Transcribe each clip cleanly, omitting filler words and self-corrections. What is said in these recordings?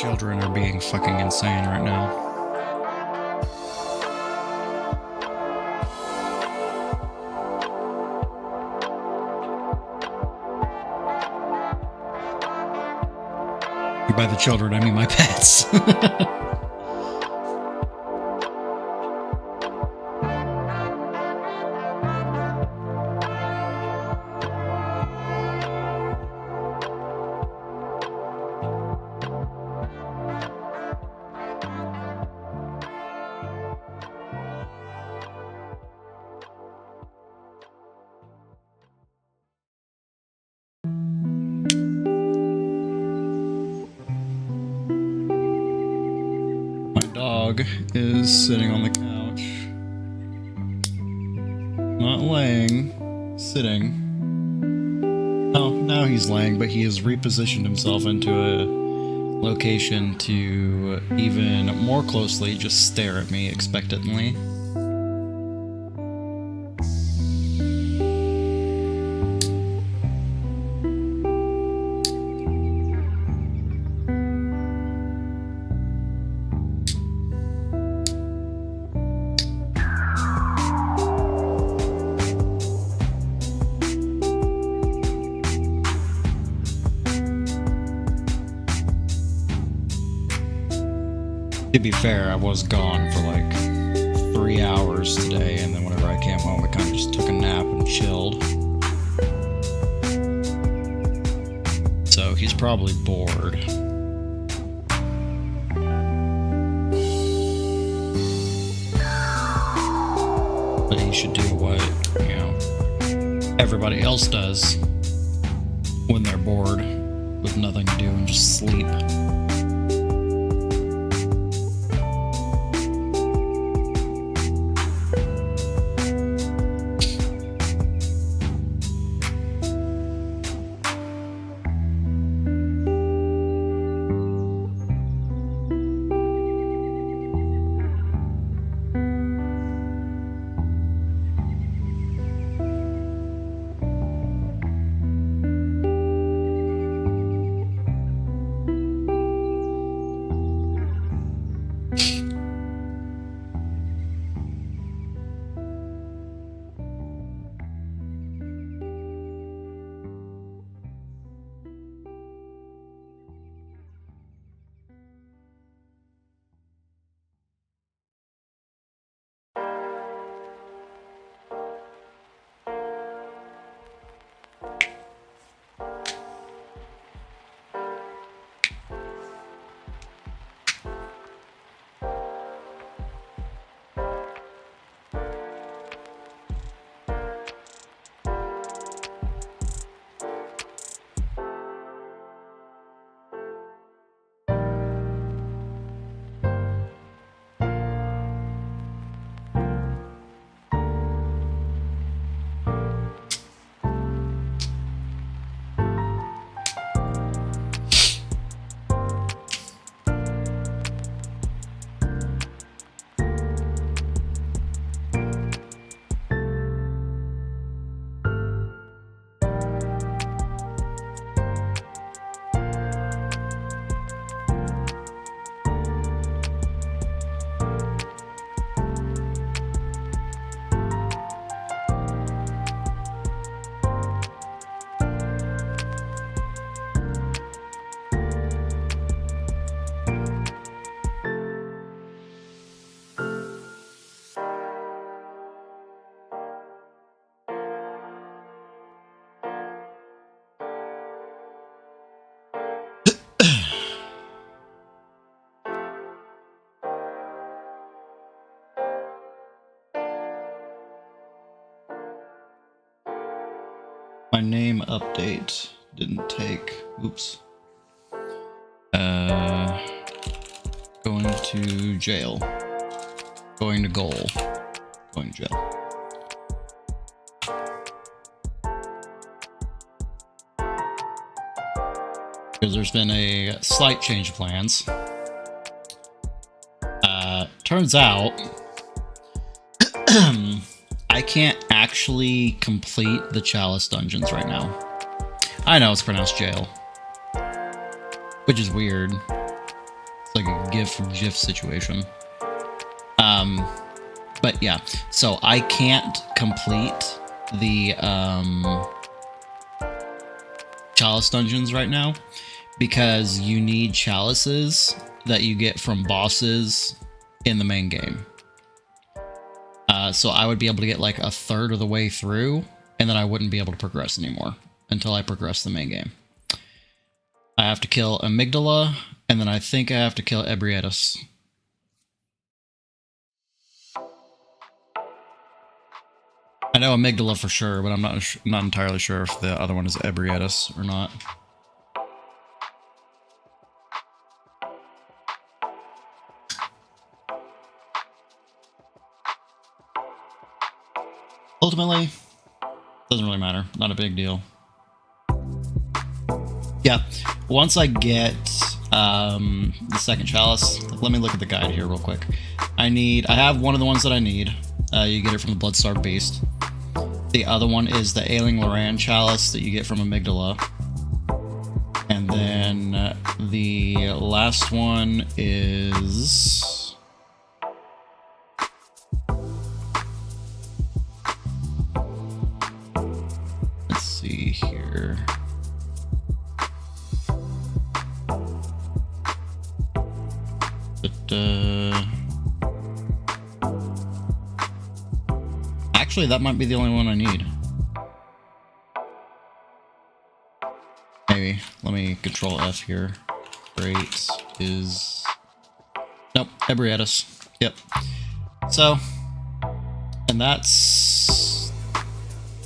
children are being fucking insane right now. By the children, I mean my pets. Is sitting on the couch. Not laying, sitting. Oh, now he's laying, but he has repositioned himself into a location to even more closely just stare at me expectantly. To be fair, I was gone for like 3 hours today, and then whenever I came home, I kind of just took a nap and chilled. So he's probably bored. But he should do what, everybody else does when they're bored with nothing to do and just sleep. My name update didn't take. Oops. Going to jail. Going to goal. Going to jail. Because there's been a slight change of plans. Turns out I can't actually complete the Chalice dungeons right now. I know it's pronounced jail, which is weird. It's like a GIF from GIF situation. But yeah, so I can't complete the chalice dungeons right now because you need chalices that you get from bosses in the main game. So I would be able to get like a third of the way through, and then I wouldn't be able to progress anymore until I progress the main game. I have to kill Amygdala, and then I think I have to kill Ebrietas. I know Amygdala for sure, but I'm not entirely sure if the other one is Ebrietas or not. Ultimately, doesn't really matter. Not a big deal. Yeah, once I get the second chalice, let me look at the guide here real quick. I have one of the ones that I need. You get it from the Bloodstarved Beast. The other one is the Ailing Loran chalice that you get from Amygdala. And then the last one is... let's see here. Actually, that might be the only one I need. Maybe. Let me control F here. Great is... nope, Ebrietas. Yep. So, and that's...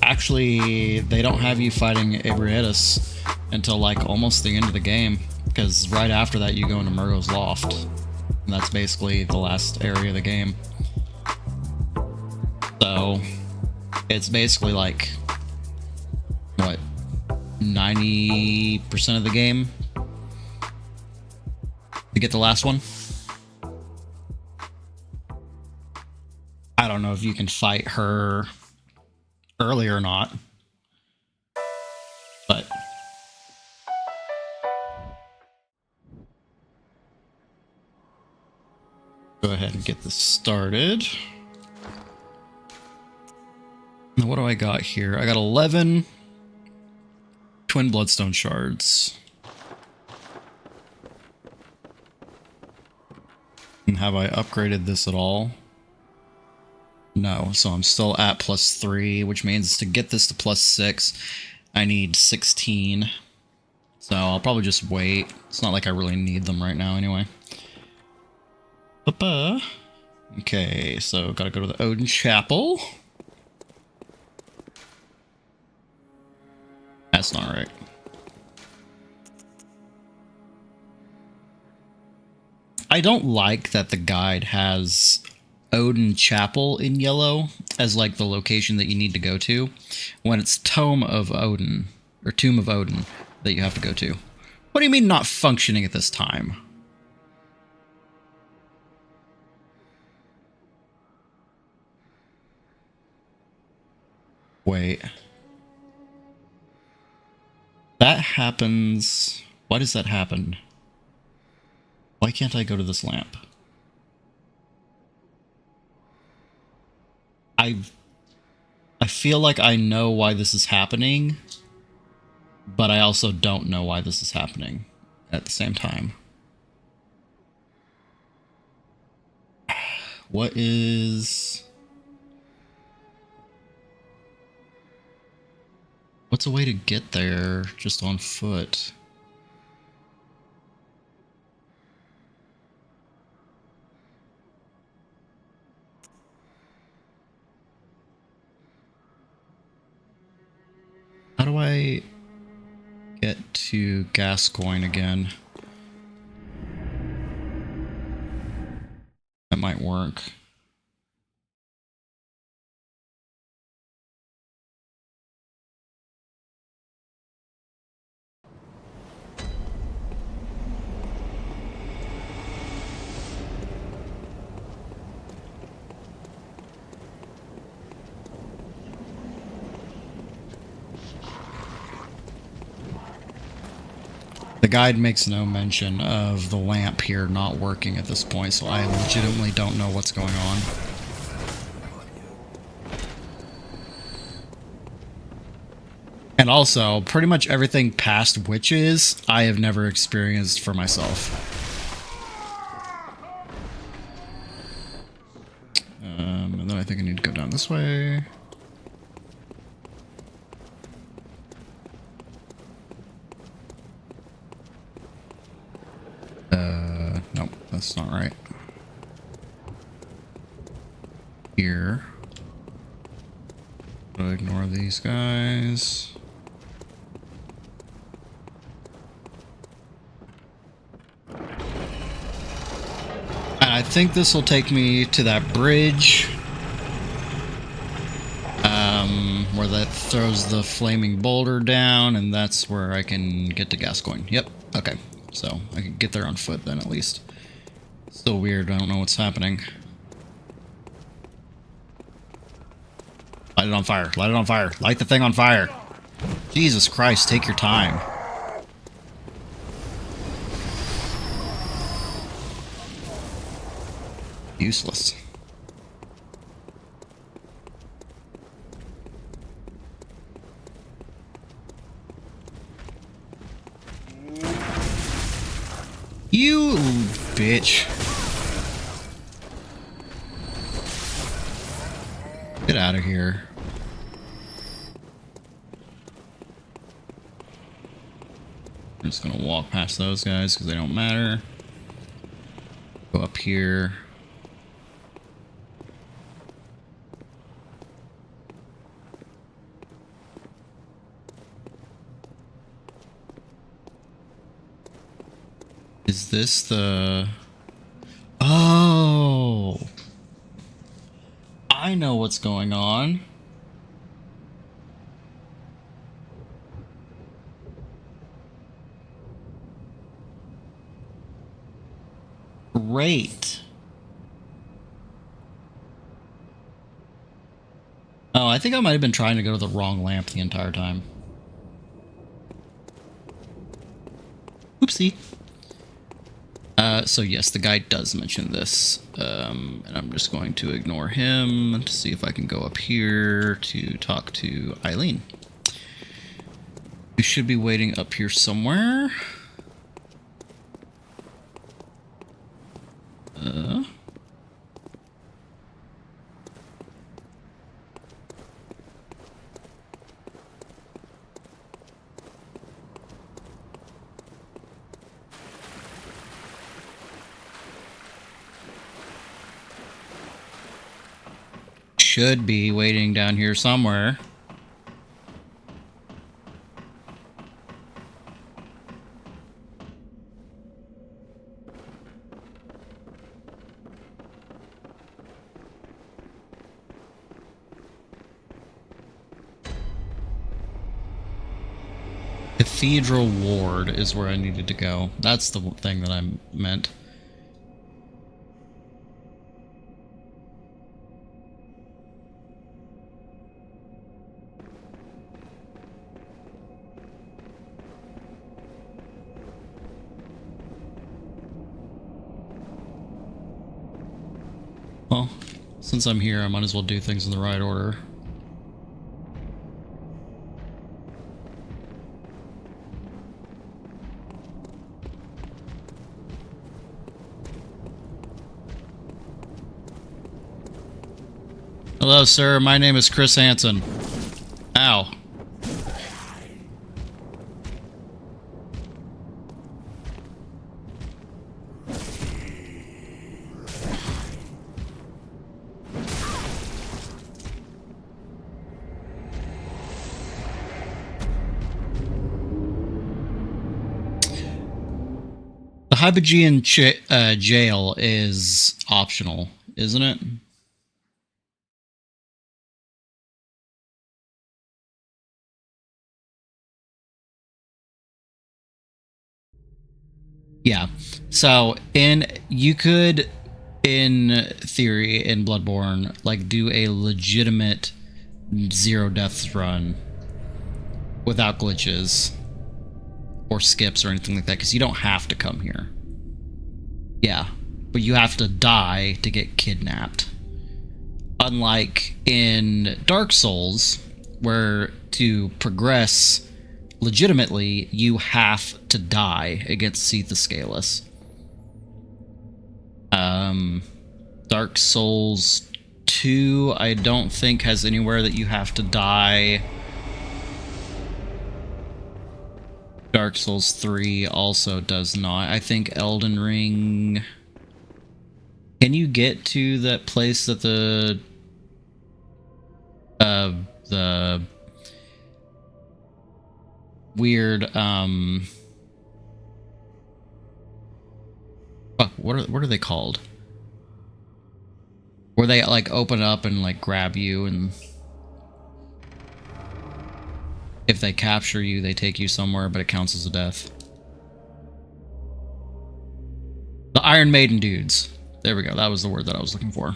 actually, they don't have you fighting Ebrietas until like almost the end of the game, because right after that you go into Murgo's Loft, and that's basically the last area of the game. So it's basically like, what, 90% of the game to get the last one. I don't know if you can fight her early or not, but go ahead and get this started. Now, what do I got here? I got 11 Twin Bloodstone Shards. And have I upgraded this at all? No, so I'm still at +3, which means to get this to +6, I need 16. So I'll probably just wait. It's not like I really need them right now anyway. Okay, so gotta go to the Odin Chapel. That's not right. I don't like that the guide has Odin Chapel in yellow as like the location that you need to go to, when it's Tomb of Odin, or Tomb of Odin, that you have to go to. What do you mean not functioning at this time? Wait. That happens... why does that happen? Why can't I go to this lamp? I feel like I know why this is happening, but I also don't know why this is happening at the same time. What is... what's a way to get there just on foot? How do I get to Gascoigne again? That might work. The guide makes no mention of the lamp here not working at this point, so I legitimately don't know what's going on. And also, pretty much everything past witches, I have never experienced for myself. And then I think I need to go down this way. Nope, that's not right. Here. So ignore these guys. And I think this will take me to that bridge. Where that throws the flaming boulder down, and that's where I can get to Gascoigne. Yep, okay. So I can get there on foot then, at least. Still weird, I don't know what's happening. Light it on fire, light it on fire, light the thing on fire. Jesus Christ, take your time. Useless. You bitch. Get out of here. I'm just gonna walk past those guys because they don't matter. Go up here. Is this the... Oh! I know what's going on. Great. Oh, I think I might have been trying to go to the wrong lamp the entire time. Oopsie. So yes, the guy does mention this, and I'm just going to ignore him to see if I can go up here to talk to Eileen. You should be waiting up here somewhere. Should be waiting down here somewhere. Cathedral Ward is where I needed to go. That's the thing that I meant. Well, since I'm here, I might as well do things in the right order. Hello, sir. My name is Chris Hansen. Ow. The Hypogean jail is optional, isn't it? Yeah. So you could, in theory, in Bloodborne, like do a legitimate 0 deaths run without glitches. or skips or anything like that, because you don't have to come here. Yeah, but you have to die to get kidnapped. Unlike in Dark Souls, where to progress legitimately, you have to die against Seath Scalus. Dark Souls 2, I don't think has anywhere that you have to die. Dark Souls 3 also does not. I think Elden Ring... Can you get to that place that the weird, fuck, what are they called? Where they, like, open up and, like, grab you, and if they capture you, they take you somewhere, but it counts as a death. The Iron Maiden dudes. There we go. That was the word that I was looking for.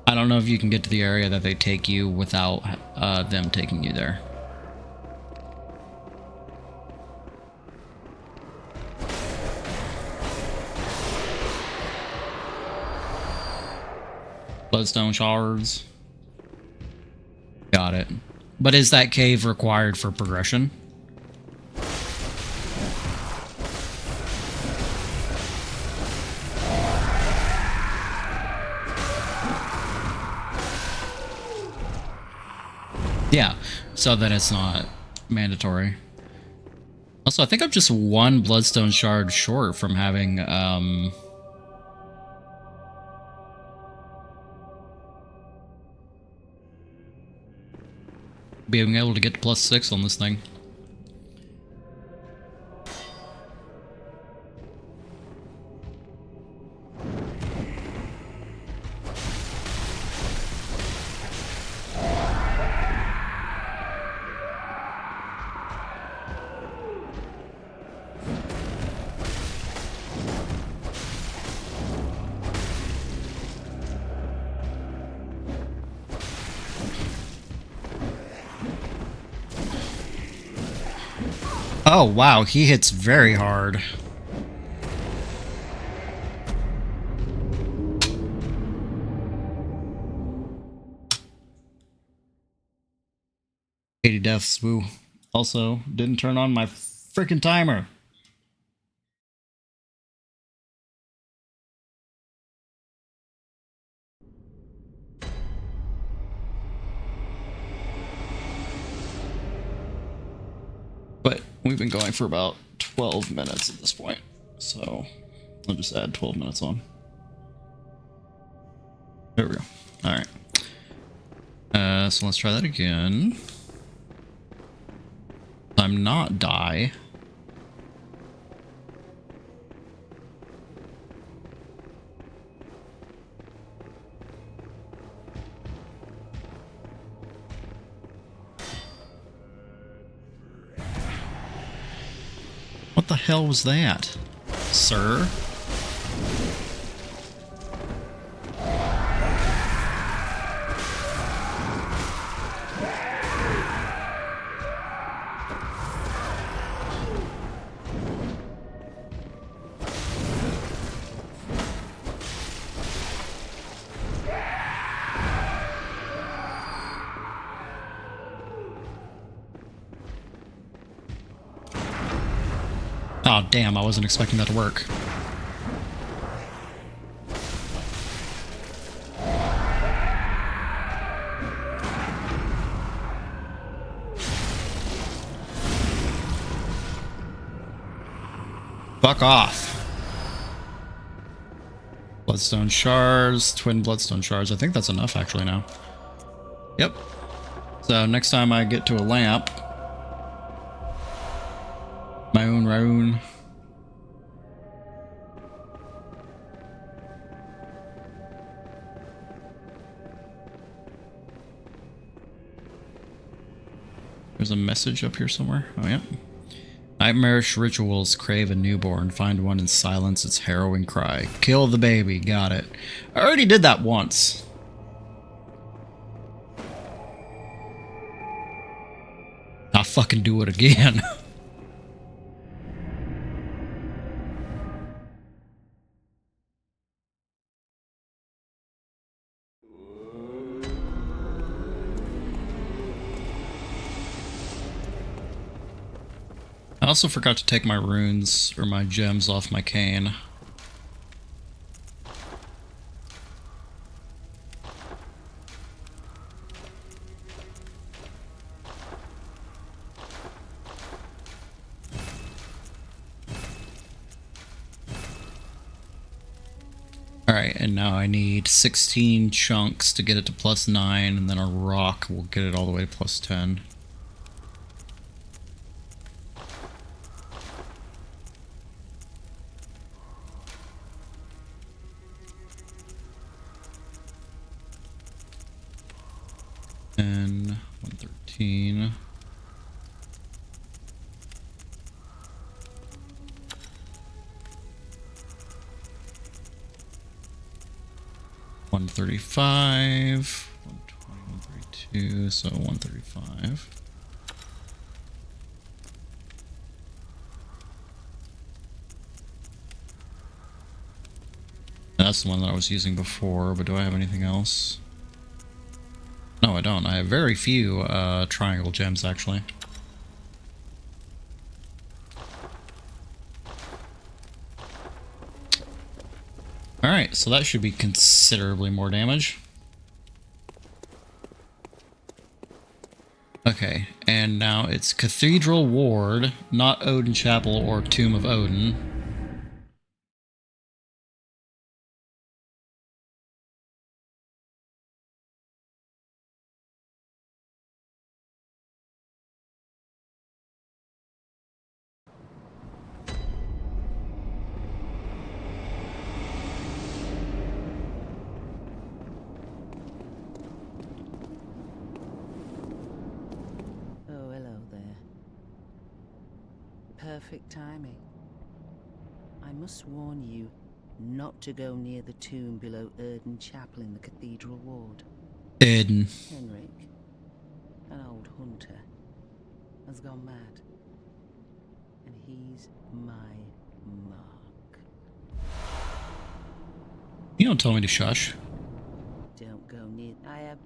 I don't know if you can get to the area that they take you without them taking you there. Bloodstone shards. Got it. But is that cave required for progression? Yeah, so then it's not mandatory. Also, I think I'm just one Bloodstone shard short from having, being able to get to +6 on this thing. Oh, wow, he hits very hard. Eighty deaths, woo. Also, didn't turn on my freaking timer. But we've been going for about 12 minutes at this point, so I'll just add 12 minutes on. There we go. Alright. So let's try that again. I'm not die. What the hell was that, sir? Oh, damn, I wasn't expecting that to work. Fuck off. Bloodstone shards, twin bloodstone shards. I think that's enough actually now. Yep. So next time I get to a lamp, my own rune. There's a message up here somewhere. Oh, yeah. Nightmarish rituals crave a newborn. Find one and silence its harrowing cry. Kill the baby. Got it. I already did that once. I'll fucking do it again. I also forgot to take my runes or my gems off my cane. Alright, and now I need 16 chunks to get it to +9, and then a rock will get it all the way to +10. And 113. $135, 120, 132, so 135. That's the one that I was using before, but do I have anything else? No, I don't. I have very few triangle gems, actually. Alright, so that should be considerably more damage. Okay, and now it's Cathedral Ward, not Odin Chapel or Tomb of Odin. Perfect timing. I must warn you not to go near the tomb below Erden Chapel in the Cathedral Ward. Eden. Henrik, an old hunter, has gone mad. And he's my mark. You don't tell me to shush. Don't go near... I have...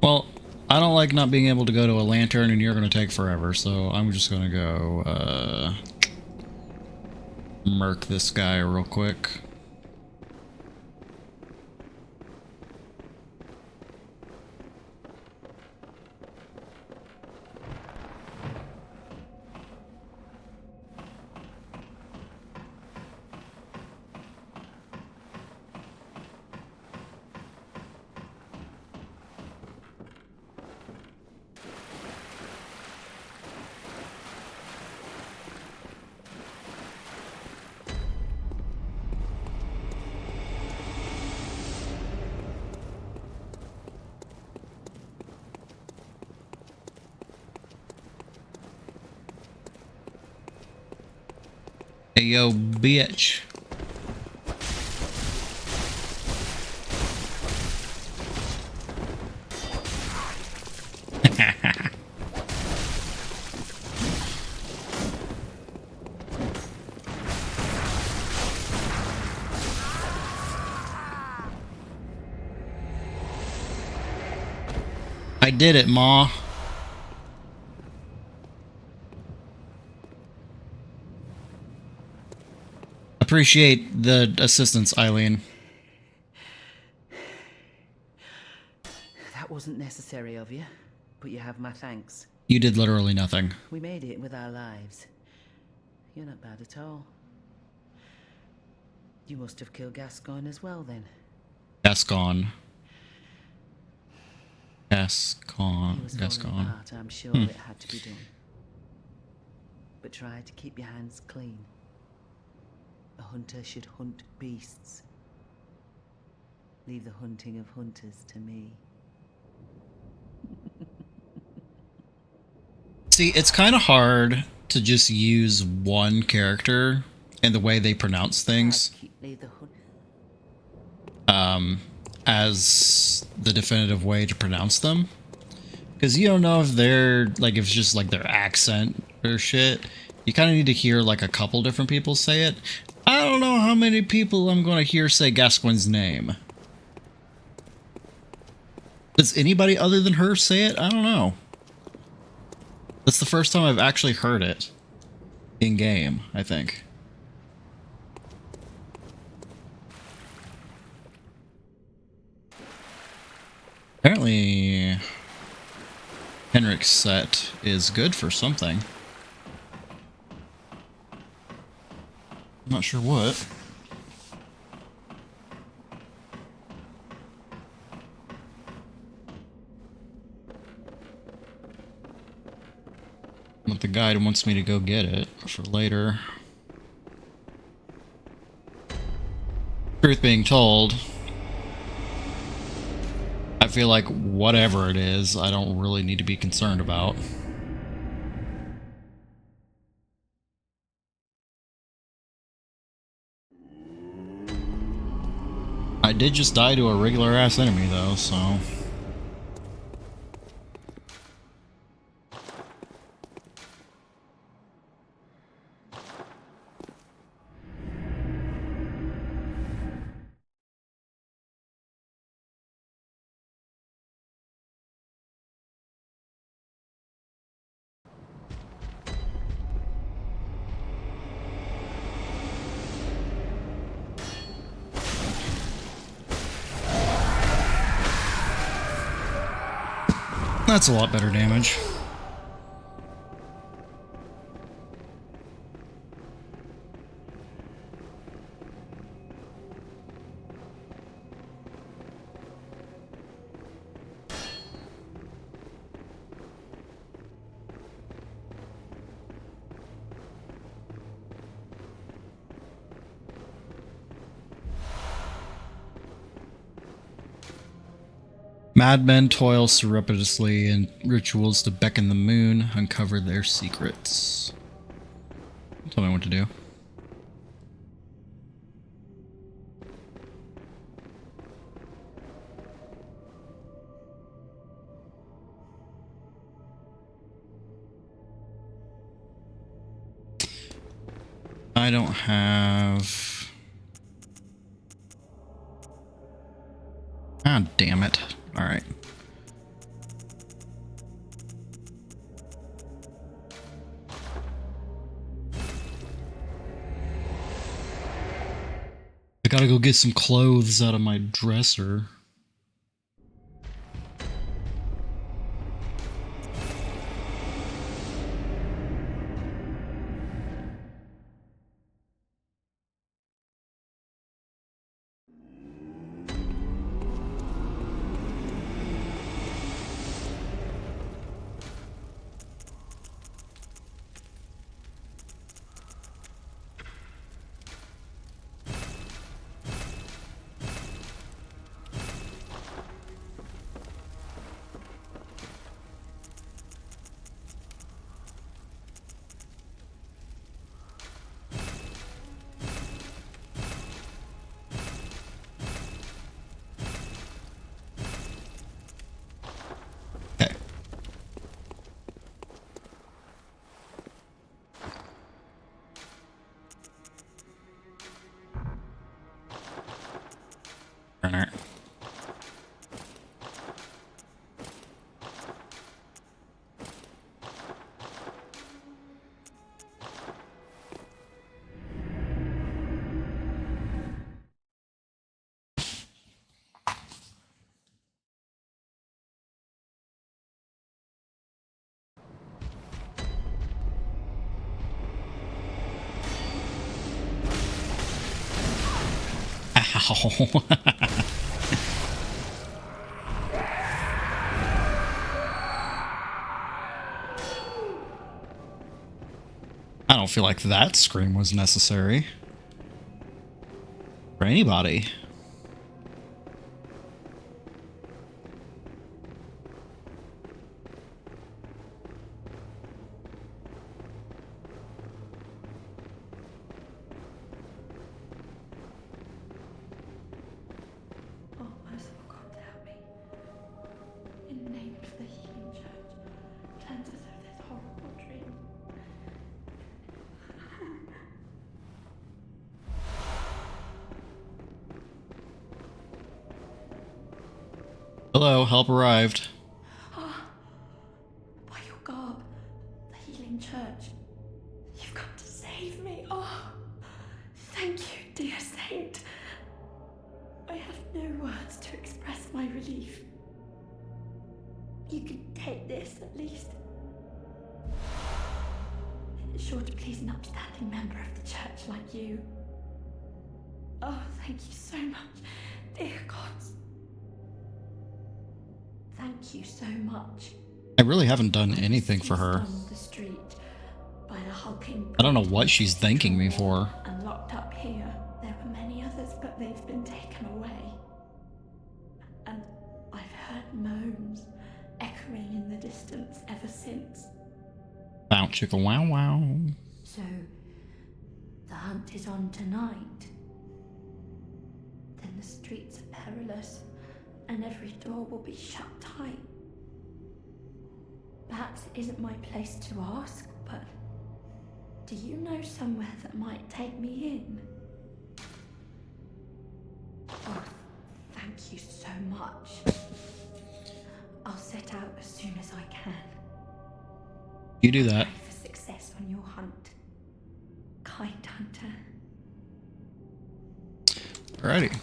Well, I don't like not being able to go to a lantern, and you're going to take forever, so I'm just going to go, murk this guy real quick. Hey, yo, bitch. I did it, Ma. Appreciate the assistance, Eileen. That wasn't necessary of you, but you have my thanks. You did literally nothing. We made it with our lives. You're not bad at all. You must have killed Gascoigne as well, then. Gascon. He was falling apart, I'm sure it had to be done. But try to keep your hands clean. A hunter should hunt beasts. Leave the hunting of hunters to me. See, it's kind of hard to just use one character and the way they pronounce things as the definitive way to pronounce them. Because you don't know if they're, like, if it's just, like, their accent or shit. You kind of need to hear, like, a couple different people say it. I don't know how many people I'm going to hear say Gascoigne's name. Does anybody other than her say it? I don't know. That's the first time I've actually heard it in-game, I think. Apparently, Henrik's set is good for something. I'm not sure what. But the guide wants me to go get it for later. Truth being told, I feel like whatever it is, I don't really need to be concerned about. I did just die to a regular ass enemy though, so... That's a lot better damage. Madmen toil surreptitiously in rituals to beckon the moon, uncover their secrets. Tell me what to do. I don't have... Ah, damn it. Alright. I gotta go get some clothes out of my dresser. Okay. Alright. Ow. I don't feel like that scream was necessary. For anybody. Hello, help arrived. By your garb, the healing church. You've come to save me. Oh, thank you, dear saint. I have no words to express my relief. You can take this, at least. It's sure to please an upstanding member of the church like you. Oh, thank you so much, dear gods. Thank you so much. I really haven't done anything for her. On the street by the hulking I don't know what she's thanking me for. and locked up here. There were many others, but they've been taken away. And I've heard moans echoing in the distance ever since. Bow chicka wow wow. So the hunt is on tonight. Then the streets are perilous, and every door will be shut tight. Perhaps it isn't my place to ask, but do you know somewhere that might take me in? Oh, thank you so much. I'll set out as soon as I can. You do that. Pray for success on your hunt, kind hunter. Alrighty.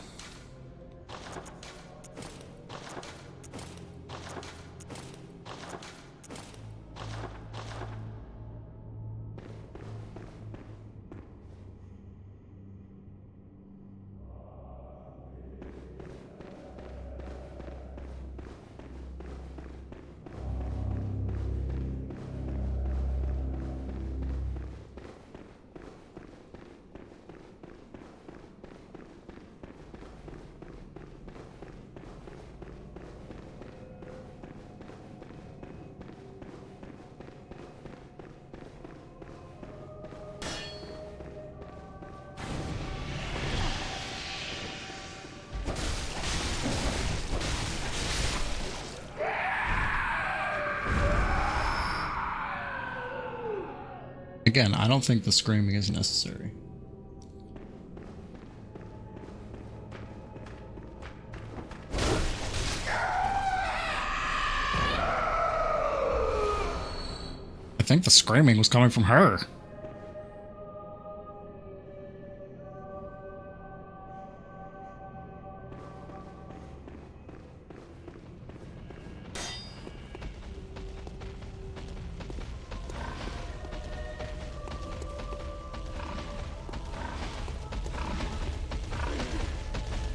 Again, I don't think the screaming is necessary. I think the screaming was coming from her.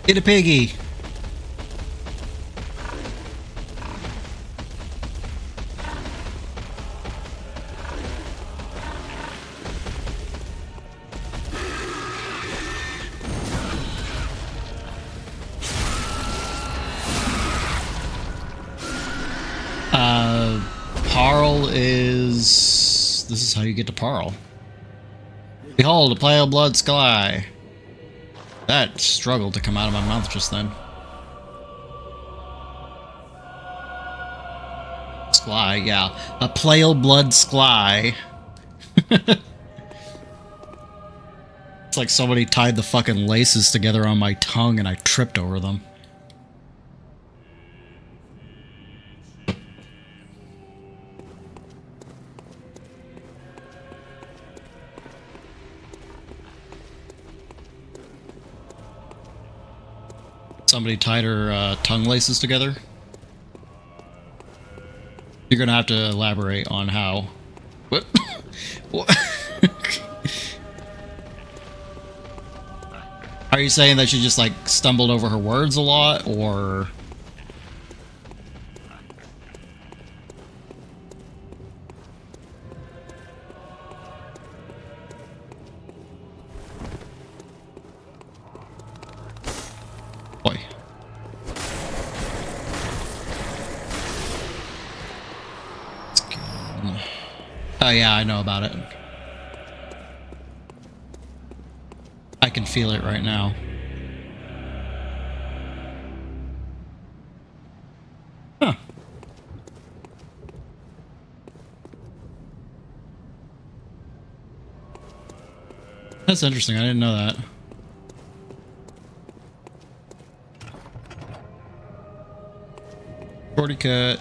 Get a piggy. Parl is... This is how you get to Parl. Behold, a pale blood sky. That struggled to come out of my mouth just then. Skly, yeah. A pale blood skly. It's like somebody tied the fucking laces together on my tongue and I tripped over them. Somebody tied her tongue laces together. You're gonna have to elaborate on how. What? What? Are you saying that she just like stumbled over her words a lot, or? Boy. Oh yeah, I know about it. I can feel it right now. Huh. That's interesting. I didn't know that. Shorty cut.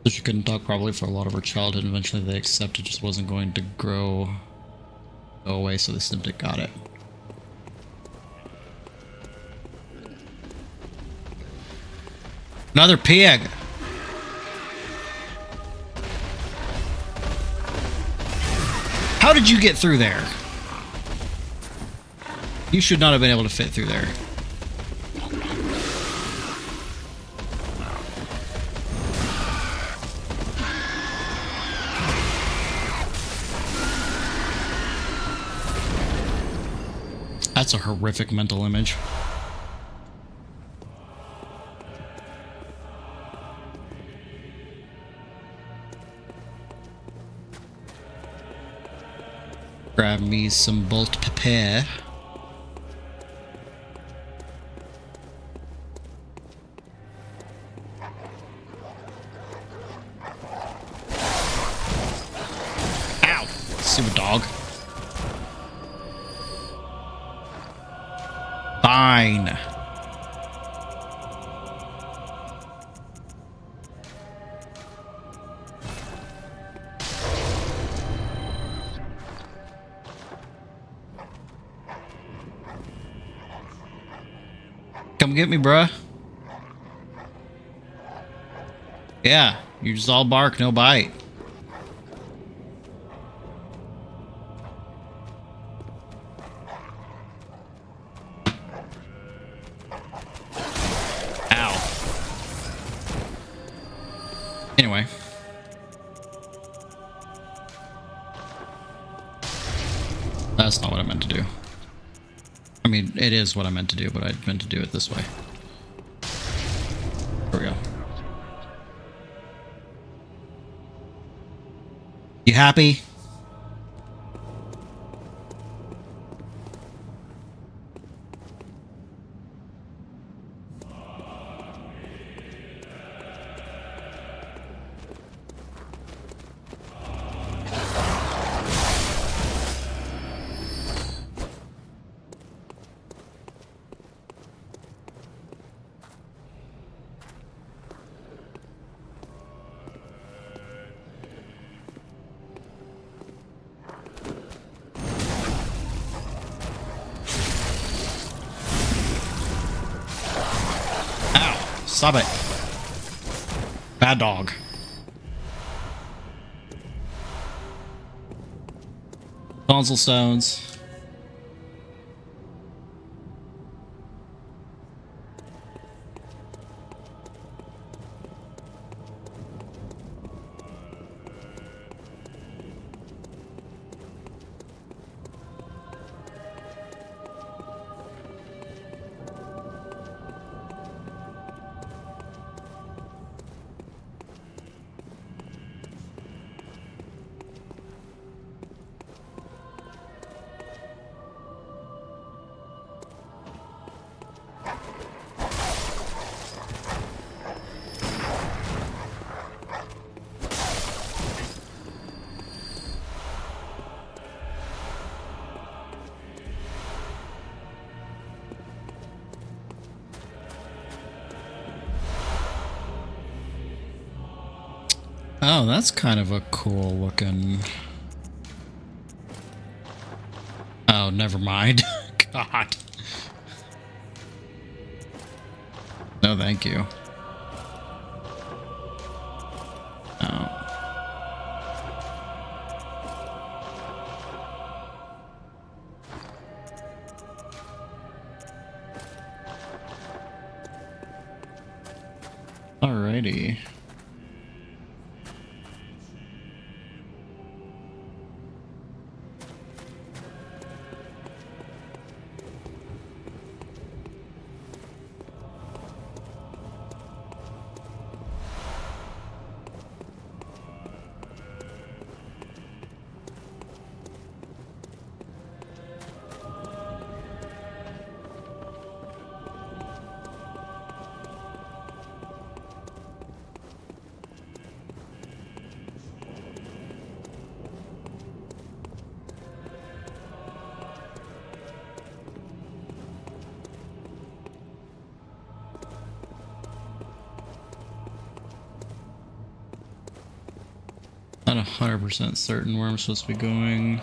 So she couldn't talk probably for a lot of her childhood. Eventually they accepted it just wasn't going to go away, so they simply got it. Another pig. How did you get through there? You should not have been able to fit through there. That's a horrific mental image. Grab me some bolt pepper. Ow! Stupid dog. Fine. Come get me, bruh. Yeah, you just all bark, no bite. Ow. Anyway. That's not what I meant to do. I mean, it is what I meant to do, but I meant to do it this way. There we go. You happy? Stop it. Bad dog. Tonsil stones. Oh, that's kind of a cool looking... Oh, never mind. God. No, thank you. Oh. Alrighty. Not 100% certain where I'm supposed to be going.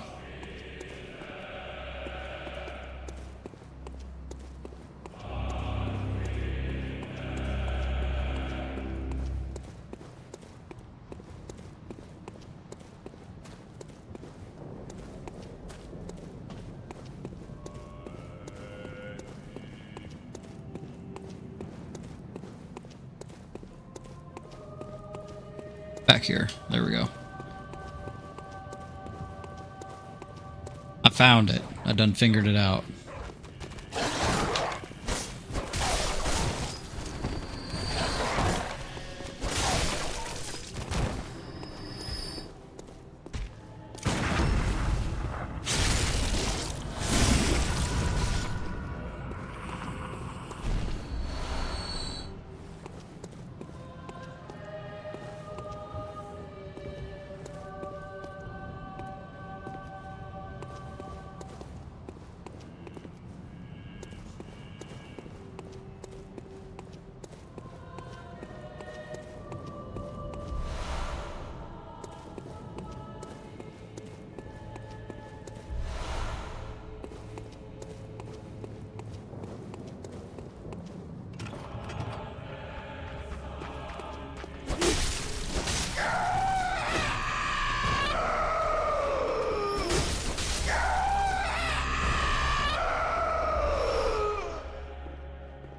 Back here. There we go. I found it. I done figured it out.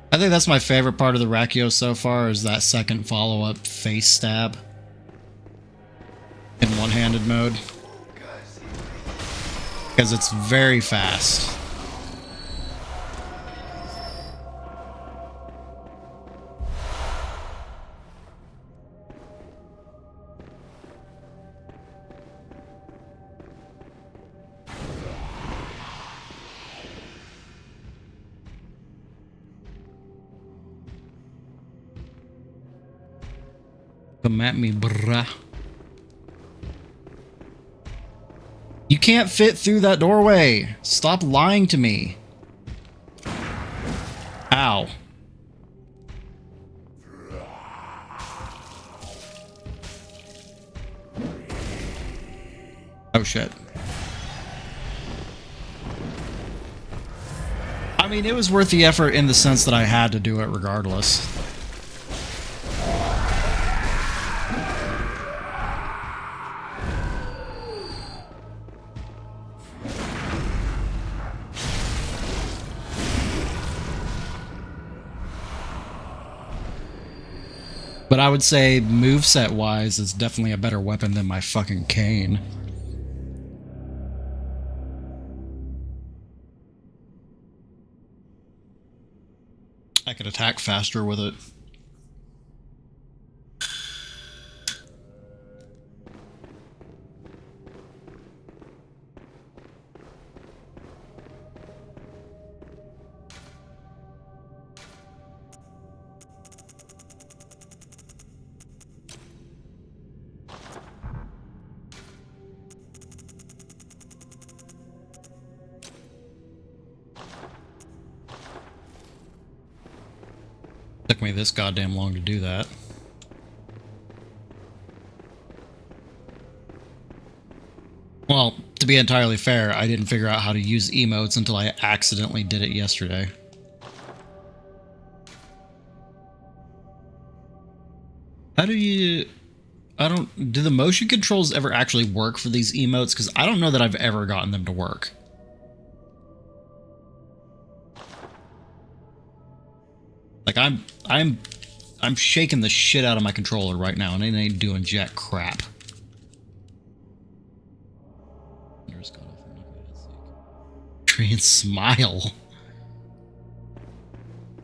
I think that's my favorite part of the Rakio so far, is that second follow-up face stab in one-handed mode. Because it's very fast. Come at me, bruh. You can't fit through that doorway. Stop lying to me. Ow. Oh shit. I mean, it was worth the effort in the sense that I had to do it regardless. But I would say, moveset wise, it's definitely a better weapon than my fucking cane. I could attack faster with it. Took me this goddamn long to do that. Well, to be entirely fair, I didn't figure out how to use emotes until I accidentally did it yesterday. How do you... do the motion controls ever actually work for these emotes? Because I don't know that I've ever gotten them to work. Like, I'm shaking the shit out of my controller right now, and it ain't doing jack crap. Tree and smile.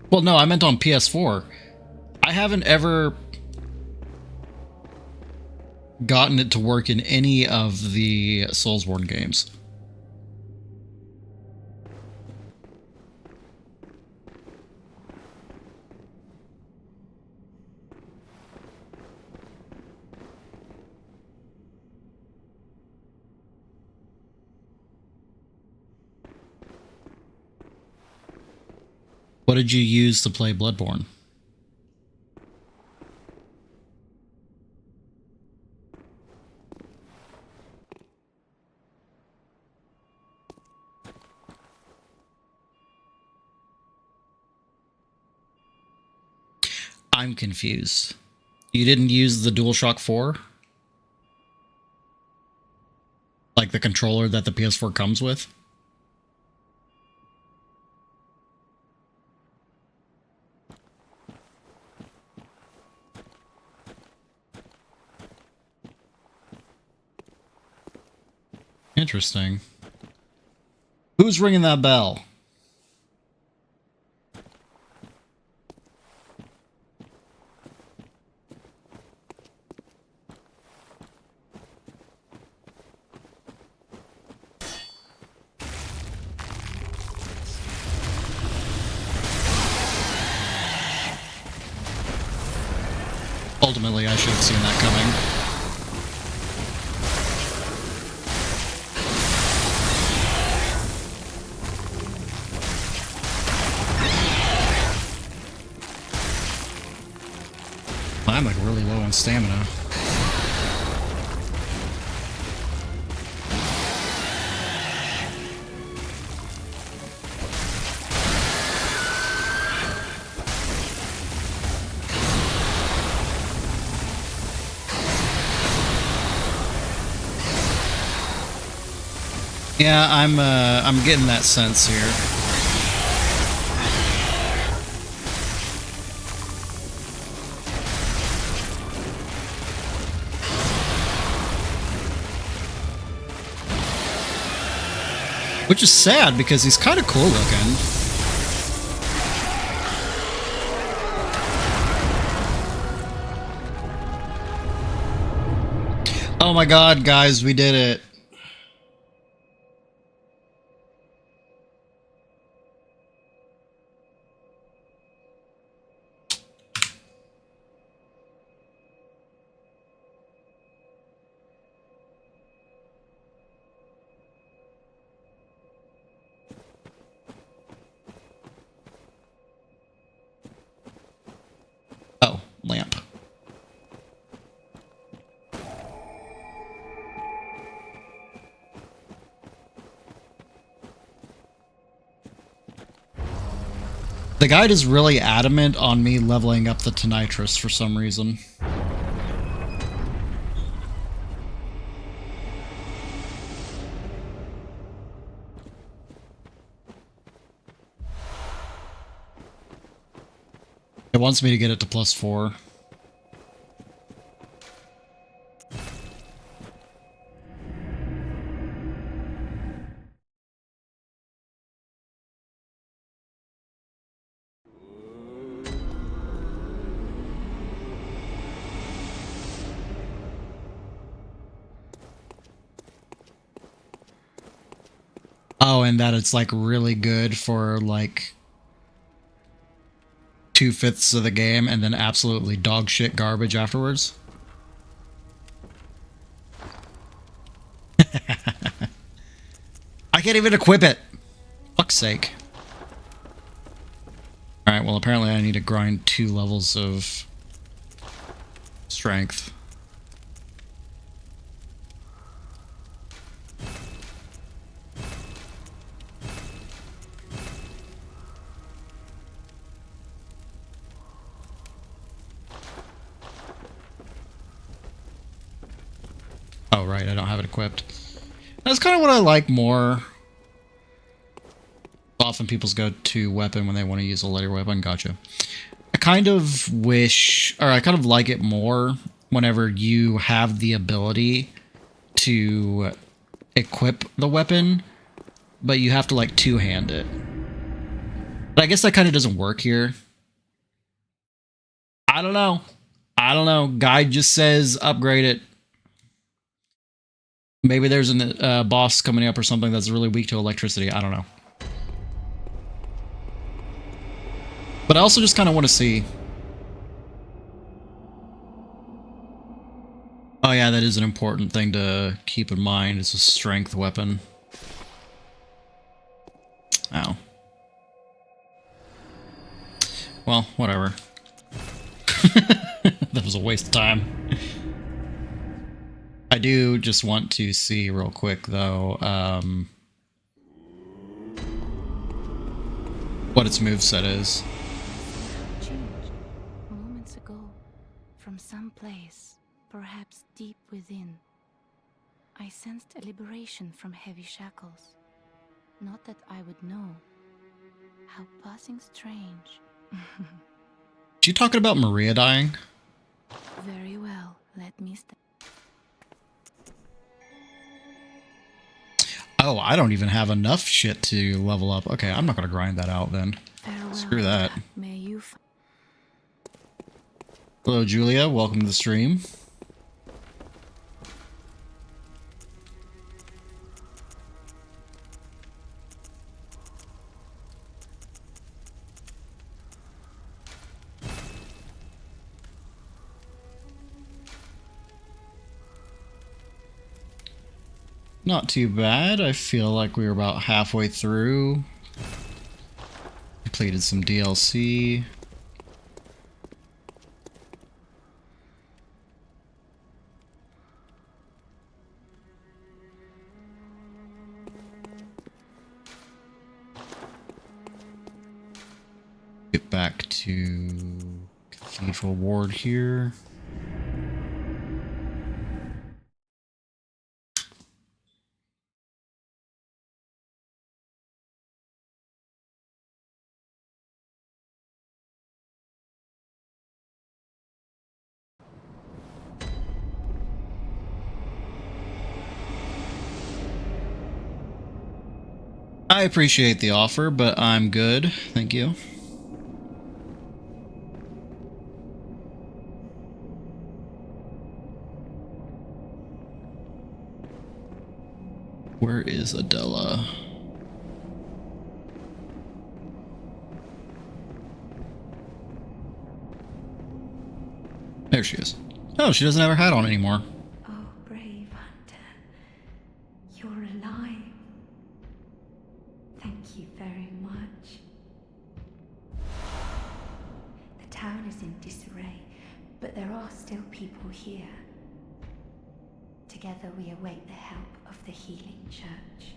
Well, no, I meant on PS4. I haven't ever gotten it to work in any of the Soulsborne games. What did you use to play Bloodborne? I'm confused. You didn't use the DualShock 4? Like the controller that the PS4 comes with? Interesting. Who's ringing that bell? Ultimately, I should have seen that coming. I'm like really low on stamina. Yeah, I'm getting that sense here. Which is sad because he's kind of cool looking. Oh my god, guys, we did it. Oh, lamp. The guide is really adamant on me leveling up the Tonitrus for some reason. It wants me to get it to +4. Oh, and that it's like really good for like 2/5 of the game and then absolutely dog shit garbage afterwards. I can't even equip it. Fuck's sake. Alright, well apparently I need to grind 2 levels of strength. Oh, right, I don't have it equipped. That's kind of what I like more. Often people's go-to weapon when they want to use a lighter weapon. Gotcha. I kind of wish, or I kind of like it more whenever you have the ability to equip the weapon, but you have to like two-hand it. But I guess that kind of doesn't work here. I don't know. I don't know. Guide just says upgrade it. Maybe there's a boss coming up or something that's really weak to electricity. I don't know. But I also just kind of want to see. Oh yeah, that is an important thing to keep in mind. It's a strength weapon. Ow. Well, whatever. That was a waste of time. I do just want to see real quick, though, what its moveset is. Changed moments From some place, perhaps deep within, I sensed a liberation from heavy shackles. Not that I would know. How passing strange. You talking about Maria dying? Very well, let me Oh, I don't even have enough shit to level up. Okay, I'm not gonna grind that out then. Farewell. Screw that. May you Hello, Julia. Welcome to the stream. Not too bad. I feel like we were about halfway through. Completed some DLC. Get back to Cathedral Ward here. I appreciate the offer, but I'm good. Thank you. Where is Adela? There she is. Oh, she doesn't have her hat on anymore. Oh, brave hunter. You're alive. Thank you very much. The town is in disarray, but there are still people here. Together we await the help of the healing church.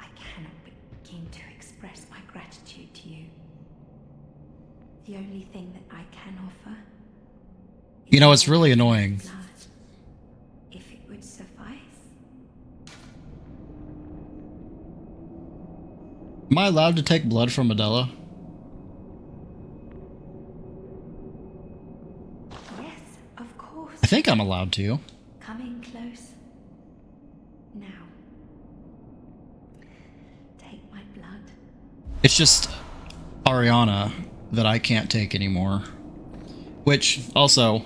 I cannot begin to express my gratitude to you. The only thing that I can offer. You know, it's really annoying. If it would suffice. Am I allowed to take blood from Adela? Yes, of course. I think I'm allowed to. Come in close. Now. Take my blood. It's just Ariana that I can't take anymore. Which, also,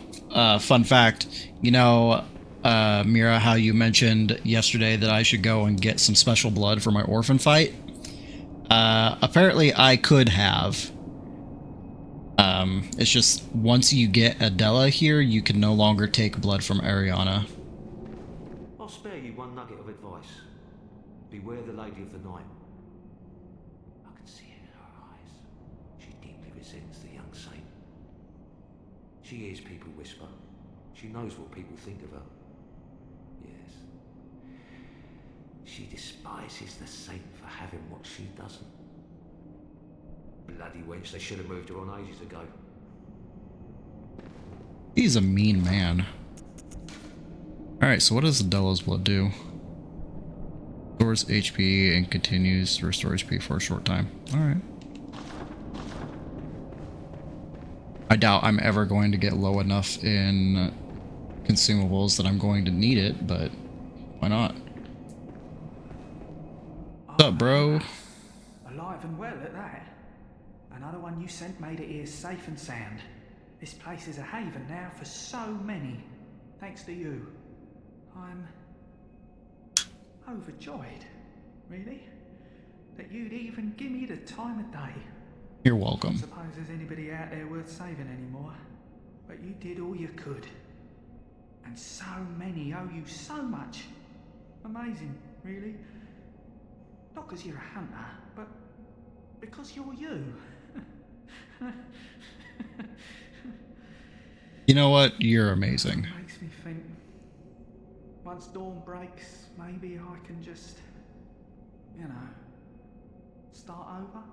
fun fact, you know, Mira, how you mentioned yesterday that I should go and get some special blood for my orphan fight? Apparently I could have. It's just, once you get Adela here, you can no longer take blood from Ariana. I'll spare you one nugget of advice. Beware the Lady of the Night. I can see it in her eyes. She deeply resents the young saint. She hears people whisper. She knows what people think of her. Yes. She despises the saint for having what she doesn't. Bloody wench, they should have moved her on ages ago. He's a mean man. Alright, so what does Adela's blood do? Restores HP and continues to restore HP for a short time. Alright. I doubt I'm ever going to get low enough in consumables that I'm going to need it, but why not? What's up, bro? Alive and well at that. Another one you sent made it here safe and sound. This place is a haven now for so many. Thanks to you. I'm overjoyed, really, that you'd even give me the time of day. You're I welcome. suppose there's anybody out there worth saving anymore, but you did all you could. And so many owe you so much. Amazing, really. Not because you're a hunter, but because you're you. You know what? You're amazing. Makes me think, once dawn breaks, maybe I can just, you know, start over.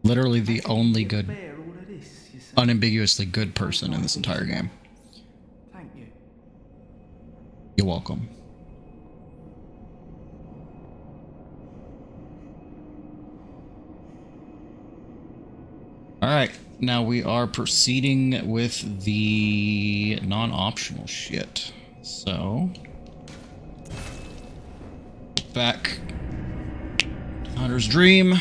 Literally the only good, Bear all of this, you say? unambiguously good person in this entire game. Thank you. You're welcome. Alright, now we are proceeding with the non-optional shit. So, back to Hunter's Dream.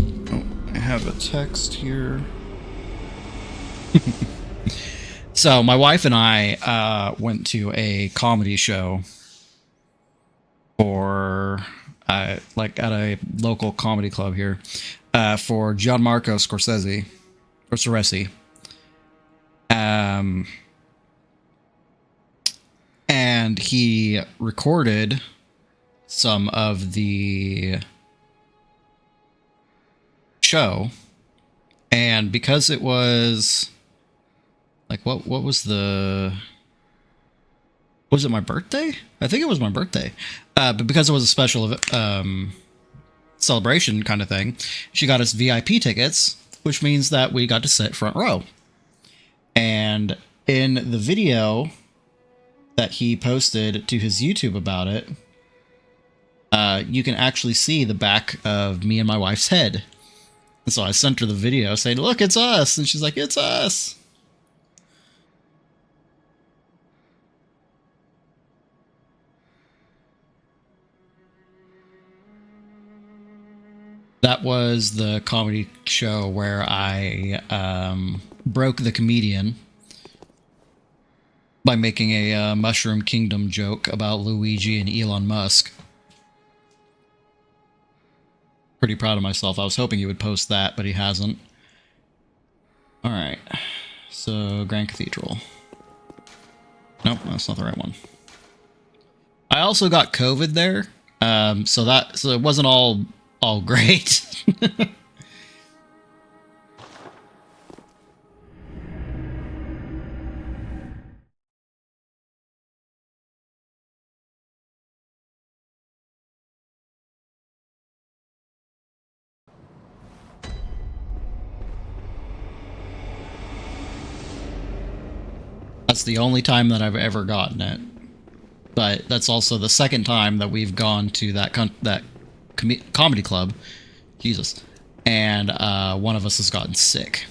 Oh, I have a text here. So, my wife and I went to a comedy show for... like at a local comedy club here, for Gianmarco Scorsese, or Soresi. And he recorded some of the show, and because it was like, what was the... Was it my birthday? I think it was my birthday. But because it was a special celebration kind of thing, she got us VIP tickets, which means that we got to sit front row. And in the video that he posted to his YouTube about it, you can actually see the back of me and my wife's head. And so I sent her the video saying, "Look, it's us." And she's like, "It's us." That was the comedy show where I broke the comedian by making a Mushroom Kingdom joke about Luigi and Elon Musk. Pretty proud of myself. I was hoping he would post that, but he hasn't. Alright. So, Grand Cathedral. Nope, that's not the right one. I also got COVID there, so it wasn't all great. That's the only time that I've ever gotten it. But that's also the second time that we've gone to that comedy club. Jesus. And one of us has gotten sick.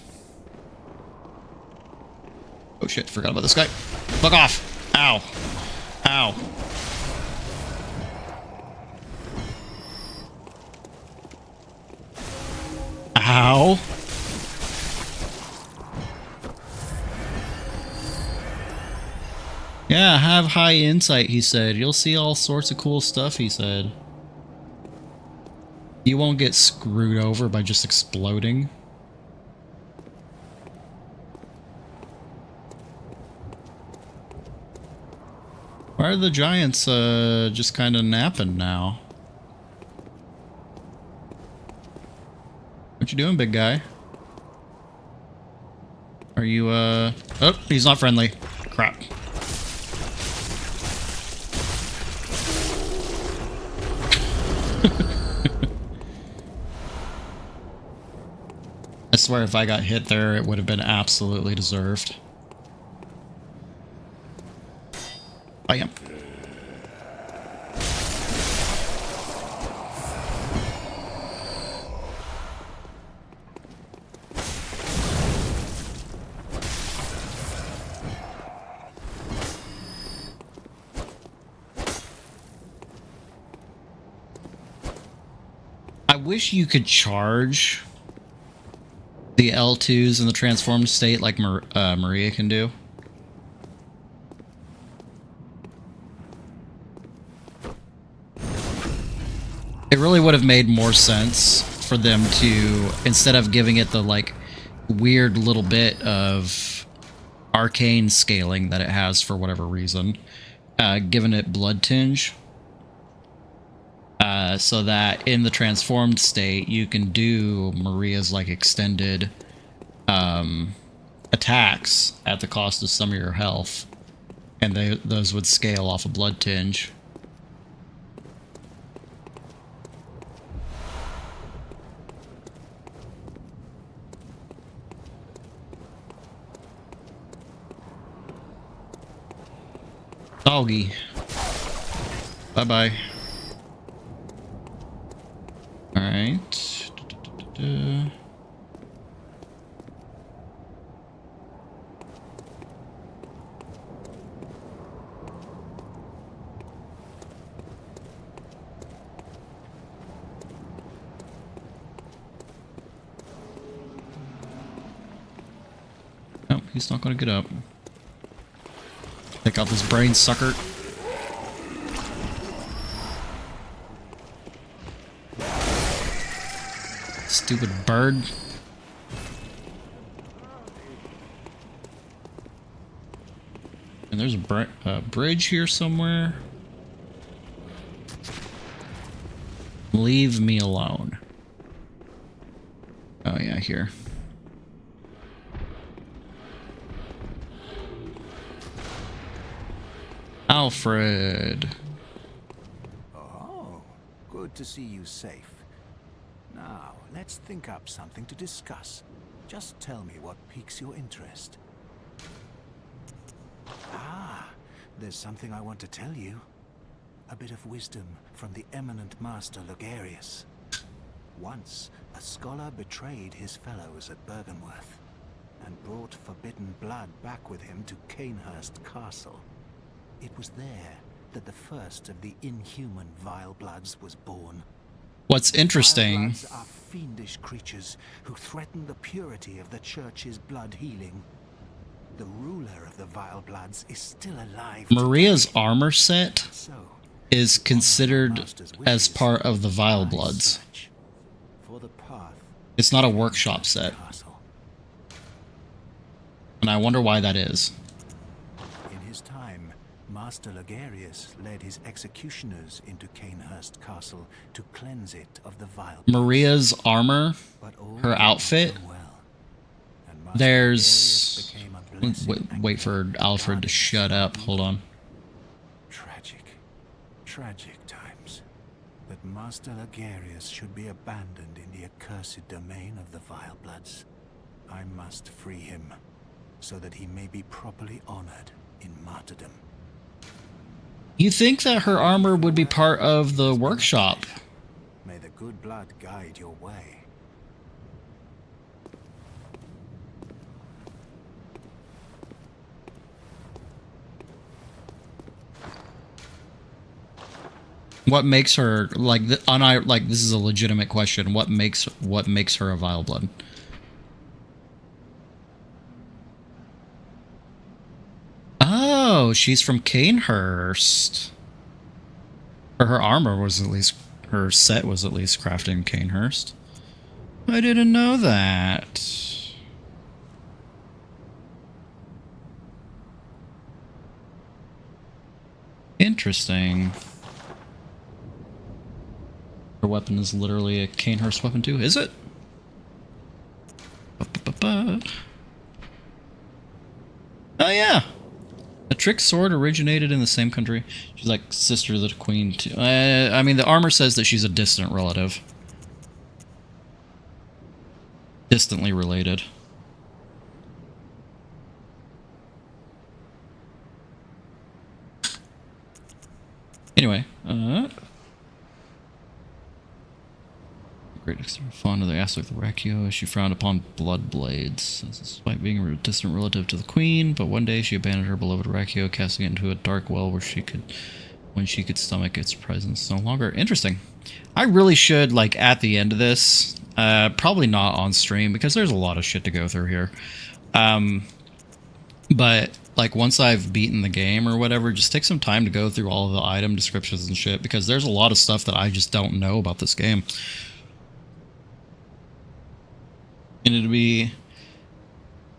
Oh shit, forgot about this guy. Fuck off! Ow. Ow. Ow. Yeah, have high insight, he said. You'll see all sorts of cool stuff, he said. You won't get screwed over by just exploding. Why are the giants just kind of napping now? What you doing, big guy? Are you oh, he's not friendly. Crap. I swear if I got hit there, it would have been absolutely deserved. I am. I wish you could charge the L2s in the transformed state like Maria can do. It really would have made more sense for them to, instead of giving it the like weird little bit of arcane scaling that it has for whatever reason, given it blood tinge. So that in the transformed state, you can do Maria's like extended attacks at the cost of some of your health, and those would scale off a blood tinge. Doggy. Bye-bye. Alright. No, he's not gonna get up. Take out this brain sucker. Stupid bird. And there's a bridge here somewhere. Leave me alone. Oh yeah, here. Alfred. Oh, good to see you safe. Now, let's think up something to discuss. Just tell me what piques your interest. Ah, there's something I want to tell you. A bit of wisdom from the eminent master Logarius. Once, a scholar betrayed his fellows at Bergenworth and brought forbidden blood back with him to Canehurst Castle. It was there that the first of the inhuman Vile Bloods was born. What's interesting... Vile Bloods are fiendish creatures who threaten the purity of the Church's blood healing. The ruler of the Vile Bloods is still alive. Maria's today. armor set So, is considered as part of the Vile Bloods. for the path It's not a workshop set. castle. And I wonder why that is. In his time, Master Logarius led his executioners into Canehurst Castle to cleanse it of the vile. Maria's armor, But all her did not outfit, go well, and Master there's... Logarius became a blessing and Wait for Alfred to shut up. Hold on. Tragic times. That Master Logarius should be abandoned in the accursed domain of the Vile Bloods. I must free him, so that he may be properly honored in martyrdom. You think that her armor would be part of the workshop? May the good blood guide your way. What makes her like this is a legitimate question. What makes her a Vile Blood? Oh, she's from Canehurst. Or her armor was at least, her set was at least crafted in Canehurst. I didn't know that. Interesting. Her weapon is literally a Canehurst weapon too, is it? Oh yeah! A trick sword originated in the same country. She's like sister to the queen too. I mean, the armor says that she's a distant relative. Distantly related. Anyway, great extreme fond of the aspect of Rachio, she frowned upon blood blades, despite being a distant relative to the queen. But one day she abandoned her beloved Rachio, casting it into a dark well where when she could stomach its presence no longer. Interesting. I really should, like, at the end of this, probably not on stream because there's a lot of shit to go through here. But like once I've beaten the game or whatever, just take some time to go through all of the item descriptions and shit, because there's a lot of stuff that I just don't know about this game. And it'd be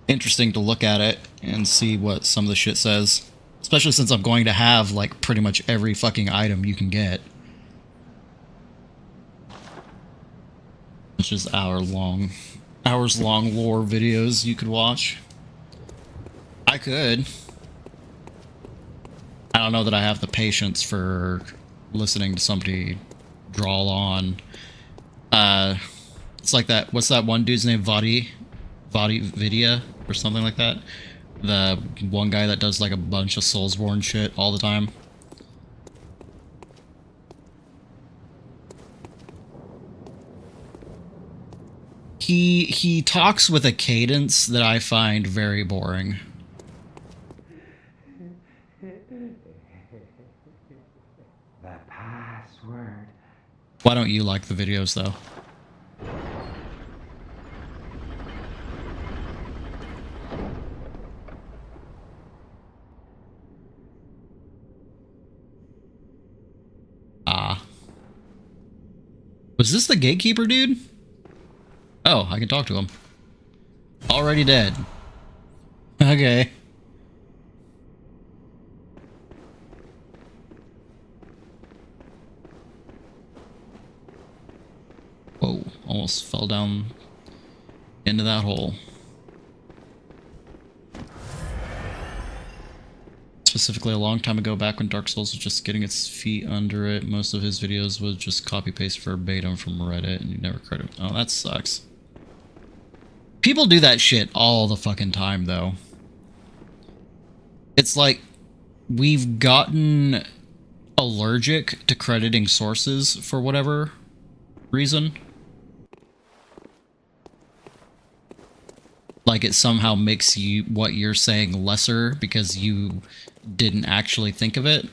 interesting to look at it and see what some of the shit says. Especially since I'm going to have, like, pretty much every fucking item you can get. It's just hours-long lore videos you could watch. I could. I don't know that I have the patience for listening to somebody drawl on. It's like that, what's that one dude's name? Vadi Vidya or something like that, The one guy that does like a bunch of Soulsborne shit all the time. He talks with a cadence that I find very boring. The password. Why don't you like the videos though? Ah. Was this the gatekeeper dude? Oh, I can talk to him. Already dead. Okay. Whoa, almost fell down into that hole. Specifically a long time ago, back when Dark Souls was just getting its feet under it, most of his videos was just copy-paste verbatim from Reddit, and you never credit. Oh, that sucks. People do that shit all the fucking time, though. It's like, we've gotten allergic to crediting sources for whatever reason. Like it somehow makes you what you're saying lesser because you didn't actually think of it.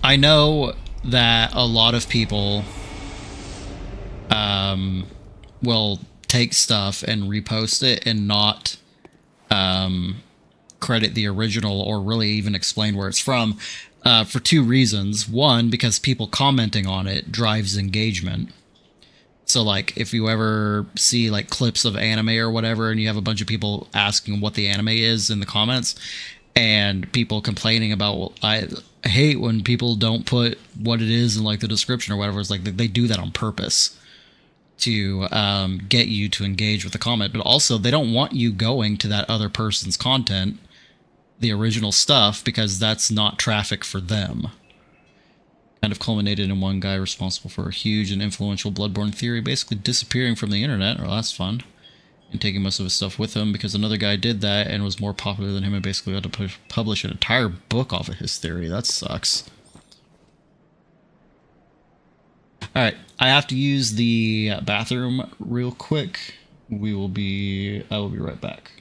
I know that a lot of people will take stuff and repost it and not credit the original or really even explain where it's from for two reasons. One, because people commenting on it drives engagement. So like if you ever see like clips of anime or whatever and you have a bunch of people asking what the anime is in the comments and people complaining about, well, I hate when people don't put what it is in like the description or whatever. It's like they do that on purpose to get you to engage with the comment, but also they don't want you going to that other person's content, the original stuff, because that's not traffic for them. Kind of culminated in one guy responsible for a huge and influential Bloodborne theory basically disappearing from the internet. Well, that's fun. And taking most of his stuff with him because another guy did that and was more popular than him and basically had to publish an entire book off of his theory. That sucks. Alright, I have to use the bathroom real quick. I will be right back.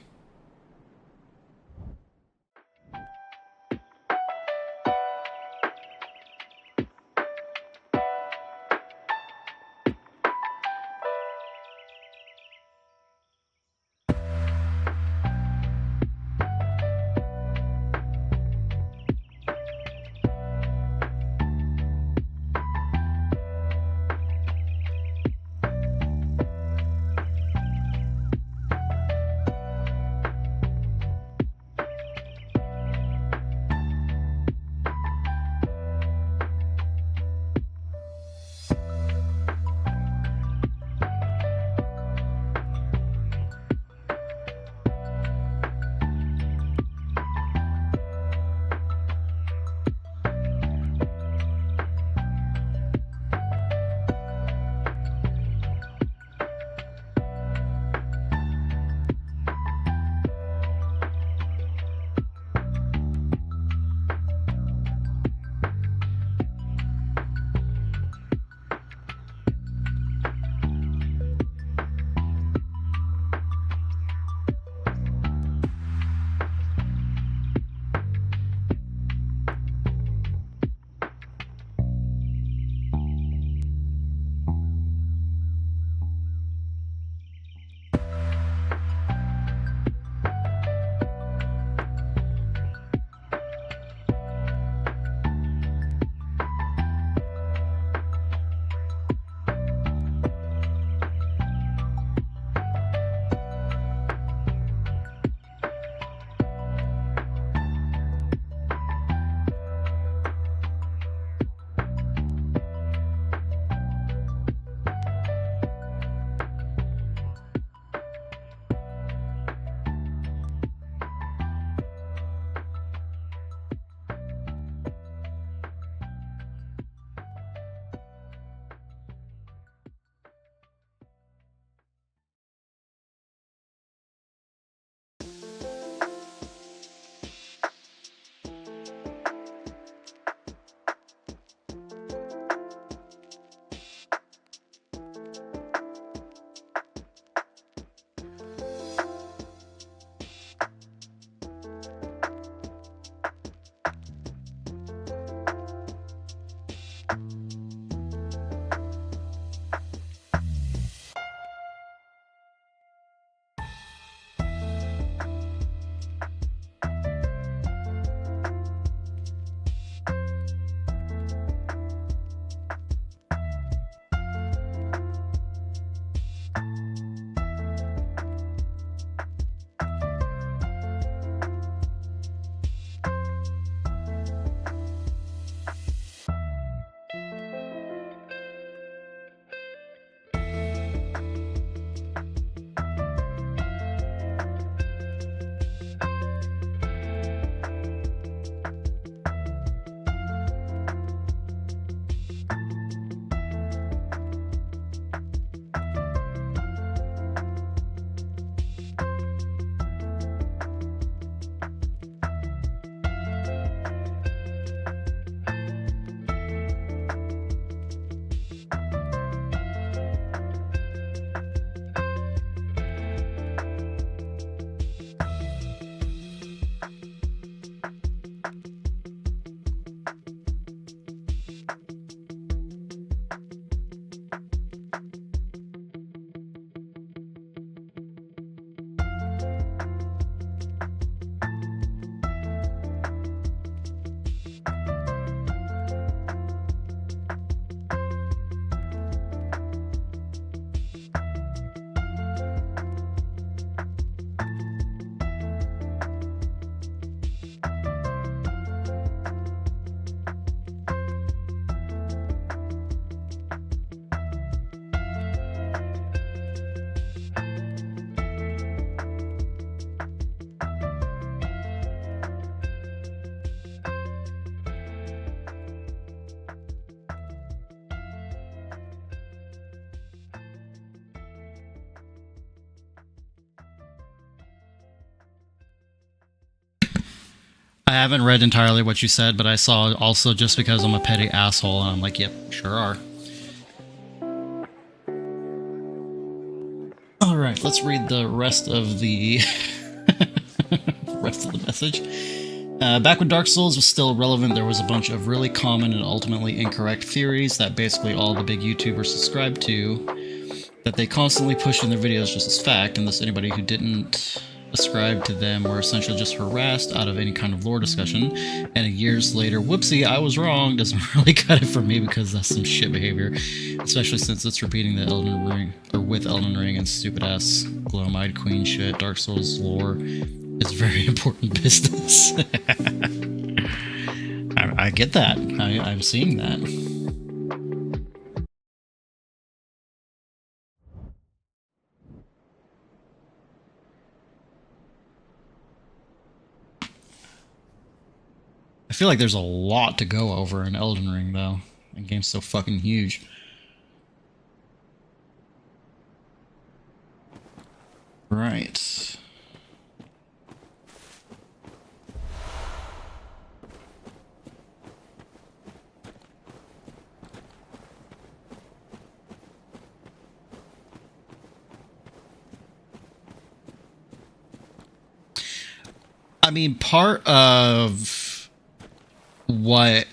I haven't read entirely what you said, but I saw also just because I'm a petty asshole, and I'm like, yep, sure are. All right, let's read the rest of the message. Back when Dark Souls was still relevant, there was a bunch of really common and ultimately incorrect theories that basically all the big YouTubers subscribed to, that they constantly push in their videos just as fact, and thus anybody who didn't ascribe to them were essentially just harassed out of any kind of lore discussion. And years later, whoopsie, I was wrong, doesn't really cut it for me because that's some shit behavior, especially since it's repeating the Elden Ring, or with Elden Ring and stupid ass Glow-Eyed Queen shit. Dark Souls lore is very important business. I get that. I'm seeing that. I feel like there's a lot to go over in Elden Ring, though. The game's so fucking huge. Right. I mean, part of what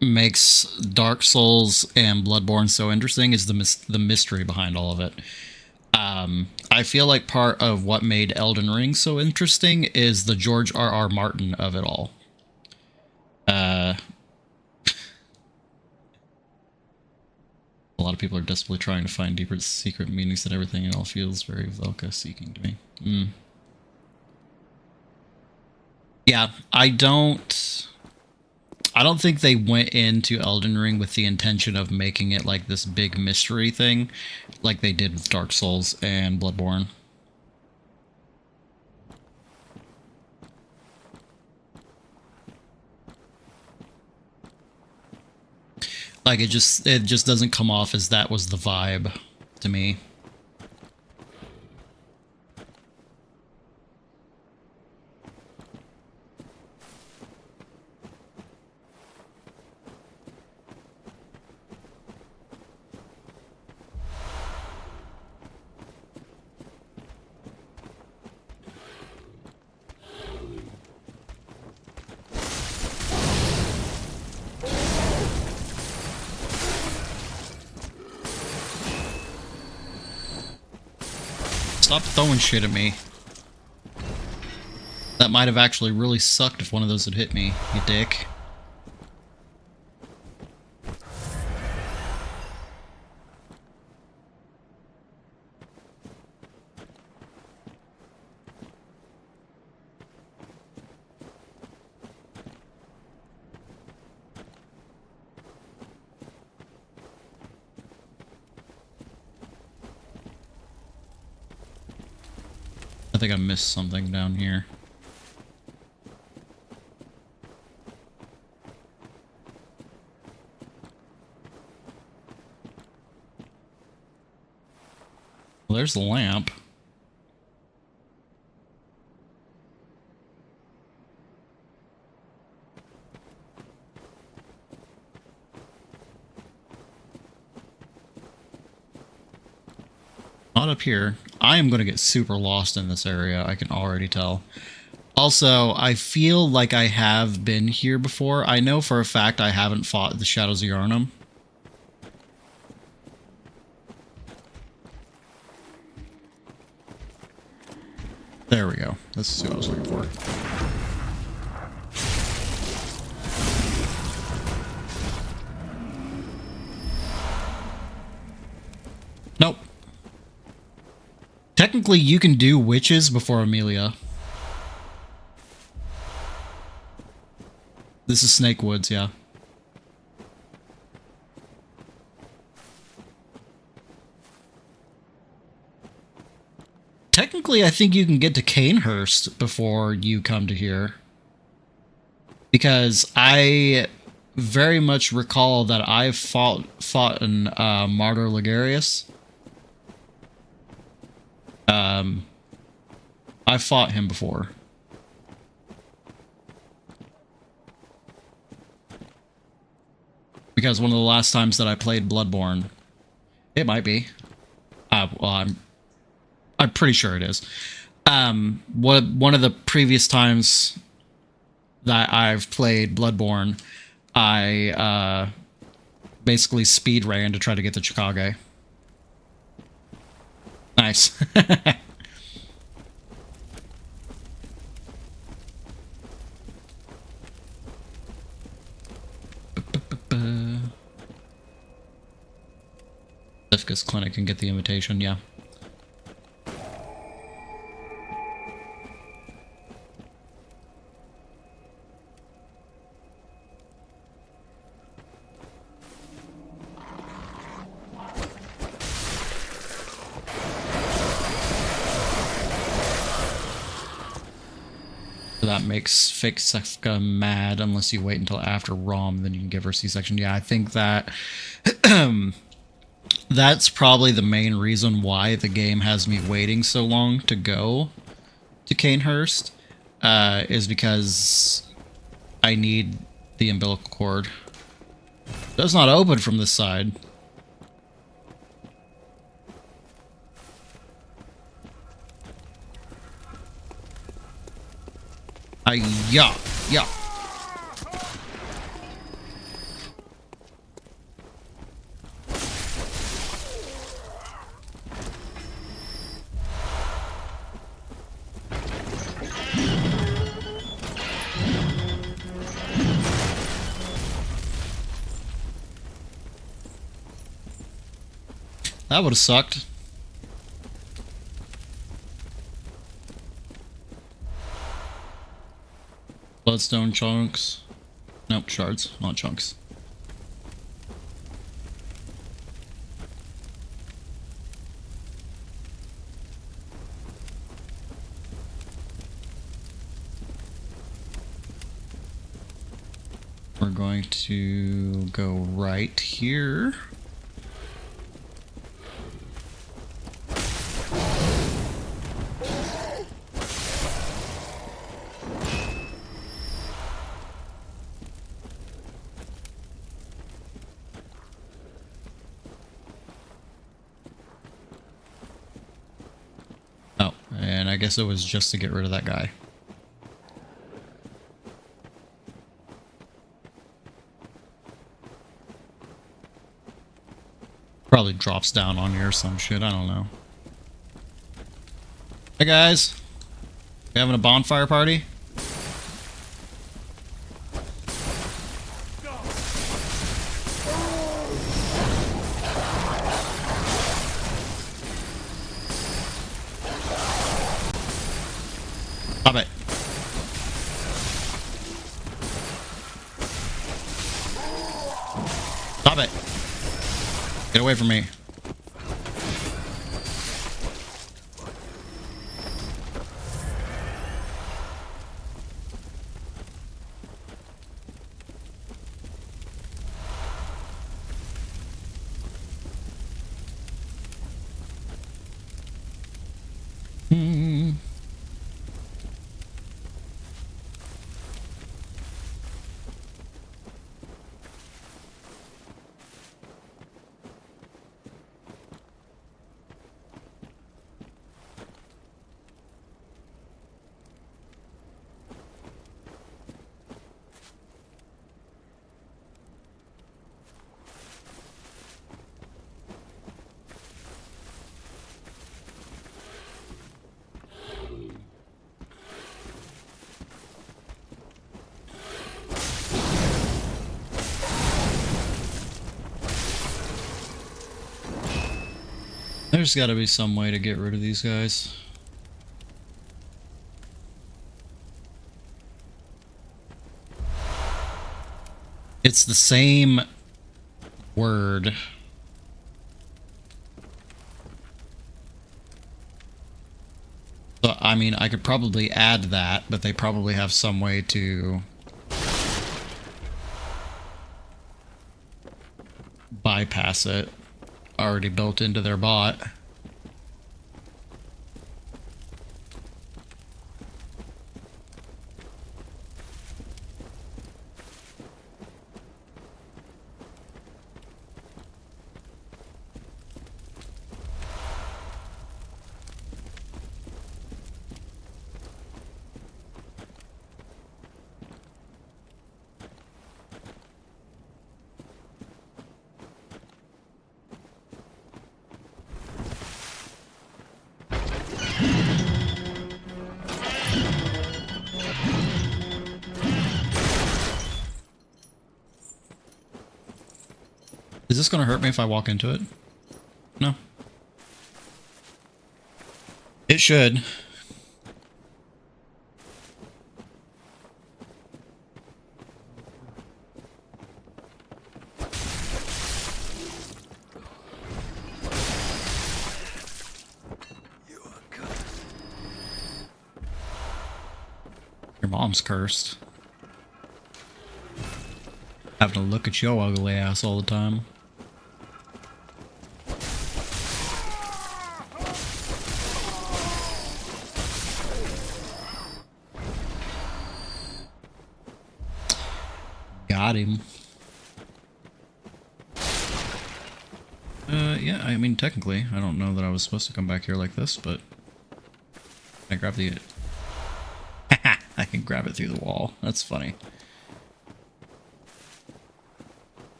makes Dark Souls and Bloodborne so interesting is the mystery behind all of it. I feel like part of what made Elden Ring so interesting is the George R.R. Martin of it all. A lot of people are desperately trying to find deeper secret meanings in everything, and it all feels very Velka-seeking to me. Yeah, I don't think they went into Elden Ring with the intention of making it like this big mystery thing, like they did with Dark Souls and Bloodborne. Like it just doesn't come off as that was the vibe to me. Stop throwing shit at me. That might have actually really sucked if one of those had hit me, you dick. I think I missed something down here. Well, there's the lamp. Not up here. I am going to get super lost in this area, I can already tell. Also, I feel like I have been here before. I know for a fact I haven't fought the Shadows of Yharnam. There we go. This is what I was looking for. Nope. Technically, you can do witches before Amelia. This is Snake Woods, yeah. Technically, I think you can get to Canehurst before you come to here. Because I very much recall that I've fought in Martyr Ligarius. I fought him before. because one of the last times that I played Bloodborne, it might be. Well, I'm pretty sure it is. One of the previous times that I've played Bloodborne, I basically speed ran to try to get the Chikage. Nice. Lifka's clinic and get the invitation, yeah. That makes fake Sefka mad unless you wait until after ROM, then you can give her C-section. Yeah, I think that that's probably the main reason why the game has me waiting so long to go to Canehurst, is because I need the umbilical cord. It does not open from this side. Yeah, yeah. That would have sucked. Bloodstone chunks. Nope, shards, not chunks. We're going to go right here. Oh, and I guess it was just to get rid of that guy. Probably drops down on you or some shit, I don't know. Hey guys, you having a bonfire party? Stop it. Stop it. Get away from me. There's got to be some way to get rid of these guys. It's the same word. So, I mean, I could probably add that, but they probably have some way to bypass it. Already built into their bot. this gonna hurt me if I walk into it? No. It should. Your mom's cursed. Having to look at your ugly ass all the time. Got him. Yeah, I mean, technically, I don't know that I was supposed to come back here like this, but I grabbed the... I can grab it through the wall. That's funny.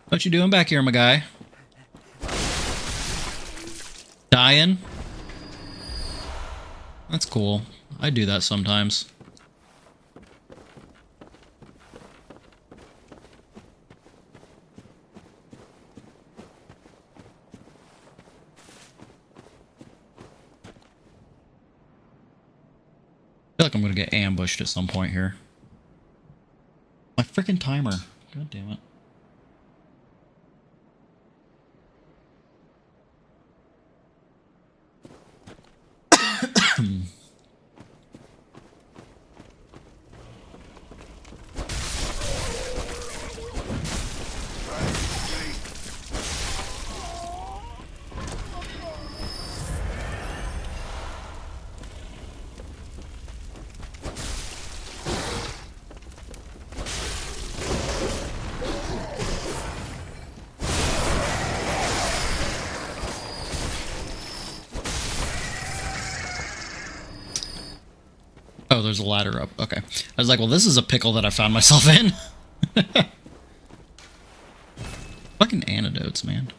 What you doing back here, my guy? Dying? That's cool. I do that sometimes. I feel like I'm gonna get ambushed at some point here. My freaking timer. God damn it. Oh, there's a ladder up. Okay. I was like, well, this is a pickle that I found myself in. Fucking antidotes, man.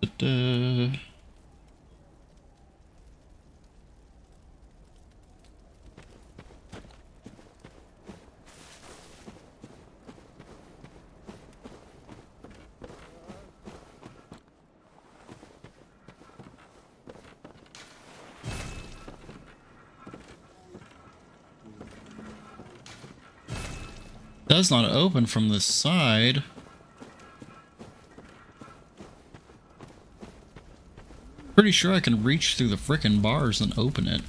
Da-da. Does not open from the side. Pretty sure I can reach through the frickin' bars and open it.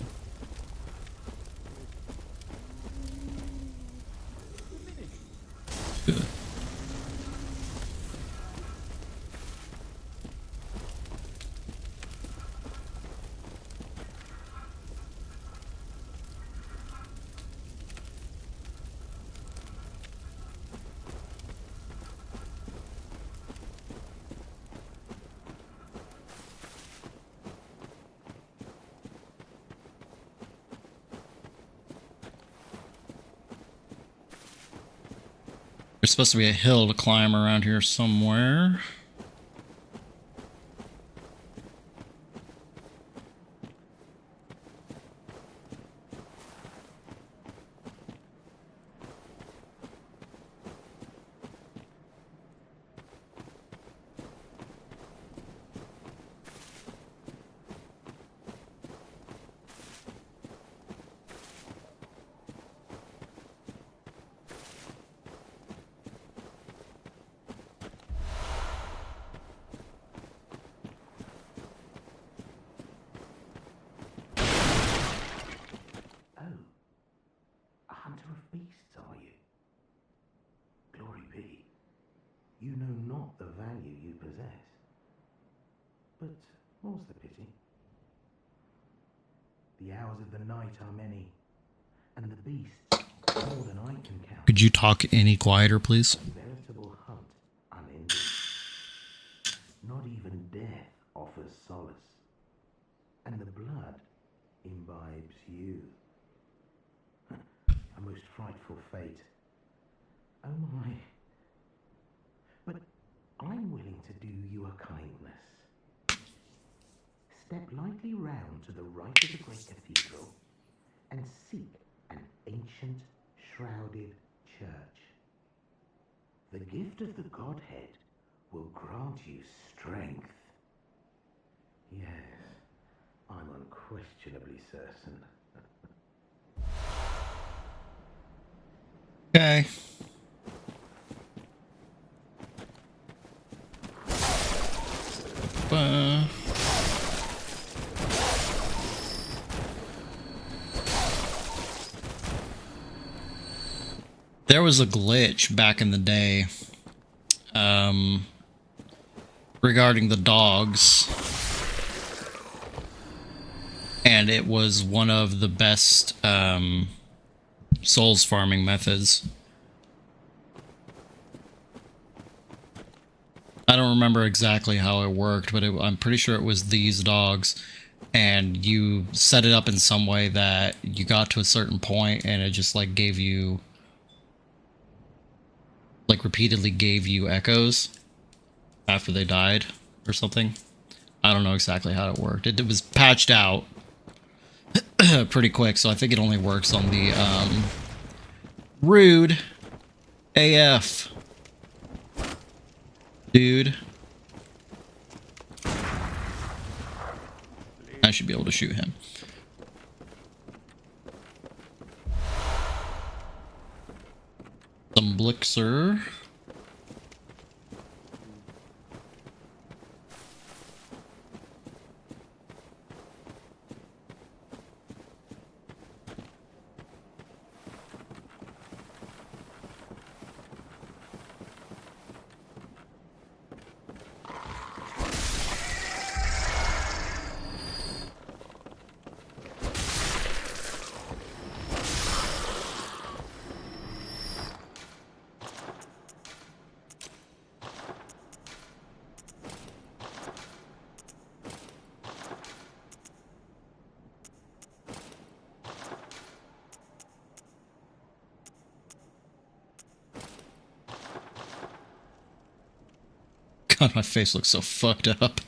Good. There's supposed to be a hill to climb around here somewhere. A hunter of beasts, are you? Glory be. You know not the value you possess. But more's the pity. The hours of the night are many, and the beasts more than I can count. Could you talk any quieter, please? A veritable hunt unending. Not even death offers solace, and the blood imbibes youth. A most frightful fate. Oh my. But I'm willing to do you a kindness. Step lightly round to the right of the great cathedral and seek an ancient, shrouded church. The gift of the Godhead will grant you strength. Yes, I'm unquestionably certain. Okay. There was a glitch back in the day regarding the dogs, and it was one of the best souls farming methods. I don't remember exactly how it worked, but I'm pretty sure it was these dogs, and you set it up in some way that you got to a certain point and it just like gave you, like repeatedly gave you echoes after they died or something. I don't know exactly how it worked. It was patched out pretty quick, so I think it only works on the rude AF dude. I should be able to shoot him. Some Blixer. God, my face looks so fucked up.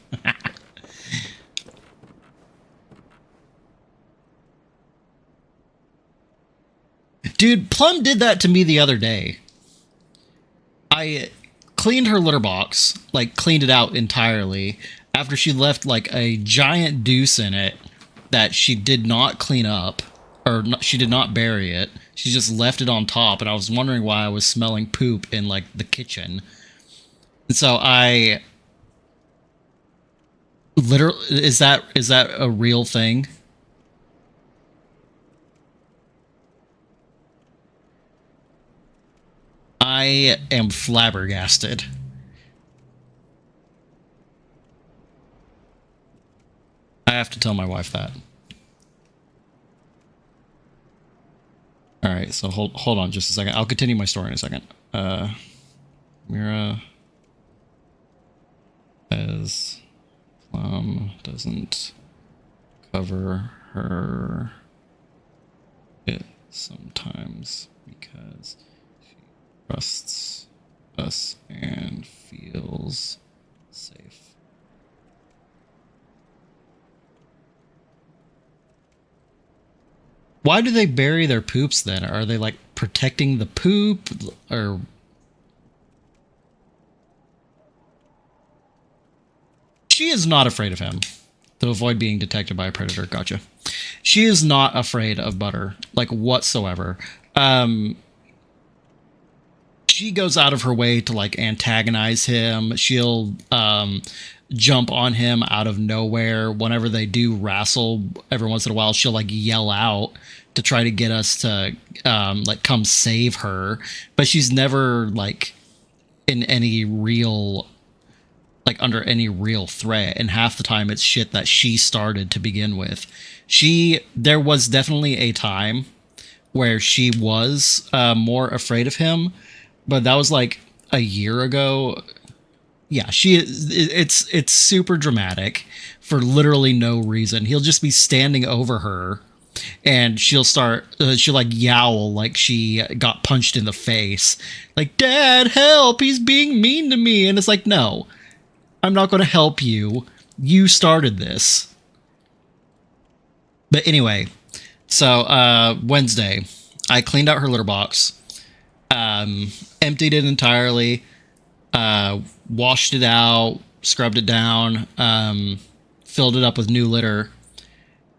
Dude, Plum did that to me the other day. I cleaned her litter box, like cleaned it out entirely, after she left like a giant deuce in it that she did not clean up, or she did not bury it. She just left it on top, and I was wondering why I was smelling poop in like the kitchen. And so I literally, is that a real thing? I am flabbergasted. I have to tell my wife that. All right, so hold on just a second. I'll continue my story in a second. Mira says Plum doesn't cover her it sometimes because she trusts us and feels safe. Why do they bury their poops then? Are they like protecting the poop, or she is not afraid of him to avoid being detected by a predator? Gotcha. She is not afraid of Butter, like whatsoever. She goes out of her way to like antagonize him. She'll jump on him out of nowhere. Whenever they do wrestle, every once in a while, she'll like yell out to try to get us to like come save her. But she's never like in any real, like under any real threat. And half the time it's shit that she started to begin with. There was definitely a time where she was more afraid of him, but that was like a year ago. Yeah, it's super dramatic for literally no reason. He'll just be standing over her and she'll like yowl like she got punched in the face, like, Dad, help, he's being mean to me. And it's like, no, I'm not going to help you. You started this. But anyway, so Wednesday, I cleaned out her litter box, emptied it entirely, washed it out, scrubbed it down, filled it up with new litter,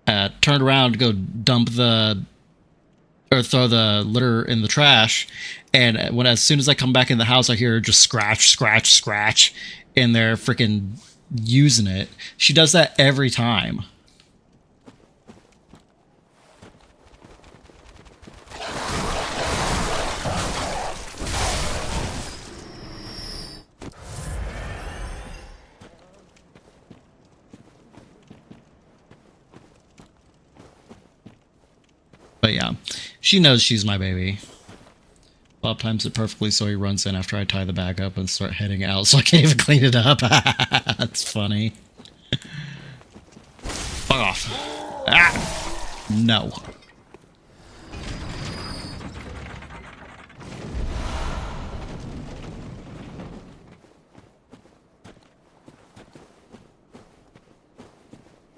turned around to go throw the litter in the trash, and as soon as I come back in the house, I hear her just scratch, scratch, scratch, and they're freaking using it. She does that every time. But yeah, she knows she's my baby. Bob times it perfectly, so he runs in after I tie the bag up and start heading out, so I can't even clean it up. That's funny. Fuck off. Ah! No.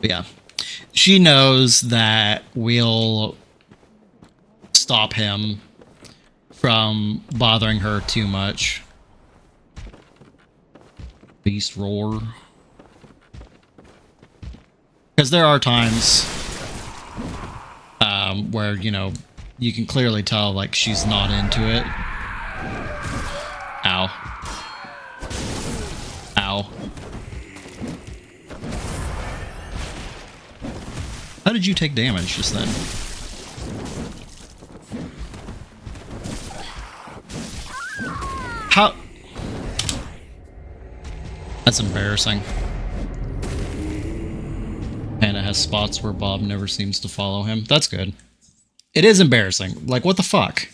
But yeah, she knows that we'll stop him from bothering her too much. Beast roar. Because there are times where, you know, you can clearly tell, like, she's not into it. Ow. Ow. How did you take damage just then? How? That's embarrassing. Hannah has spots where Bob never seems to follow him. That's good. It is embarrassing. Like, what the fuck?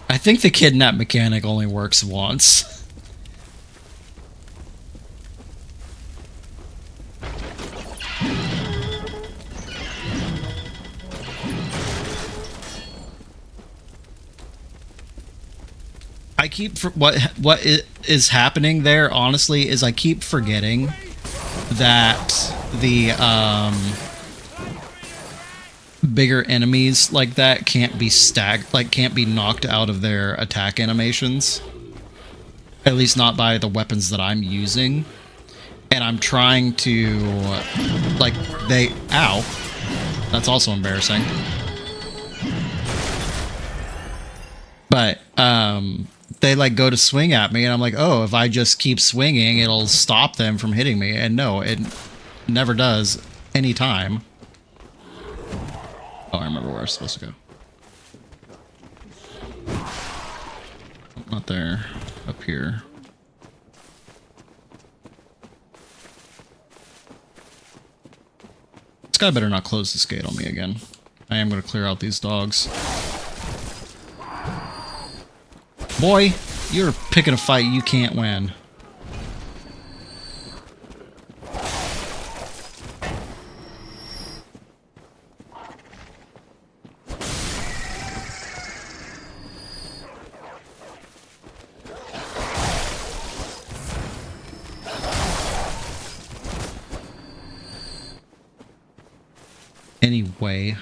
I think the kidnap mechanic only works once. I keep what is happening there, honestly, is I keep forgetting that the bigger enemies like that can't be can't be knocked out of their attack animations. At least not by the weapons that I'm using. And I'm trying to ow. That's also embarrassing. But they like go to swing at me and I'm like, oh, if I just keep swinging, it'll stop them from hitting me. And no, it never does any time. Oh, I remember where I was supposed to go. Not there. Up here. This guy better not close this gate on me again. I am going to clear out these dogs. Boy, you're picking a fight you can't win. Anyway.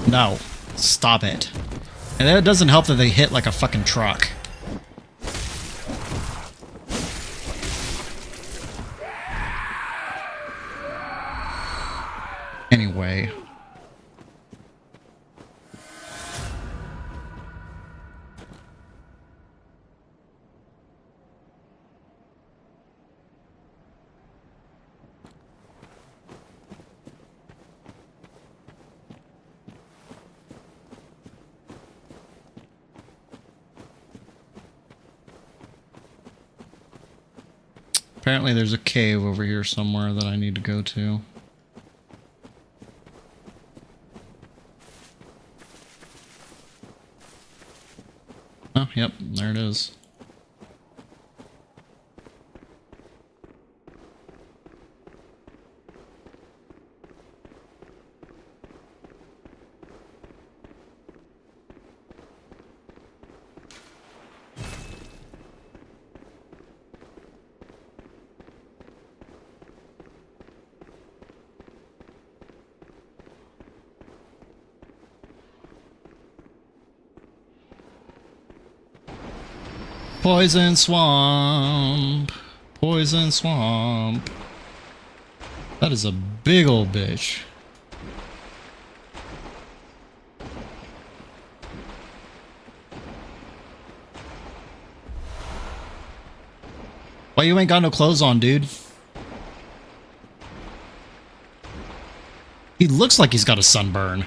No. Stop it. And it doesn't help that they hit like a fucking truck. Anyway. Apparently there's a cave over here somewhere that I need to go to. Oh, yep, there it is. Poison swamp. Poison swamp. That is a big old bitch. Why you ain't got no clothes on, dude? He looks like he's got a sunburn.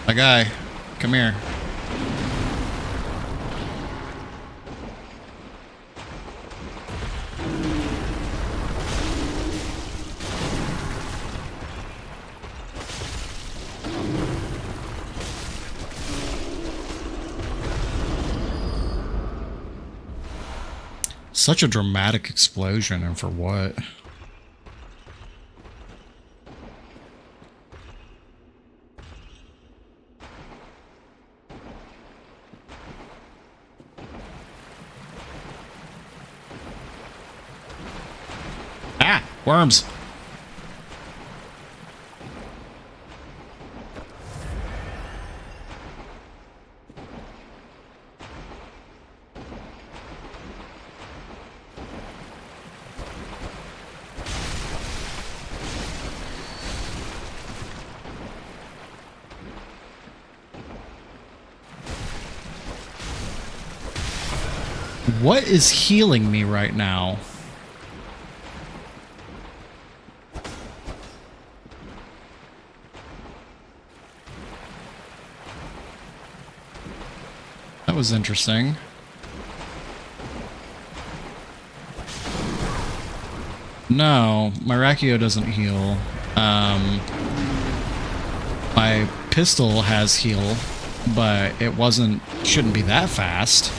My guy, come here. Such a dramatic explosion, and for what? Ah! Worms! What is healing me right now? That was interesting. No, my Rakio doesn't heal. My pistol has heal, but it shouldn't be that fast.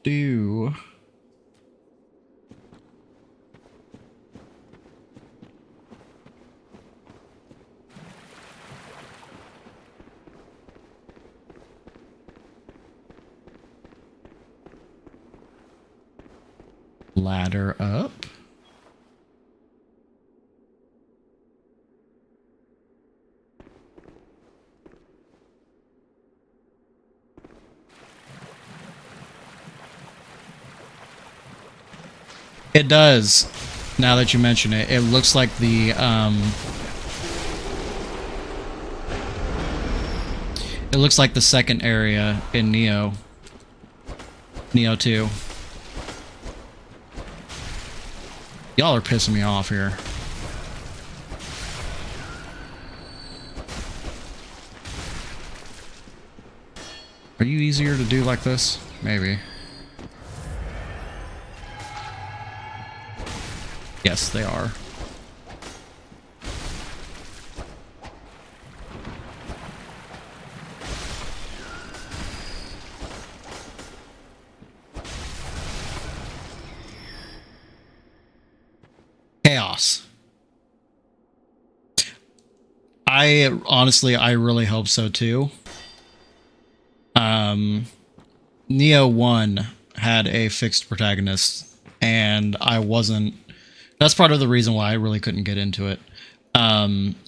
Do. Ladder up. It does. Now that you mention it, it looks like the it looks like the second area in Neo 2. Y'all are pissing me off here. Are you easier to do like this? Maybe. Yes, they are. Chaos. I really hope so too. Neo 1 had a fixed protagonist, and that's part of the reason why I really couldn't get into it.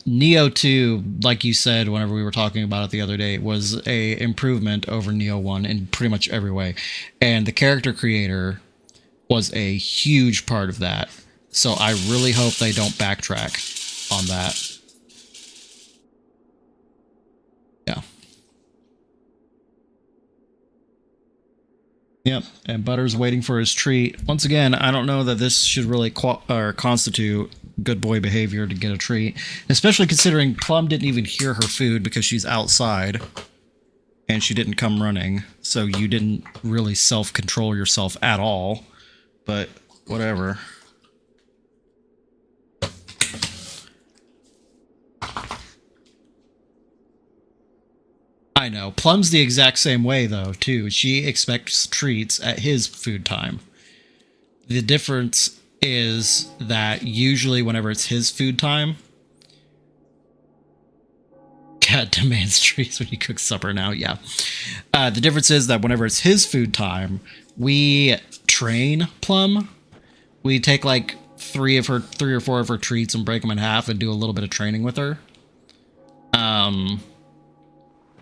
Neo 2, like you said whenever we were talking about it the other day, was a improvement over Neo 1 in pretty much every way. And the character creator was a huge part of that. So I really hope they don't backtrack on that. Yeah. Yep, and Butter's waiting for his treat. Once again, I don't know that this should really constitute good boy behavior to get a treat, especially considering Plum didn't even hear her food because she's outside, and she didn't come running, so you didn't really self-control yourself at all, but whatever. I know. Plum's the exact same way, though, too. She expects treats at his food time. The difference is that usually whenever it's his food time, Cat demands treats when he cooks supper now, yeah. The difference is that whenever it's his food time, we train Plum. We take like three or four of her treats and break them in half and do a little bit of training with her.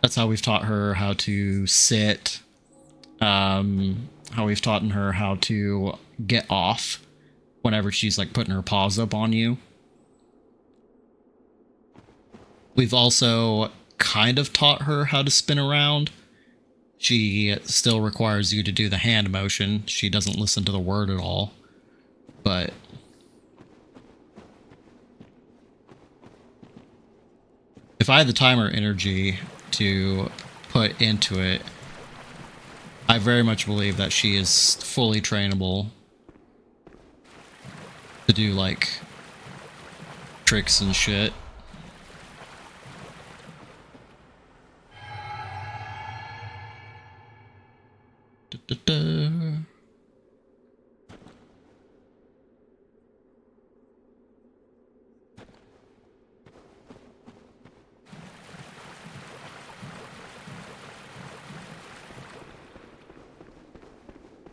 That's how we've taught her how to sit, how we've taught her how to get off whenever she's like putting her paws up on you. We've also kind of taught her how to spin around. She still requires you to do the hand motion. She doesn't listen to the word at all. But if I had the timer energy to put into it, I very much believe that she is fully trainable to do like tricks and shit.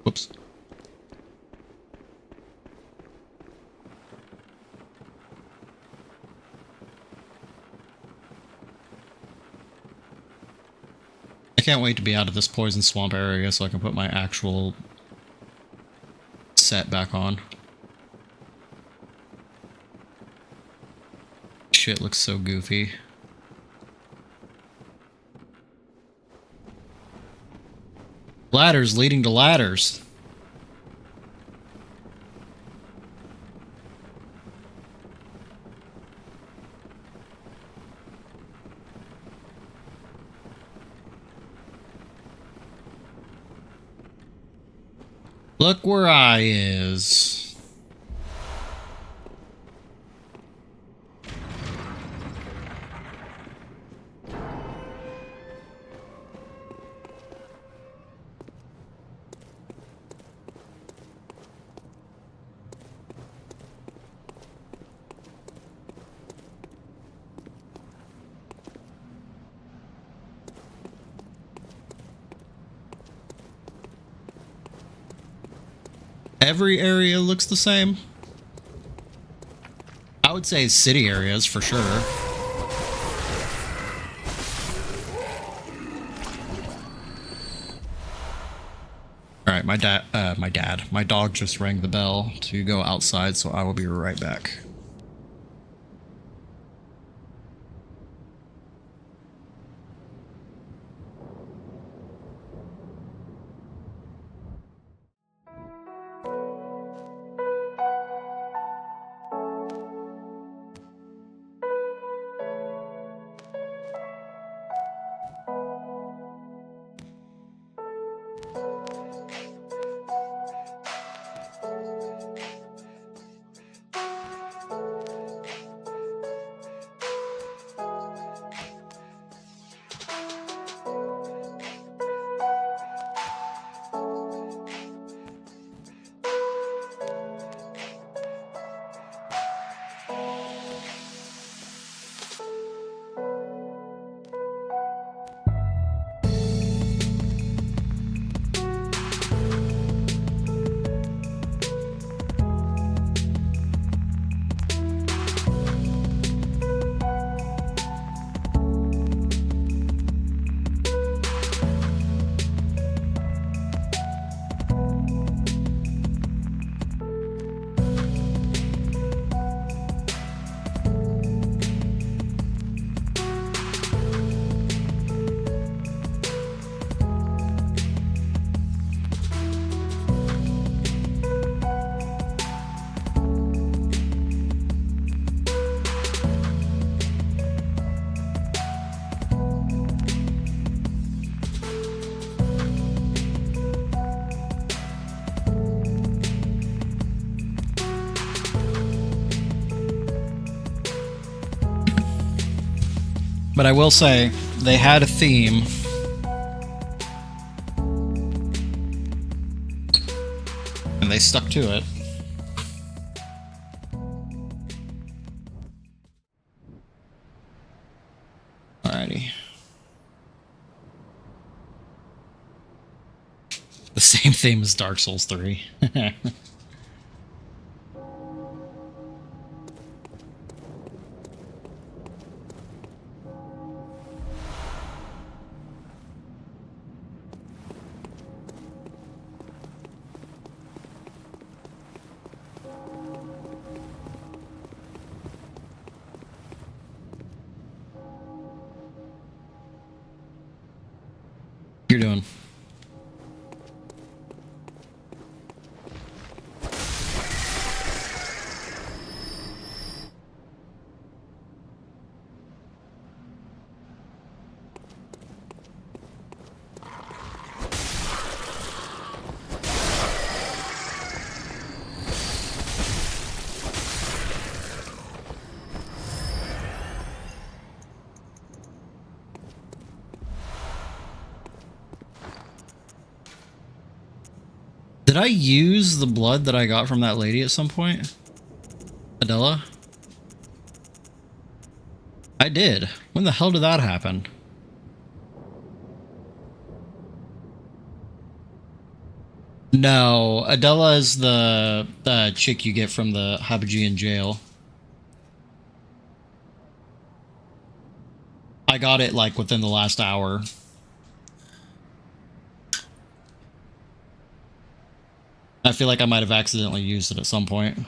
Whoops. I can't wait to be out of this poison swamp area so I can put my actual set back on. Shit looks so goofy. Ladders leading to ladders. Look where I is. Every area looks the same. I would say city areas for sure. All right, my dog just rang the bell to go outside, so I will be right back. But I will say, they had a theme. And they stuck to it. Alrighty. The same theme as Dark Souls 3. You're doing. Did I use the blood that I got from that lady at some point? Adela? I did. When the hell did that happen? No, Adela is the chick you get from the Habajian jail. I got it like within the last hour. I feel like I might have accidentally used it at some point.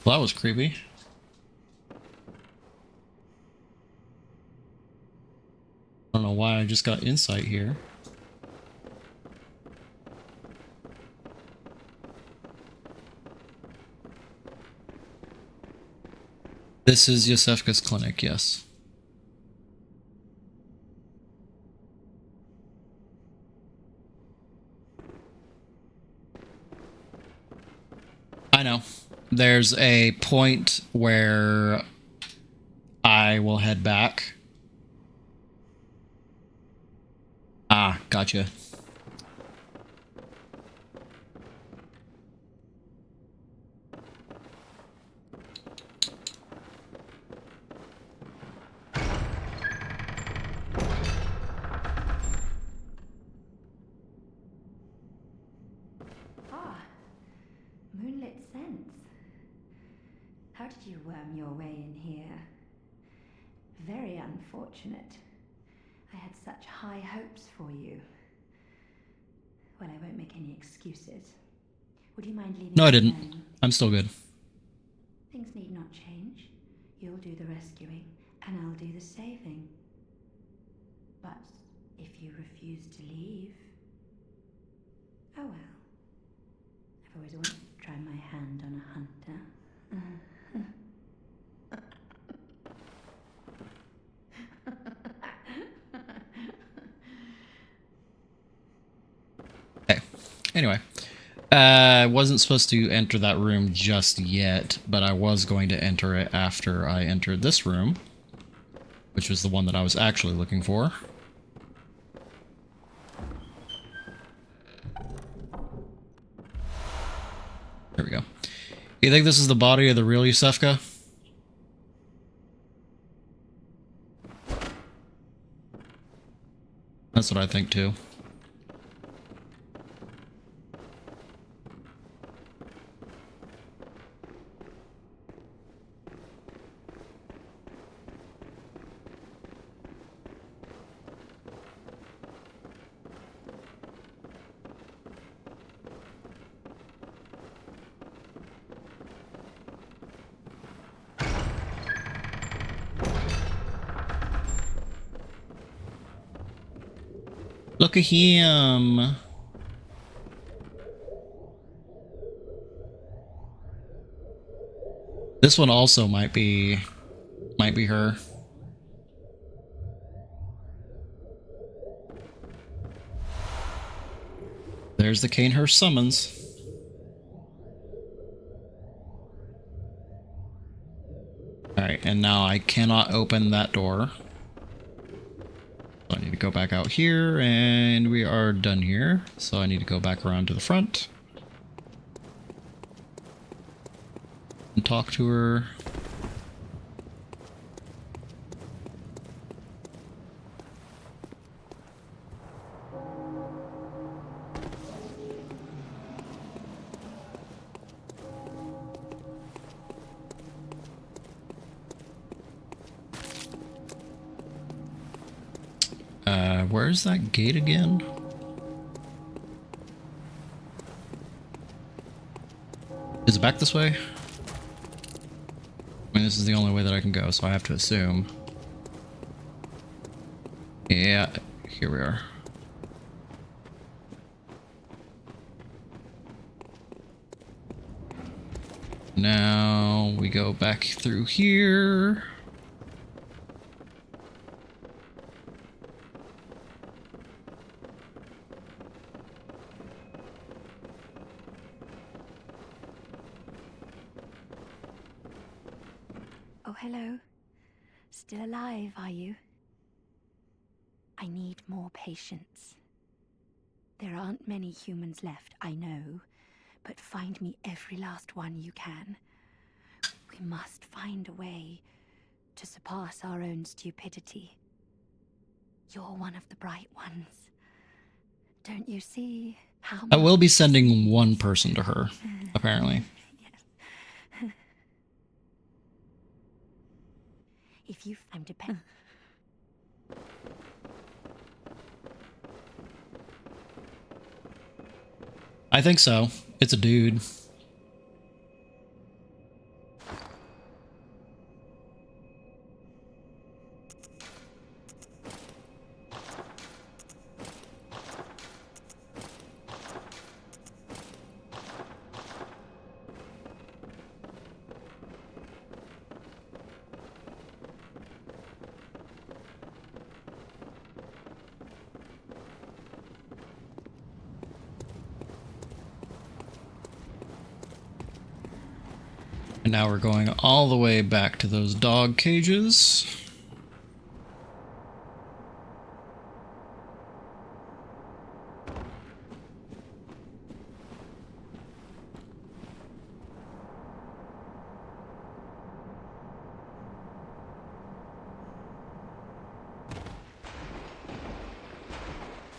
Well, that was creepy. I don't know why I just got insight here. This is Yosefka's clinic, yes. I know. There's a point where I will head back. Ah, gotcha. Ah, moonlit scents. How did you worm your way in here? Very unfortunate. I had such high hopes for you. Well, I won't make any excuses. Would you mind leaving? No, I me didn't. alone? I'm still good. Things need not change. You'll do the rescuing, and I'll do the saving. But if you refuse to leave... Oh well. I've always wanted to try my hand on a hunter. Okay. Anyway. I wasn't supposed to enter that room just yet, but I was going to enter it after I entered this room, which was the one that I was actually looking for. There we go. You think this is the body of the real Yusefka? That's what I think too. Look at him. This one also might be her. There's the Canehurst summons. Alright, and now I cannot open that door. So I need to go back out here, and we are done here. So I need to go back around to the front. And talk to her. Where's that gate again? Is it back this way? I mean, this is the only way that I can go, so I have to assume. Yeah, here we are. Now we go back through here. Oh, hello. Still alive, are you? I need more patience. There aren't many humans left, I know, but find me every last one you can. We must find a way to surpass our own stupidity. You're one of the bright ones. Don't you see how I will be sending one person to her, apparently. Yes. If you I'm dependent. I think so. It's a dude. And now we're going all the way back to those dog cages.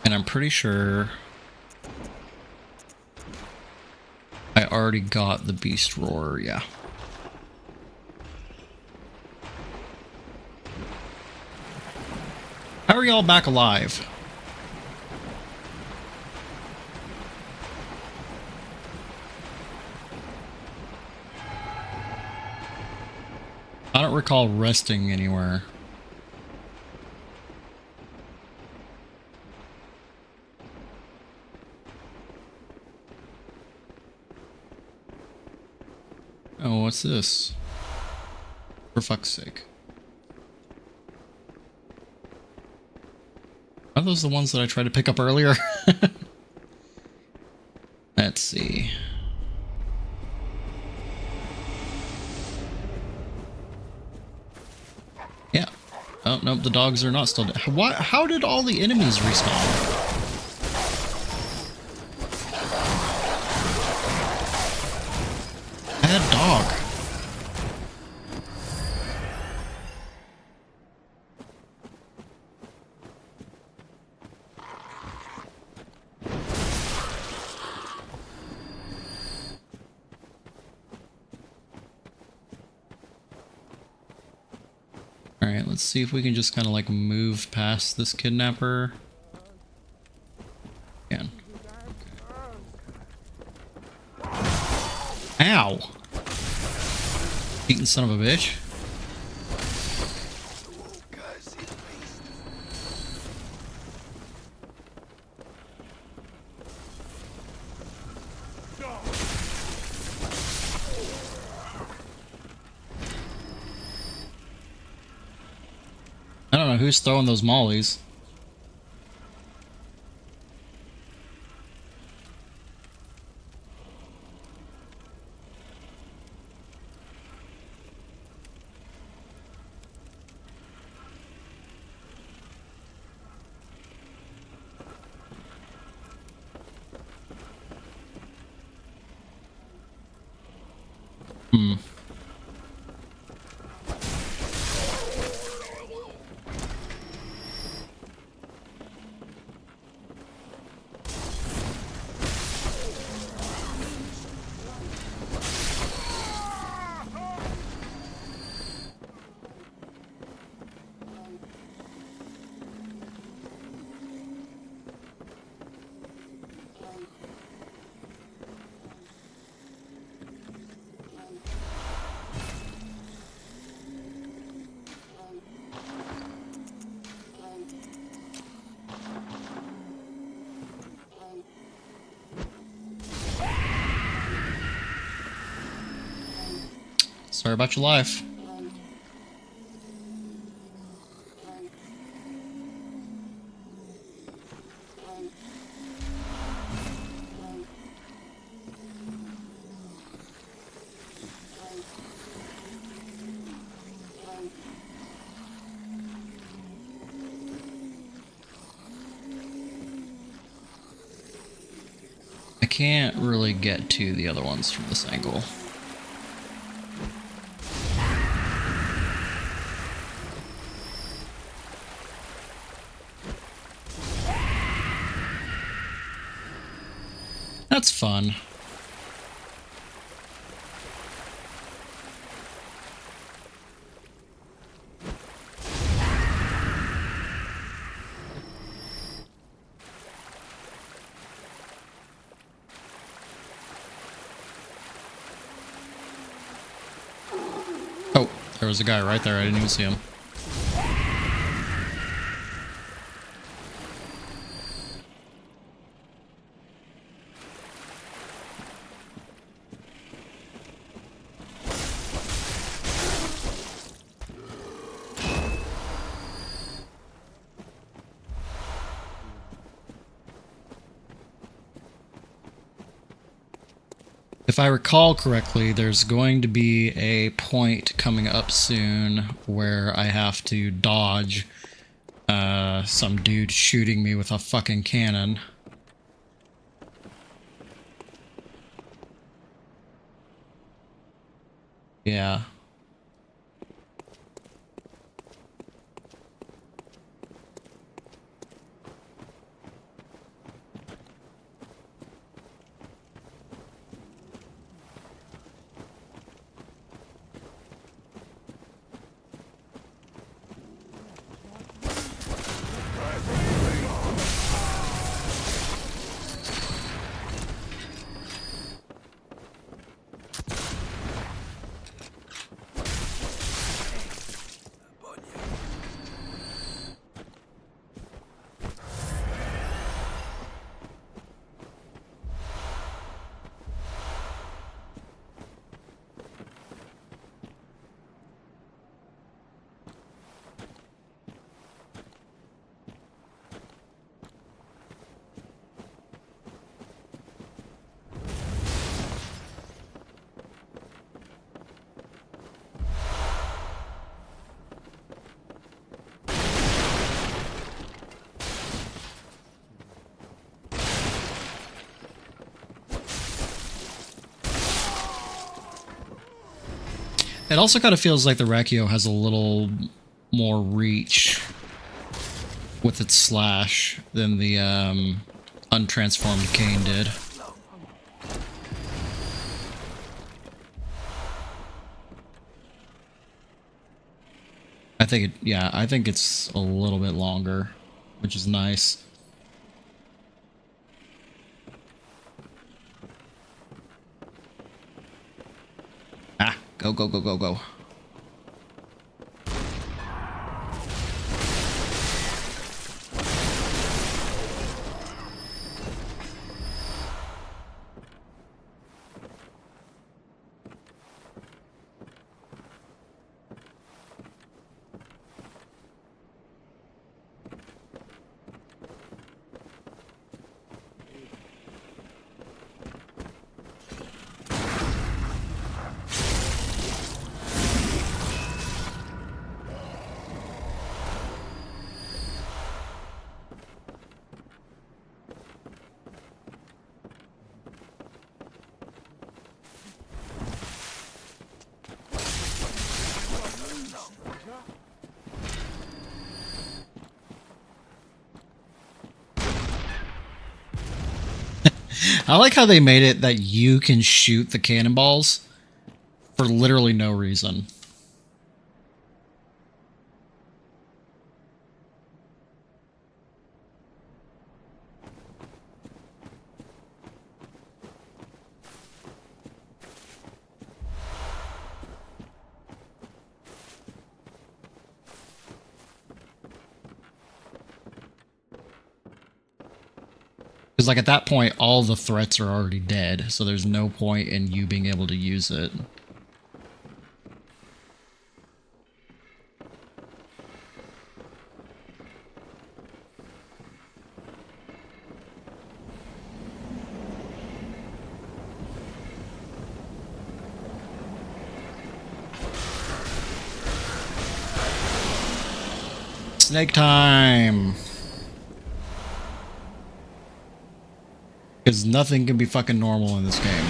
And I'm pretty sure I already got the beast roar, yeah. How are y'all back alive? I don't recall resting anywhere. Oh, what's this? For fuck's sake. Are those the ones that I tried to pick up earlier? Let's see. Yeah. Oh, nope, the dogs are not still dead. What? How did all the enemies respawn? I had a dog. Alright, let's see if we can just kind of like move past this kidnapper. Can. Okay. Ow! Beaten son of a bitch. who's throwing those mollies. Hmm. Sorry about your life. I can't really get to the other ones from this angle. That's fun. Oh, there was a guy right there. I didn't even see him. If I recall correctly, there's going to be a point coming up soon where I have to dodge some dude shooting me with a fucking cannon. Yeah. It also kind of feels like the Rakio has a little more reach with its slash than the untransformed Kane did. I think it, yeah, I think it's a little bit longer, which is nice. Ah, go, go, go, go, go. I like how they made it that you can shoot the cannonballs for literally no reason. Because, like, at that point, all the threats are already dead, so there's no point in you being able to use it. Snake time! Because nothing can be fucking normal in this game.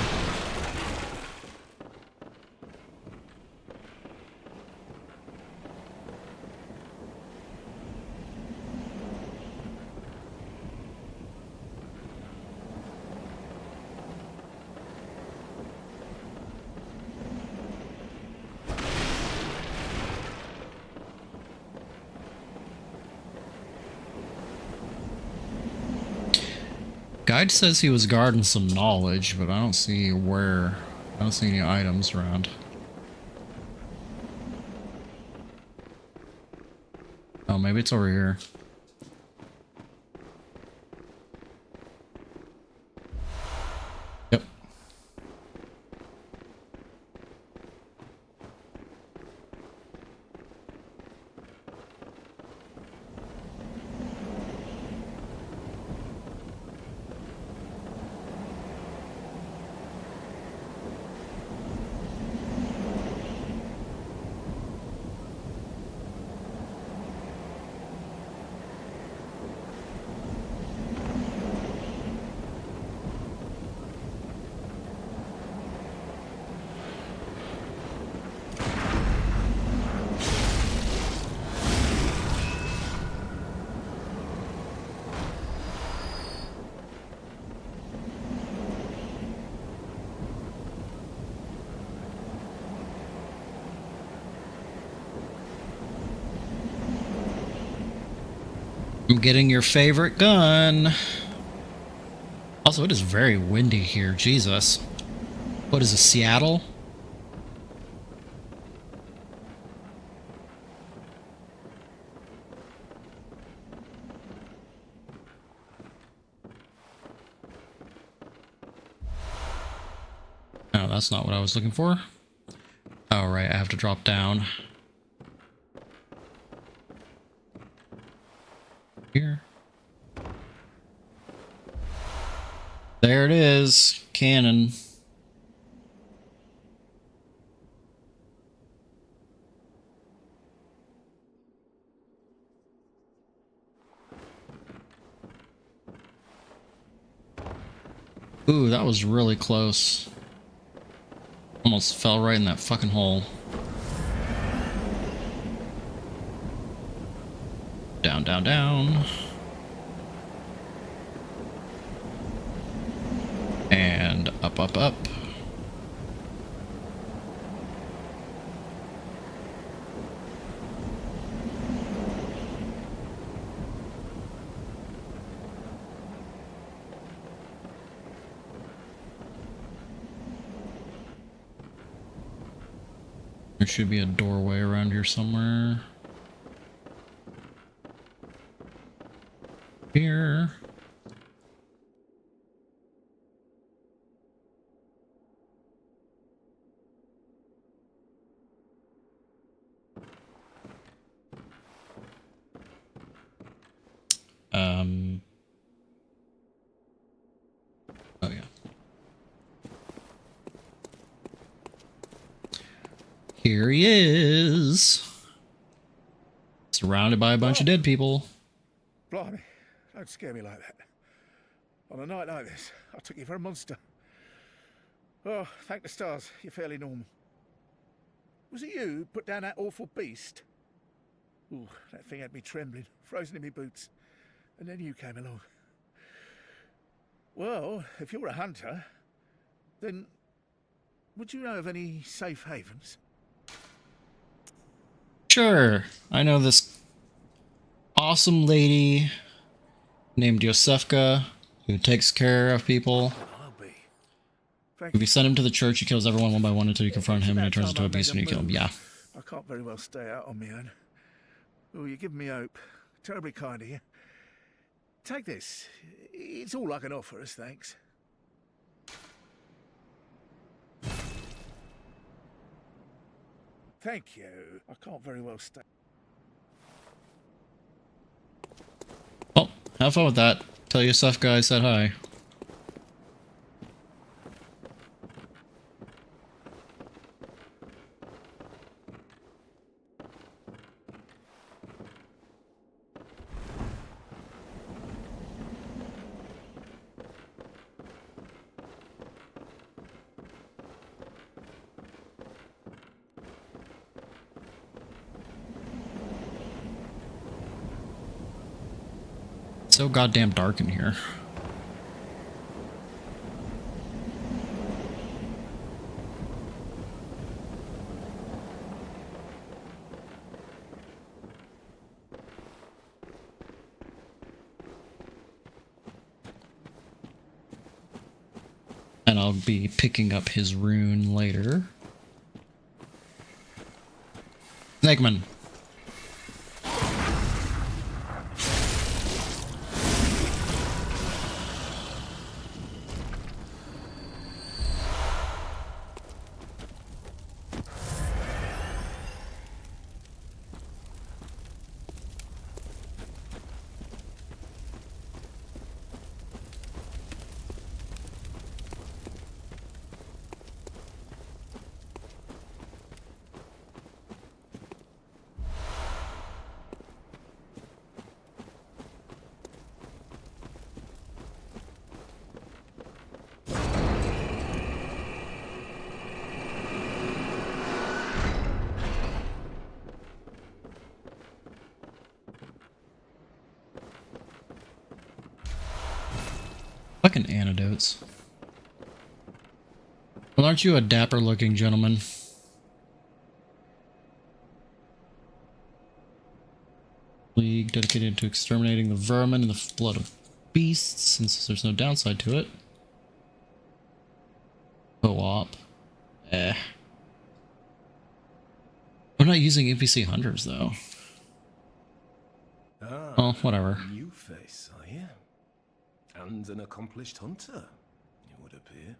Guide says he was guarding some knowledge, but I don't see where. I don't see any items around. Oh, maybe it's over here. Yep. I'm getting your favorite gun. Also, it is very windy here. Jesus. What is this, Seattle? Oh, that's not what I was looking for. Oh, right, I have to drop down. Here. There it is. Cannon. Ooh, that was really close. Almost fell right in that fucking hole. Down, down, down. And up, up, up. There should be a doorway around here somewhere. Here. Oh yeah. Here he is. Surrounded by a bunch of dead people. Blimey, don't scare me like that. On a night like this, I took you for a monster. Oh, thank the stars, you're fairly normal. Was it you who put down that awful beast? Ooh, that thing had me trembling, frozen in my boots. And then you came along. Well, if you're a hunter, then would you know of any safe havens? Sure, I know this awesome lady named Yosefka who takes care of people. I'll be. Thank If you. you send him to the church, he kills everyone one by one until you confront It's him and he about turns time into I a made beast and you kill him. move. Yeah. I can't very well stay out on my own. Oh, you give me hope. Terribly kind of you. Take this. It's all I can offer us, thanks. Thank you. I can't very well stay. Well, have fun with that. Tell Yosefka I said hi. It's so goddamn dark in here. And I'll be picking up his rune later. Snakeman. Fucking antidotes. Well, aren't you a dapper looking gentleman? League dedicated to exterminating the vermin and the blood of beasts, since there's no downside to it. Co-op. Eh. We're not using NPC hunters, though. Ah, Oh, whatever. new face, are you? And an accomplished hunter, it would appear.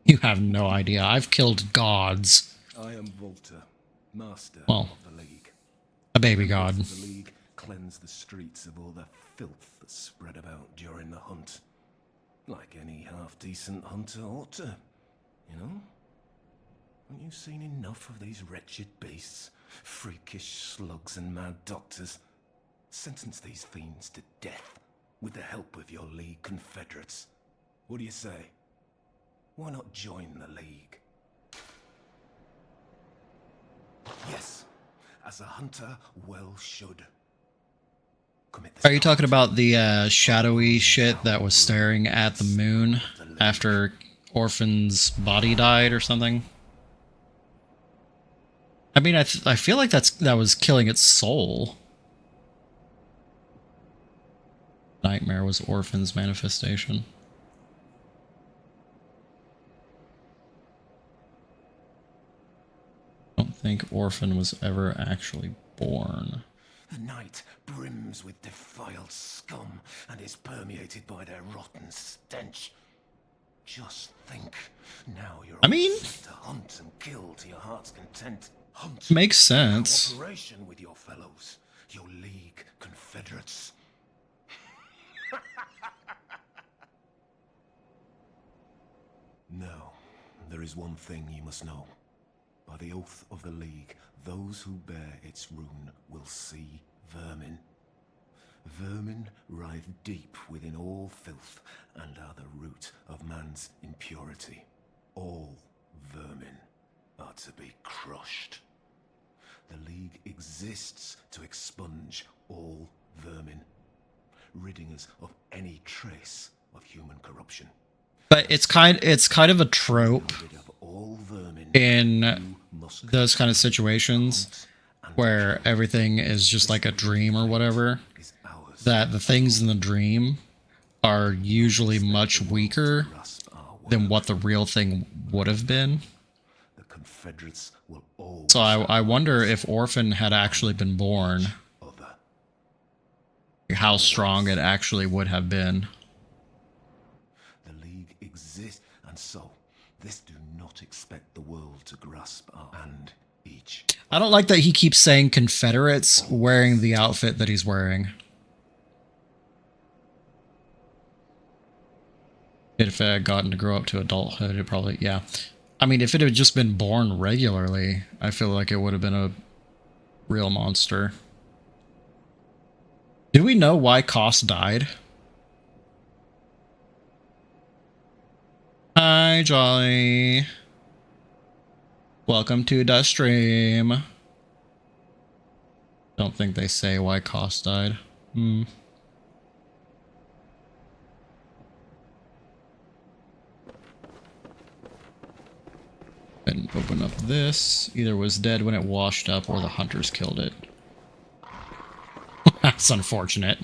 You have no idea. I've killed gods. I am Volta, master Well, of the League. a baby god. The League cleanse the streets of all the filth that spread about during the hunt. Like any half-decent hunter ought to, you know? Haven't you seen enough of these wretched beasts? Freakish slugs and mad doctors. Sentence these fiends to death with the help of your League confederates. What do you say? Why not join the League? Yes, as a hunter well should. Are you talking about the shadowy shit that was staring at the moon after Orphan's body died or something? I mean, I feel like that was killing its soul. Nightmare was Orphan's manifestation. I don't think Orphan was ever actually born. The night brims with defiled scum and is permeated by their rotten stench. Just think, now you're set to hunt and kill to your heart's content. Hunt. Makes sense. Cooperation with your fellows, your League confederates. Now, there is one thing you must know. By the oath of the League, those who bear its rune will see vermin. Vermin writhe deep within all filth and are the root of man's impurity. All vermin are to be crushed. The League exists to expunge all vermin, ridding us of any trace of human corruption. But it's kind of a trope Rid of all vermin in who must those kind of situations where everything is just like a dream or whatever, is ours. that the things in the dream are usually much weaker Grasp our than what the real thing would have been. The Confederates will always So I wonder if Orphan had actually been born, other. how strong it actually would have been. The League exists, and so this do not expect the world to grasp our and each. I don't like that he keeps saying Confederates wearing the outfit that he's wearing. If it had gotten to grow up to adulthood, it probably, yeah. I mean, if it had just been born regularly, I feel like it would have been a real monster. Do we know why Koss died? Hi, Jolly. Welcome to the stream. Don't think they say why Koss died. And open up this. Either was dead when it washed up or the hunters killed it. That's unfortunate.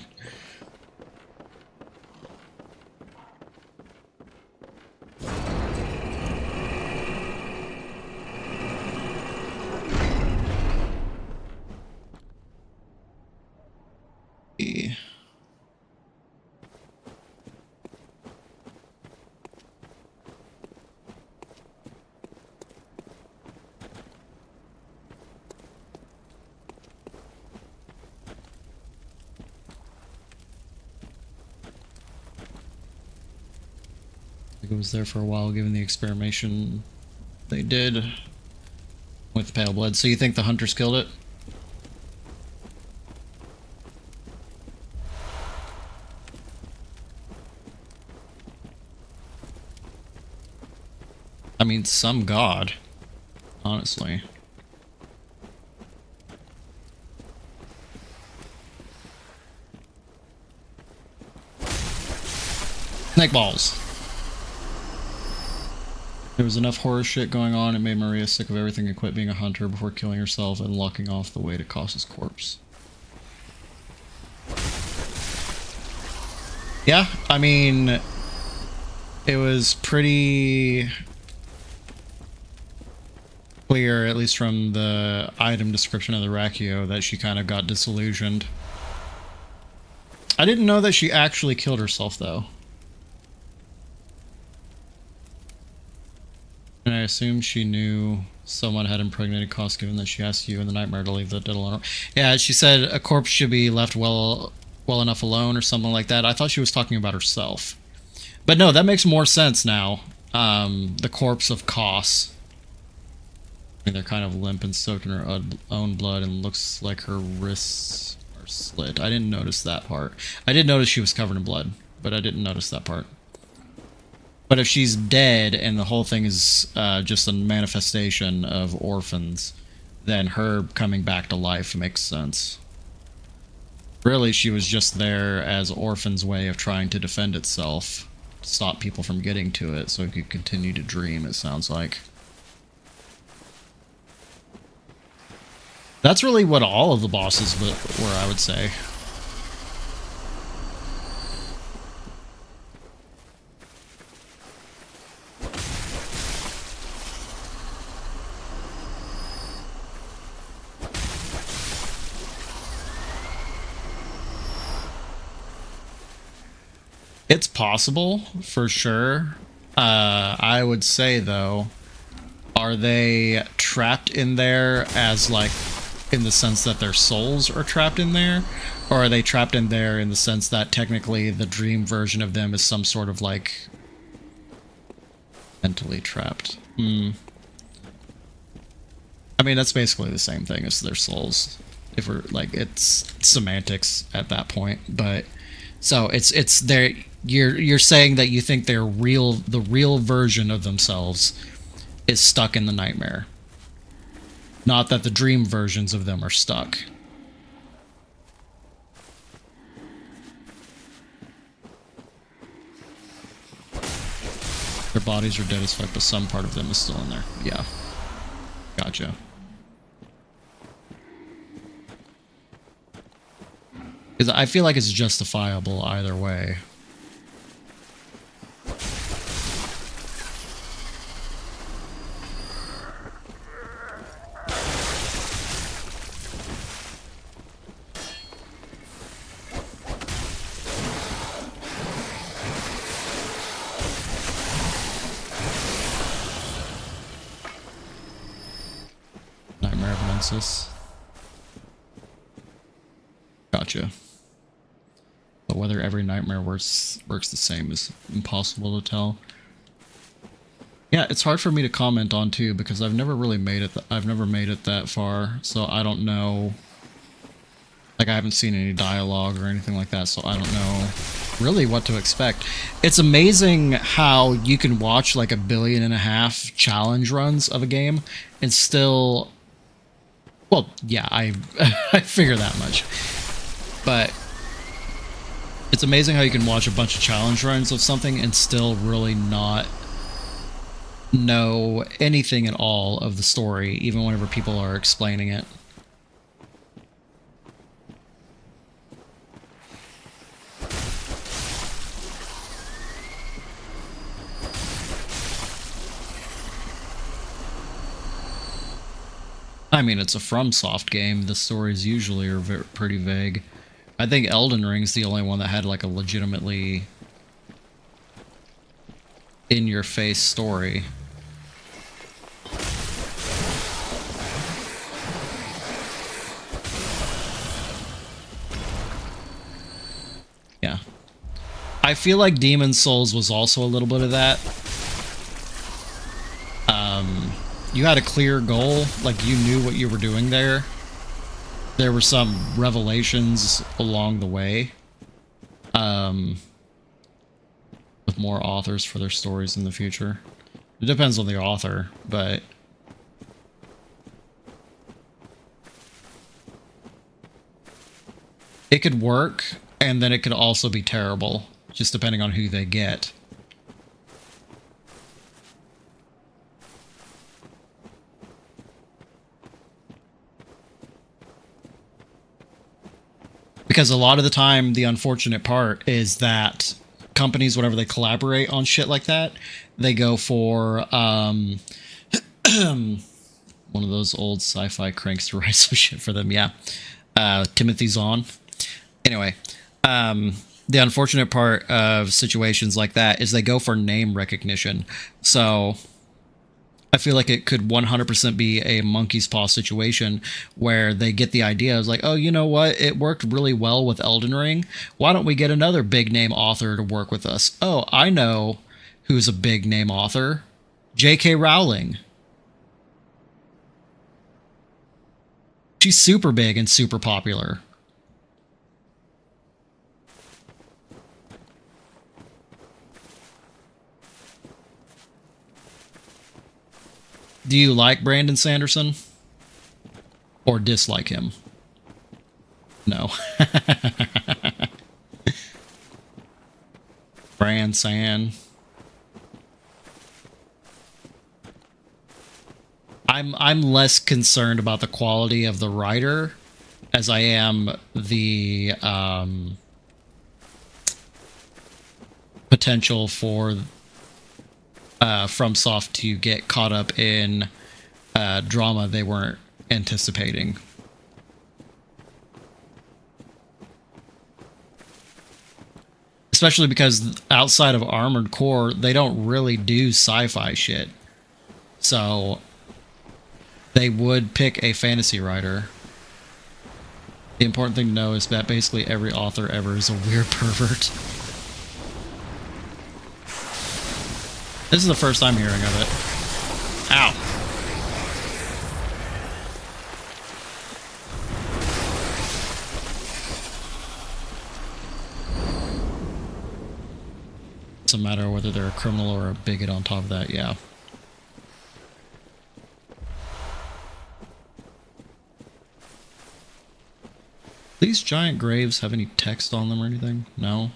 It was there for a while, given the experimentation they did with the pale blood. So you think the hunters killed it? I mean, some god, honestly. Snake balls. There was enough horror shit going on, it made Maria sick of everything and quit being a hunter before killing herself and locking off the way to Koss's corpse. Yeah, I mean, it was pretty clear, at least from the item description of the Rakio, that she kind of got disillusioned. I didn't know that she actually killed herself, though. And I assume she knew someone had impregnated Koss, given that she asked you in the nightmare to leave the dead alone. Yeah, she said a corpse should be left well enough alone or something like that. I thought she was talking about herself. But no, that makes more sense now. The corpse of Koss. I mean, they're kind of limp and soaked in her own blood, and looks like her wrists are slit. I didn't notice that part. I did notice she was covered in blood, but I didn't notice that part. But if she's dead and the whole thing is just a manifestation of orphans, then her coming back to life makes sense. Really, she was just there as Orphan's way of trying to defend itself, stop people from getting to it, so it could continue to dream, it sounds like. That's really what all of the bosses were, I would say. It's possible, for sure. I would say, though, are they trapped in there as, like, in the sense that their souls are trapped in there? Or are they trapped in there in the sense that technically the dream version of them is some sort of, like, mentally trapped? I mean, that's basically the same thing as their souls. If we're, like, it's semantics at that point, but... So it's their... You're saying that you think the real version of themselves is stuck in the nightmare. Not that the dream versions of them are stuck. Their bodies are dead as fuck, but some part of them is still in there. Yeah. Gotcha. Because I feel like it's justifiable either way. Nightmare of Nemesis. Gotcha. But whether every nightmare works the same is impossible to tell. Yeah, it's hard for me to comment on too because I've never really made it. I've never made it that far, so I don't know. Like I haven't seen any dialogue or anything like that, so I don't know really what to expect. It's amazing how you can watch like 1.5 billion challenge runs of a game and still. Well, yeah, I I figure that much, but. It's amazing how you can watch a bunch of challenge runs of something and still really not know anything at all of the story, even whenever people are explaining it. I mean, it's a FromSoft game. The stories usually are pretty vague. I think Elden Ring's the only one that had like a legitimately in-your-face story. Yeah. I feel like Demon's Souls was also a little bit of that. You had a clear goal, like you knew what you were doing there. There were some revelations along the way. With more authors for their stories in the future. It depends on the author, but... It could work, and then it could also be terrible, just depending on who they get. Because a lot of the time, the unfortunate part is that companies, whenever they collaborate on shit like that, they go for one of those old sci-fi cranks to write some shit for them. Yeah, Timothy Zahn. Anyway, the unfortunate part of situations like that is they go for name recognition. So I feel like it could 100% be a monkey's paw situation where they get the idea. It's like, oh, you know what? It worked really well with Elden Ring. Why don't we get another big name author to work with us? Oh, I know who's a big name author. J.K. Rowling. She's super big and super popular. Do you like Brandon Sanderson? Or dislike him? No. Brand San. I'm less concerned about the quality of the writer as I am the potential for FromSoft to get caught up in drama they weren't anticipating. Especially because outside of Armored Core, they don't really do sci-fi shit. So they would pick a fantasy writer. The important thing to know is that basically every author ever is a weird pervert. This is the first I'm hearing of it. Ow. Doesn't matter whether they're a criminal or a bigot on top of that, yeah. These giant graves have any text on them or anything? No?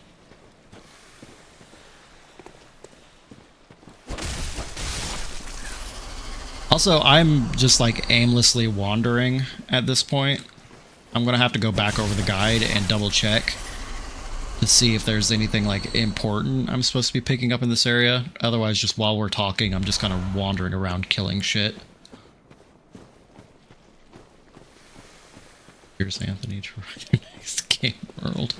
Also, I'm just like aimlessly wandering at this point. I'm gonna have to go back over the guide and double check to see if there's anything like important I'm supposed to be picking up in this area. Otherwise, just while we're talking, I'm just kind of wandering around killing shit. Here's Anthony to run your next game world.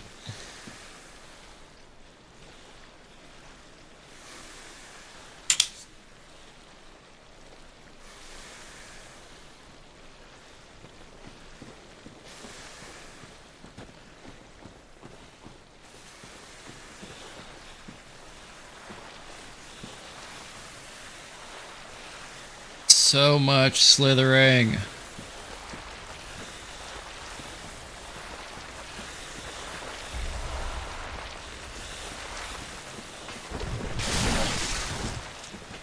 So much slithering.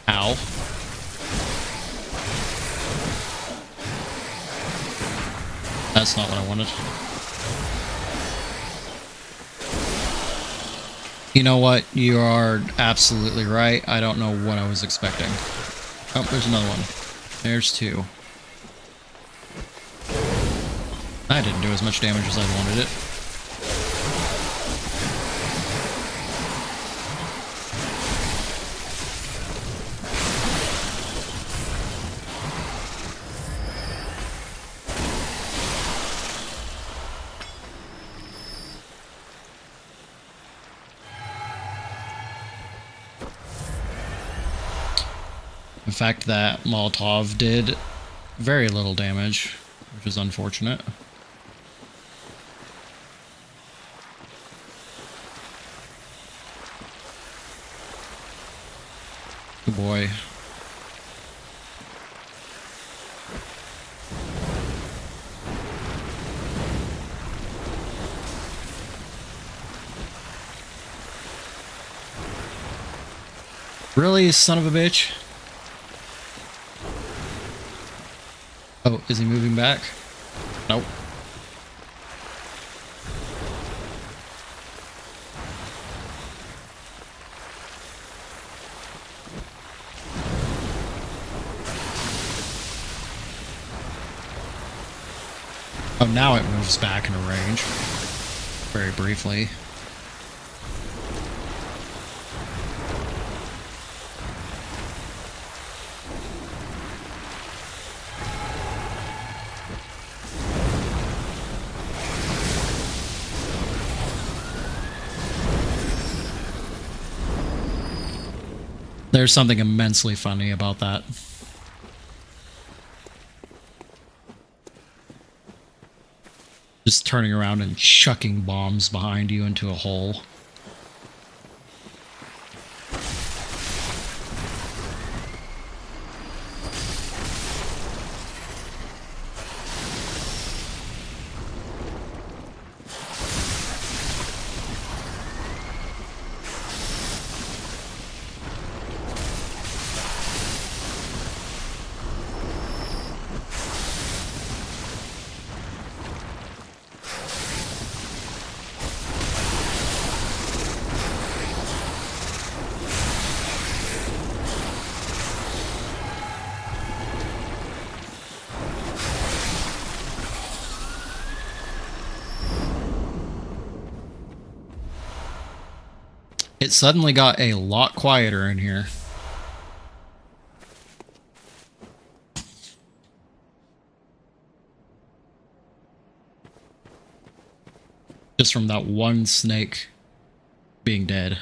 Ow. That's not what I wanted. You know what? You are absolutely right. I don't know what I was expecting. Oh, there's another one. There's two. I didn't do as much damage as I wanted it. The fact that Molotov did very little damage, which is unfortunate. Good boy. Really, son of a bitch? Oh, is he moving back? Nope. Oh, now it moves back into range. Very briefly. There's something immensely funny about that. Just turning around and chucking bombs behind you into a hole. It suddenly got a lot quieter in here. Just from that one snake being dead.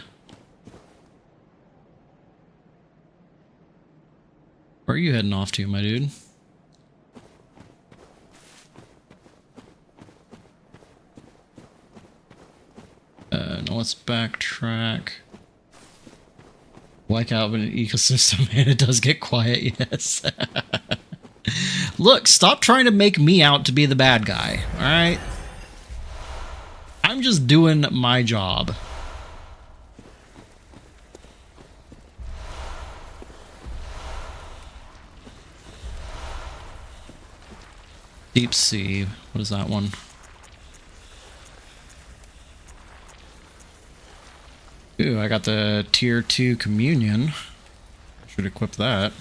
Where are you heading off to, my dude? Now let's backtrack. Like out of an ecosystem, and it does get quiet, yes. Look, stop trying to make me out to be the bad guy, alright? I'm just doing my job. Deep sea. What is that one? Ooh, I got the tier 2 communion. Should equip that.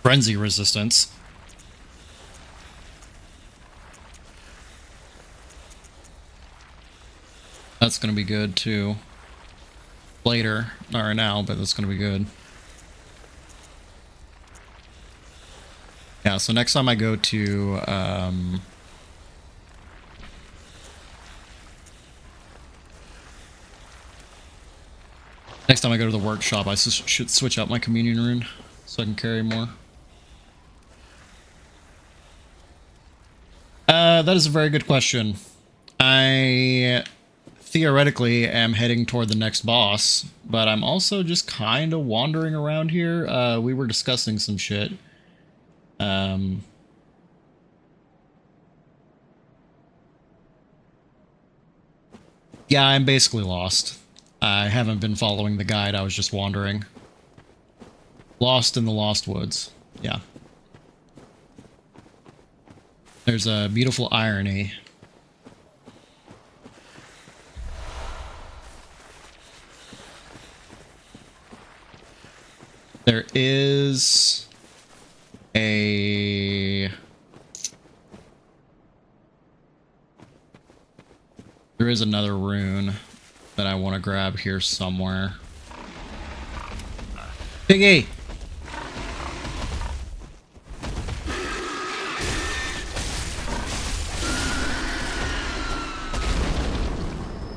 Frenzy resistance. That's gonna be good too. Later, not right now, but that's gonna be good. Yeah, so next time I go to next time I go to the workshop, I should switch out my communion rune so I can carry more. That is a very good question. I theoretically am heading toward the next boss, but I'm also just kind of wandering around here. We were discussing some shit. Yeah, I'm basically lost. I haven't been following the guide, I was just wandering. Lost in the Lost Woods. Yeah. There's a beautiful irony. There is a... There is another rune that I want to grab here somewhere. Piggy!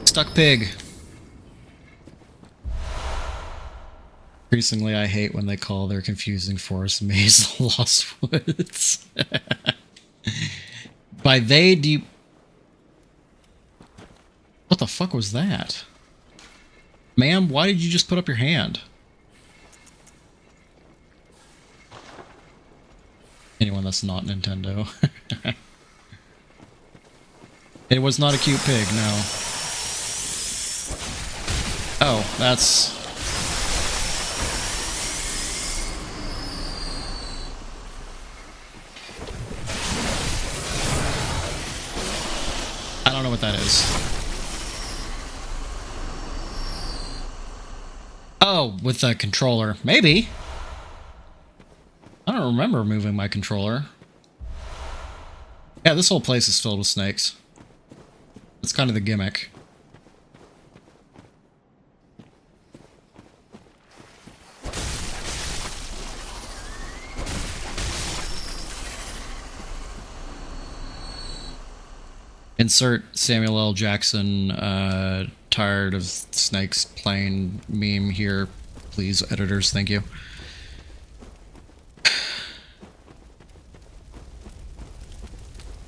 Stuck pig. Increasingly, I hate when they call their confusing forest maze Lost Woods. By they, do you... What the fuck was that? Ma'am, why did you just put up your hand? Anyone that's not Nintendo. It was not a cute pig, no. Oh, that's... I don't know what that is. Oh, with the controller. Maybe. I don't remember moving my controller. Yeah, this whole place is filled with snakes. That's kind of the gimmick. Insert Samuel L. Jackson, tired of snakes playing meme here. Please, editors, thank you.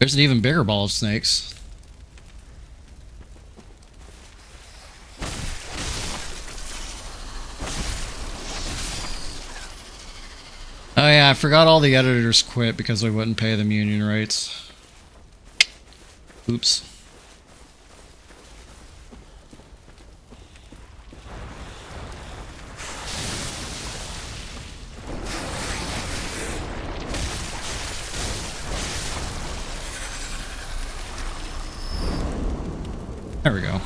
There's an even bigger ball of snakes. Oh yeah, I forgot all the editors quit because we wouldn't pay them union rates. Oops. There we go.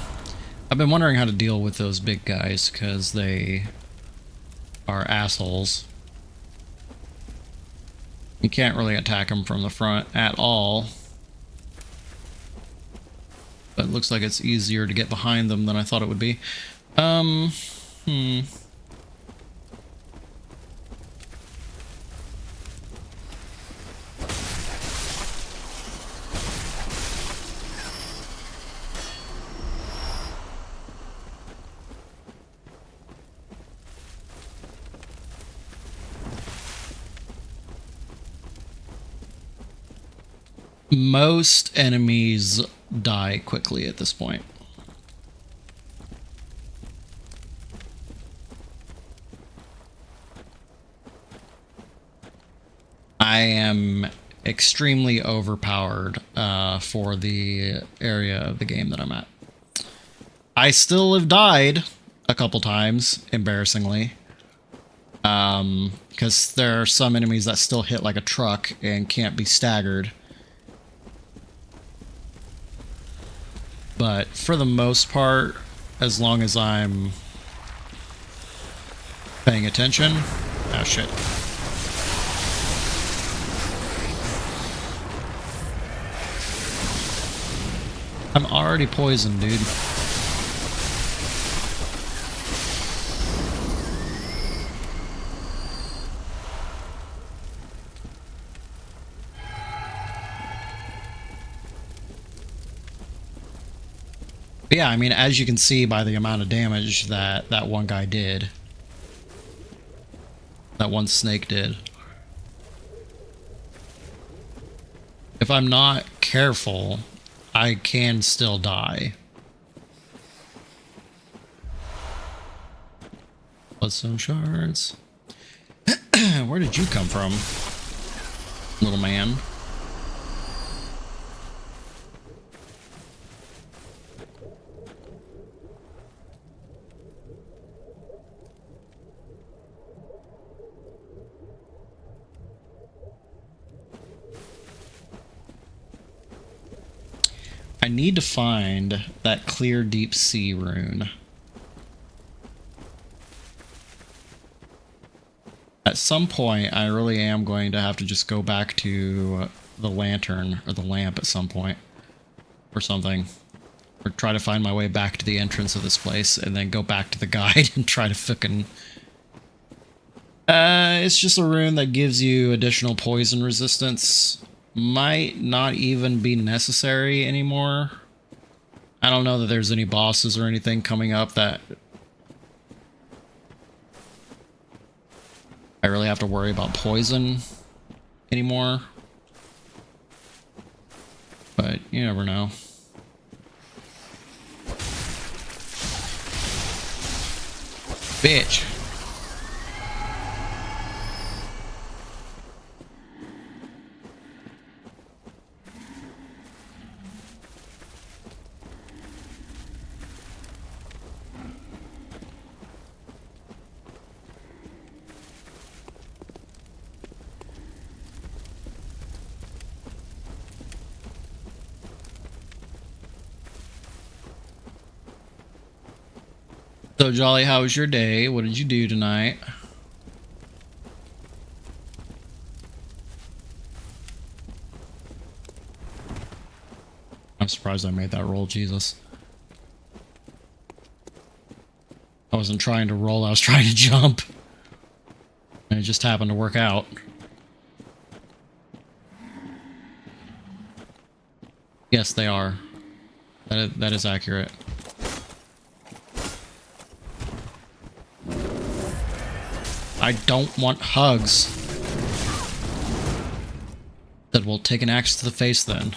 I've been wondering how to deal with those big guys because they are assholes. You can't really attack them from the front at all. But it looks like it's easier to get behind them than I thought it would be. Most enemies die quickly at this point. I am extremely overpowered for the area of the game that I'm at. I still have died a couple times, embarrassingly. Because there are some enemies that still hit like a truck and can't be staggered. But for the most part, as long as I'm paying attention... Oh, shit. I'm already poisoned, dude. But yeah, I mean, as you can see by the amount of damage that that one guy did. That one snake did. If I'm not careful, I can still die. Bloodstone shards. Where did you come from, little man? I need to find that clear deep sea rune. At some point, I really am going to have to just go back to the lantern or the lamp at some point or something. Or try to find my way back to the entrance of this place and then go back to the guide and try to fucking... it's just a rune that gives you additional poison resistance. Might not even be necessary anymore. I don't know that there's any bosses or anything coming up that I really have to worry about poison anymore. But you never know. Bitch. So Jolly, how was your day? What did you do tonight? I'm surprised I made that roll, Jesus. I wasn't trying to roll, I was trying to jump. And it just happened to work out. Yes, they are. That is accurate. I don't want hugs. That will take an axe to the face then.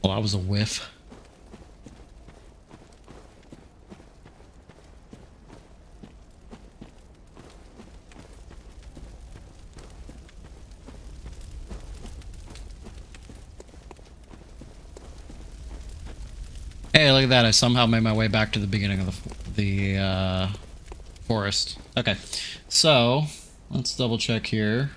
Well, that was a whiff. Hey, look at that. I somehow made my way back to the beginning of the forest. Okay, so let's double check here.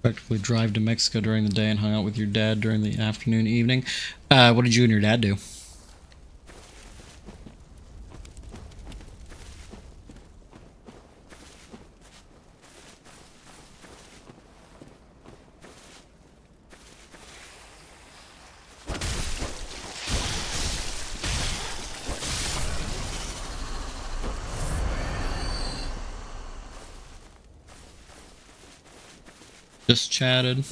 Practically drive to Mexico during the day and hung out with your dad during the afternoon, evening. What did you and your dad do? Just chatted.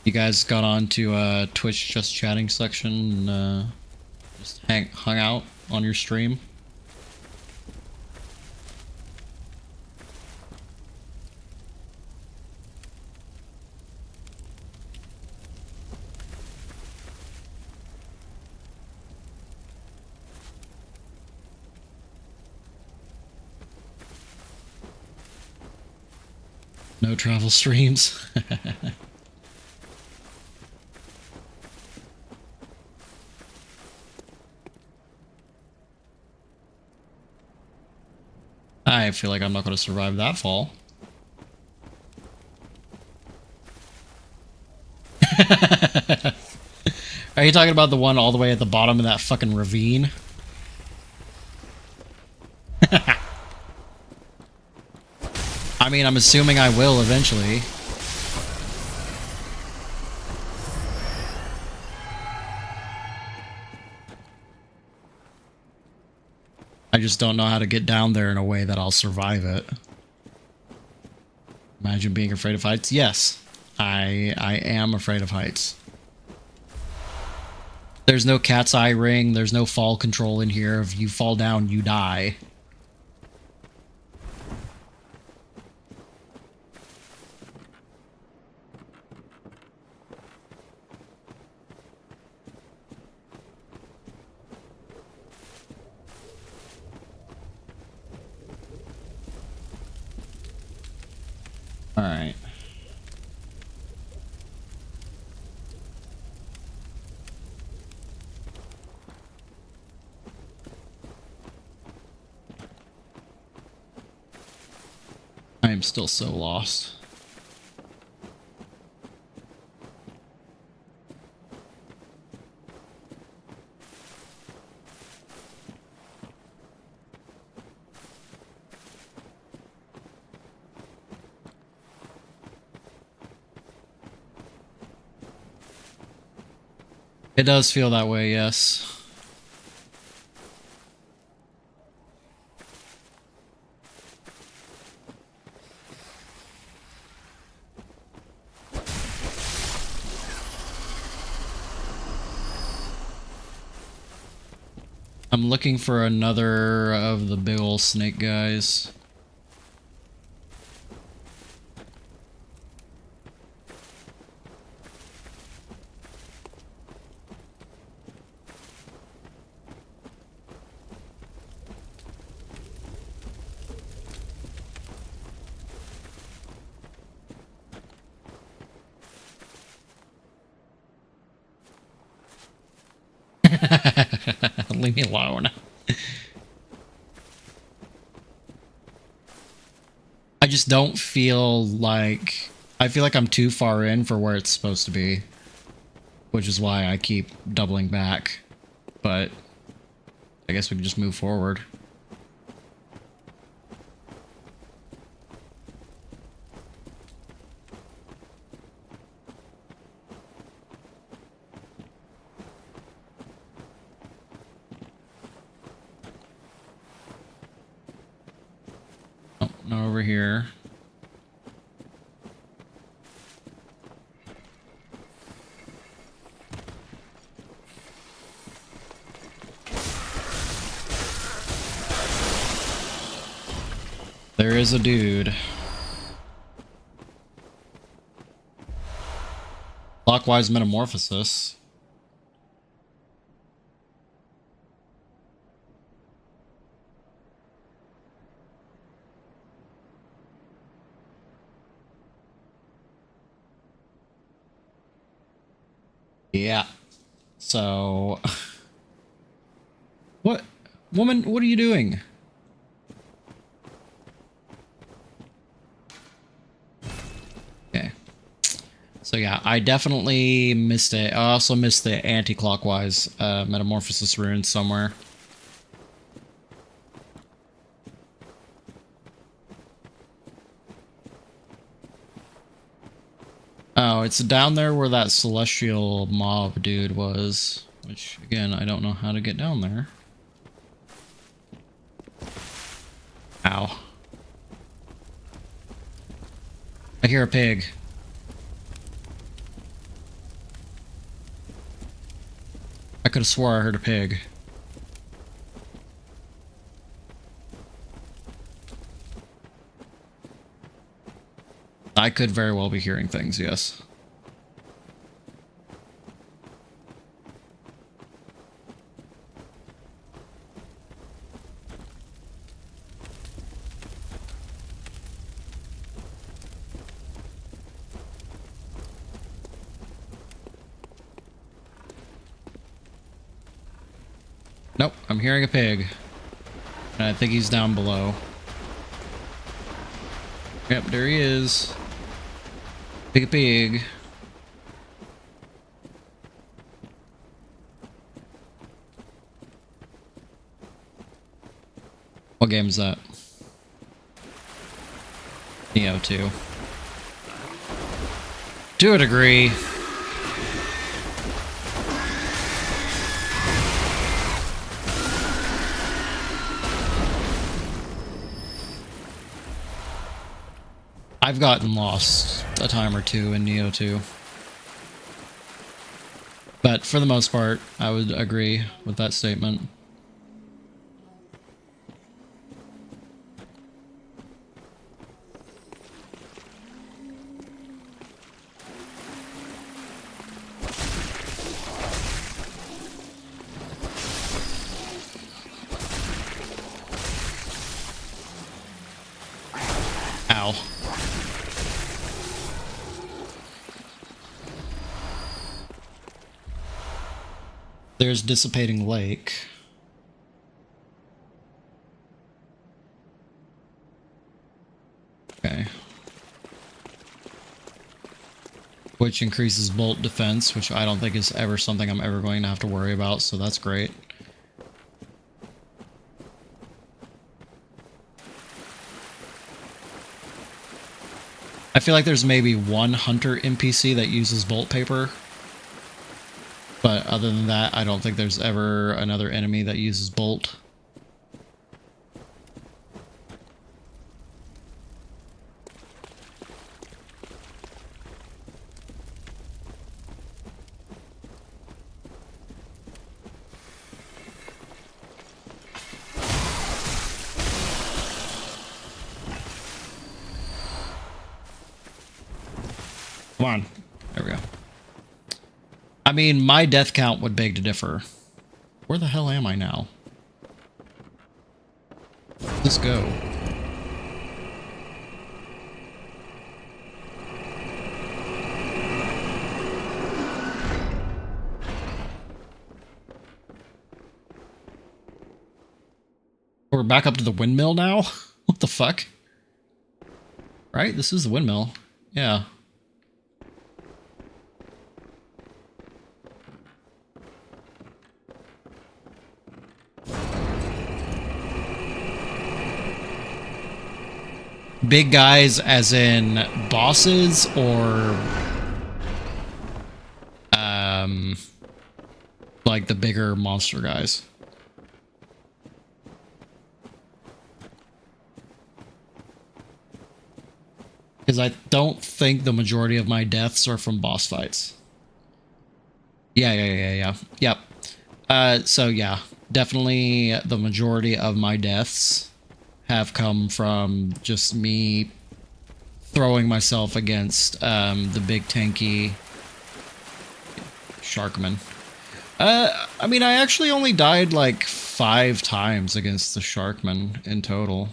You guys got on to Twitch just chatting section and just hung out on your stream? No travel streams. I feel like I'm not going to survive that fall. Are you talking about the one all the way at the bottom of that fucking ravine? I mean, I'm assuming I will eventually. I just don't know how to get down there in a way that I'll survive it. Imagine being afraid of heights. Yes, I am afraid of heights. There's no cat's eye ring. There's no fall control in here. If you fall down, you die. All right. I am still so lost. It does feel that way, yes. I'm looking for another of the big ol' snake guys. Leave me alone. I just don't feel like... I feel like I'm too far in for where it's supposed to be. Which is why I keep doubling back. But I guess we can just move forward. Oh, no, over here. There is a dude. Clockwise metamorphosis. Yeah. So... What? Woman, what are you doing? Okay. So yeah, I definitely missed it. I also missed the anti-clockwise metamorphosis rune somewhere. Oh, it's down there where that celestial mob dude was. Which, again, I don't know how to get down there. Ow. I hear a pig. I could have swore I heard a pig. I could very well be hearing things, yes. Nope, I'm hearing a pig. And I think he's down below. Yep, there he is. Pig. What game is that? Neo 2. To a degree. I've gotten lost a time or two in Neo 2. But for the most part, I would agree with that statement. Ow. There's Dissipating Lake. Okay. Which increases bolt defense, which I don't think is ever something I'm ever going to have to worry about, so that's great. I feel like there's maybe one hunter NPC that uses bolt paper. But other than that, I don't think there's ever another enemy that uses bolt. Come on. There we go. I mean, my death count would beg to differ. Where the hell am I now? Let's go. We're back up to the windmill now? What the fuck? Right? This is the windmill. Yeah. Big guys as in bosses or like the bigger monster guys? Because I don't think the majority of my deaths are from boss fights. Yeah. Yep. So yeah, definitely the majority of my deaths have come from just me throwing myself against the big tanky Sharkman. I mean, I actually only died like 5 times against the Sharkman in total.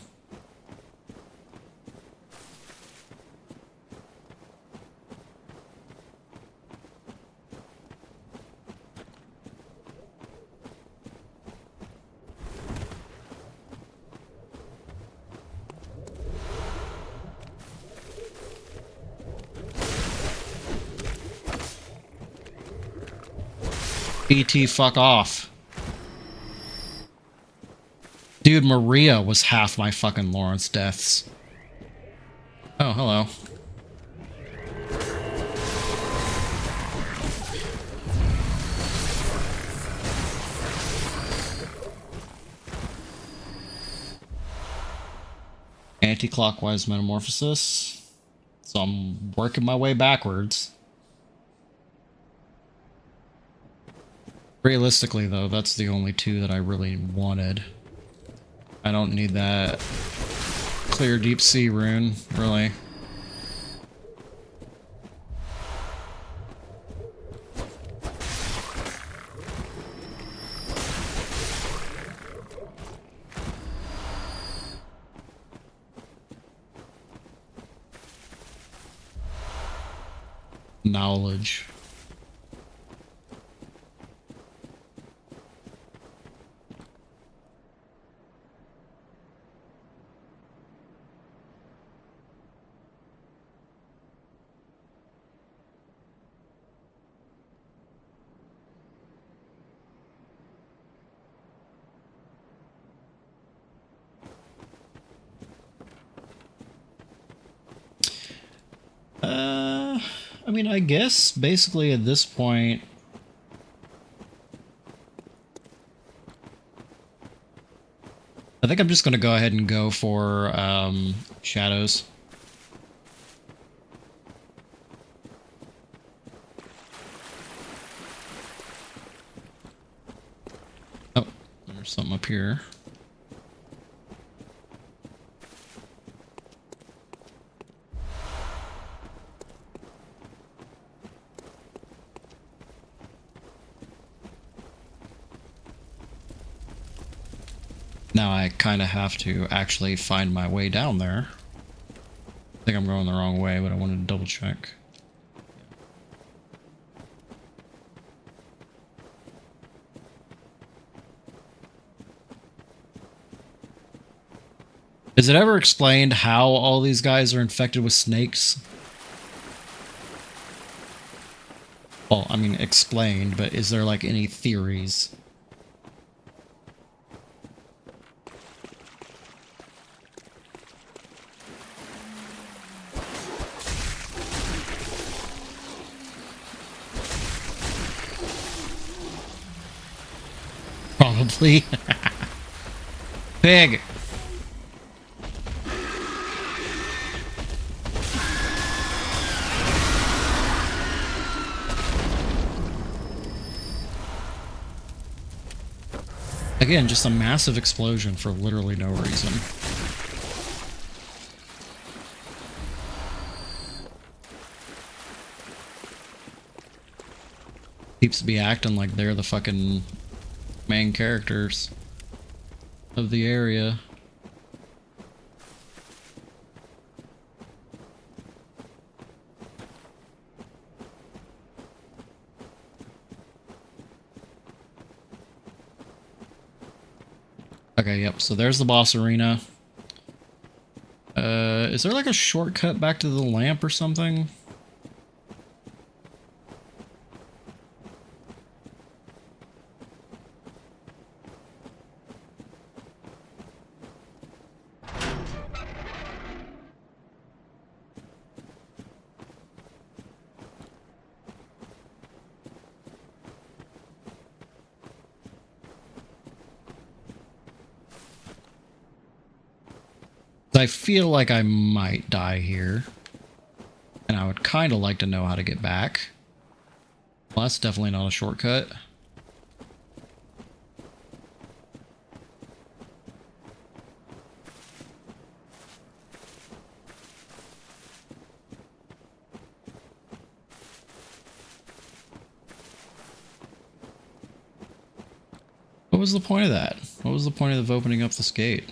E.T. fuck off. Dude, Maria was half my fucking Lawrence deaths. Oh, hello. Anti-clockwise metamorphosis. So I'm working my way backwards. Realistically, though, that's the only two that I really wanted. I don't need that clear deep sea rune, really. Knowledge. I mean, I guess basically at this point, I think I'm just going to go ahead and go for shadows. Oh, there's something up here. Now I kind of have to actually find my way down there. I think I'm going the wrong way, but I wanted to double check. Is it ever explained how all these guys are infected with snakes? Well, I mean, explained, but is there like any theories? Probably. Pig! Again, just a massive explosion for literally no reason. Keeps be acting like they're the fucking main characters of the area. Okay, yep, so there's the boss arena. Is there like a shortcut back to the lamp or something? I feel like I might die here. And I would kind of like to know how to get back. Well, that's definitely not a shortcut. What was the point of that? What was the point of opening up this gate?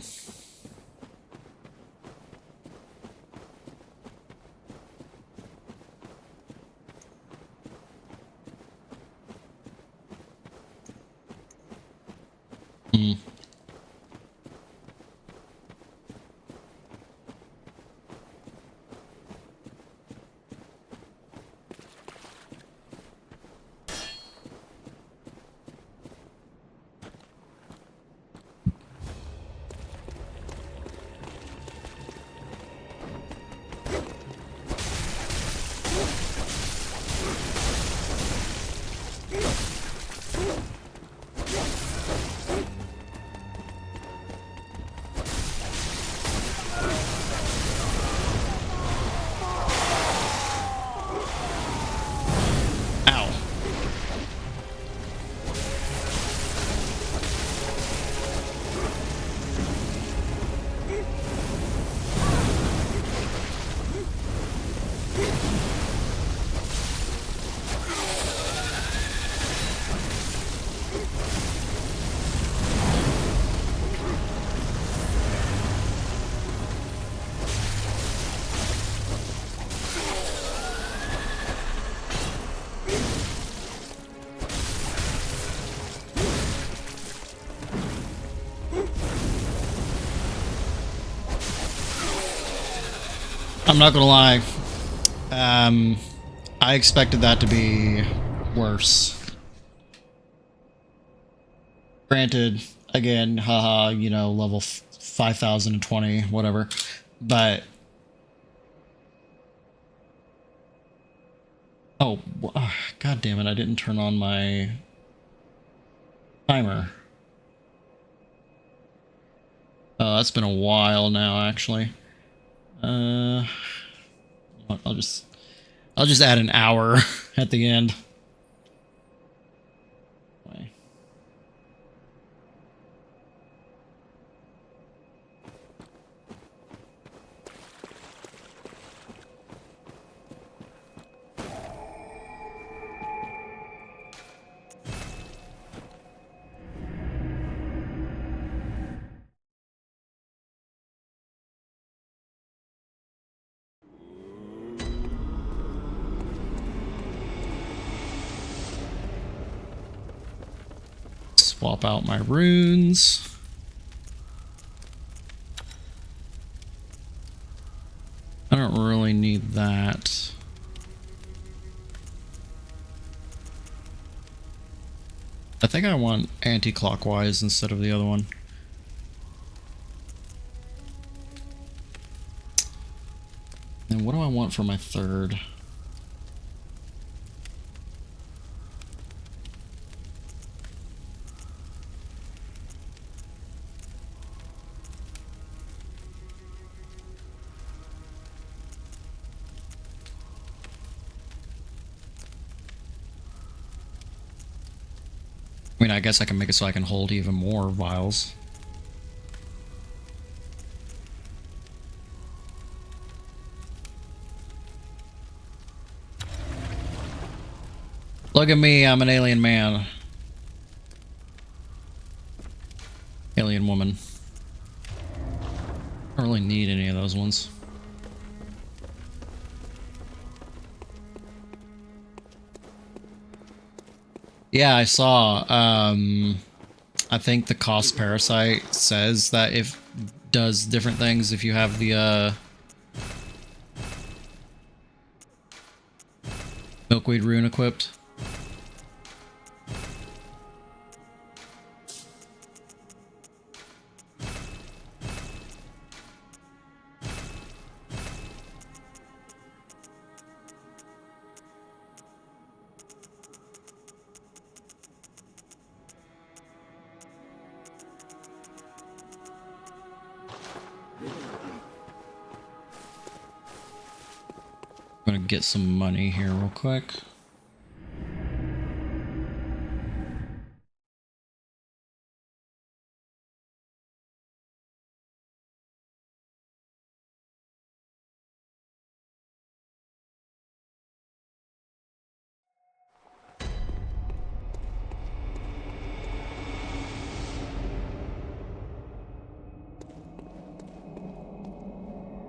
I'm not gonna lie. I expected that to be worse. Granted, again, haha, you know, level 5020, whatever. But oh, god damn it! I didn't turn on my timer. Oh, that's been a while now, actually. I'll just add an hour at the end. Swap out my runes. I don't really need that. I think I want anti-clockwise instead of the other one. And what do I want for my third? I mean, I guess I can make it so I can hold even more vials. Look at me, I'm an alien man. Alien woman. I don't really need any of those ones. Yeah, I saw. I think the cost parasite says that if does different things if you have the milkweed rune equipped. I'm gonna get some money here real quick.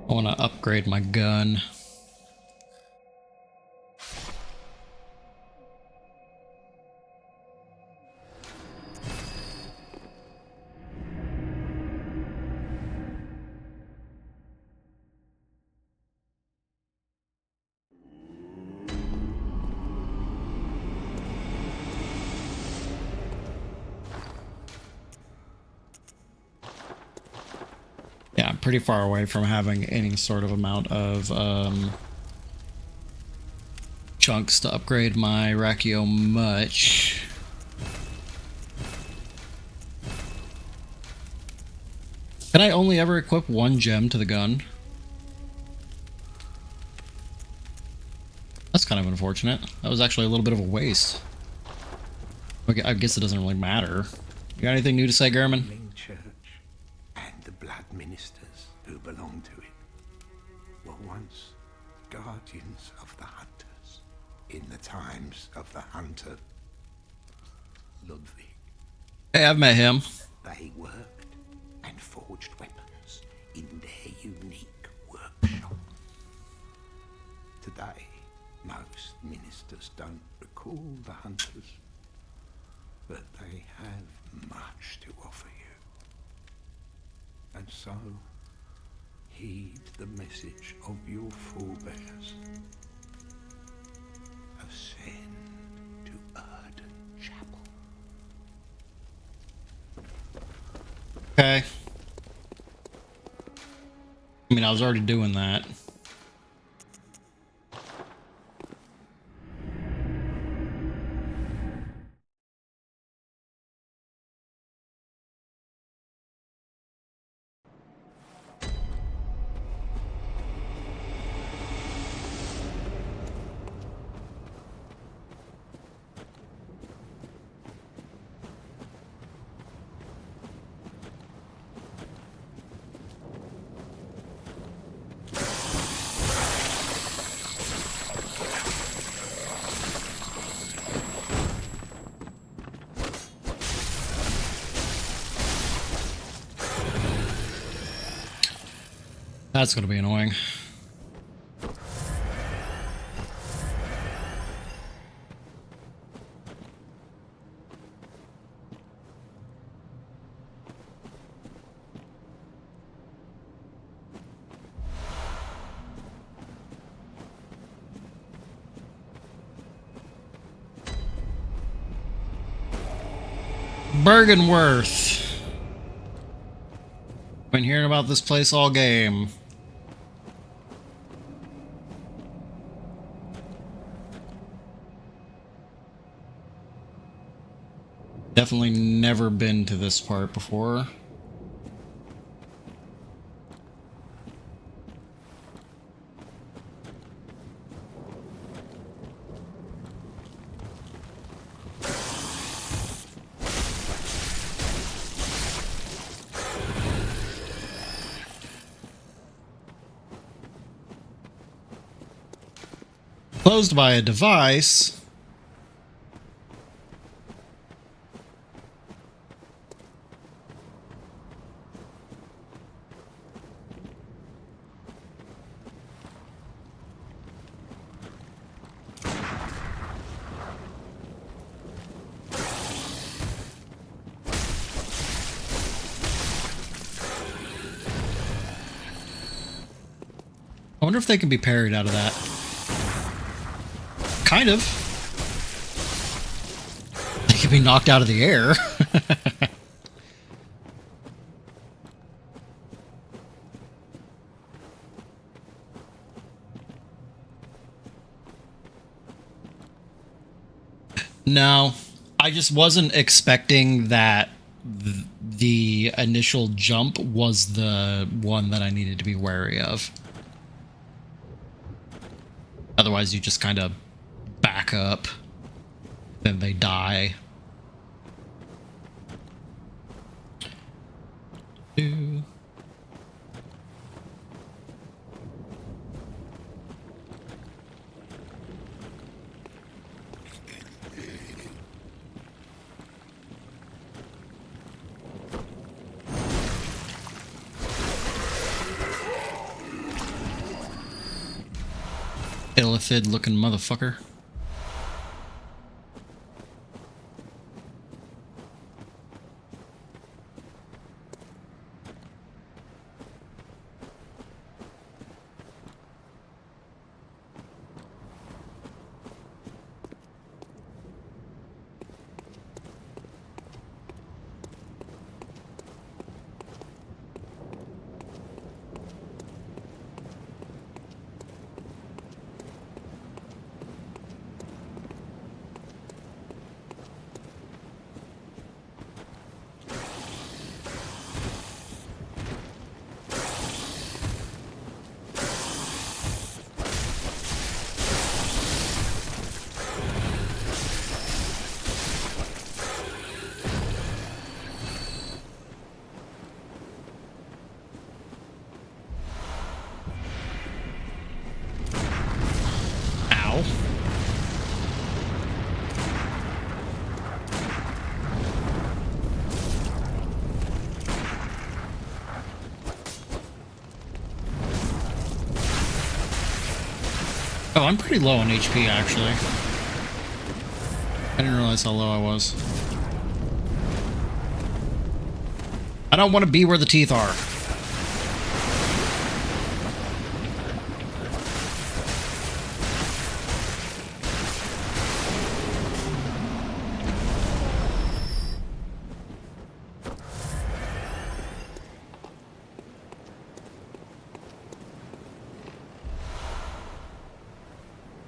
I want to upgrade my gun. Yeah, I'm pretty far away from having any sort of amount of chunks to upgrade my Rachio much. Can I only ever equip one gem to the gun? That's kind of unfortunate. That was actually a little bit of a waste. Okay, I guess it doesn't really matter. You got anything new to say, German? Church and the blood ministers who belong to it were once guardians of the hunters in the times of the hunter Ludwig. Hey, I've met him. They worked and forged weapons in their unique workshop. Today, most ministers don't recall the hunters, but they have much to offer you. And so, heed the message of your forebears. Ascend to Arden Chapel. Okay. I mean, I was already doing that. That's gonna be annoying. Bergenworth. Been hearing about this place all game. Definitely never been to this part before. Closed by a device. I wonder if they can be parried out of that. Kind of. They can be knocked out of the air. No, I just wasn't expecting that the initial jump was the one that I needed to be wary of. Otherwise, you just kind of back up, then they die. Illithid looking motherfucker. Oh, I'm pretty low on HP, actually. I didn't realize how low I was. I don't want to be where the teeth are.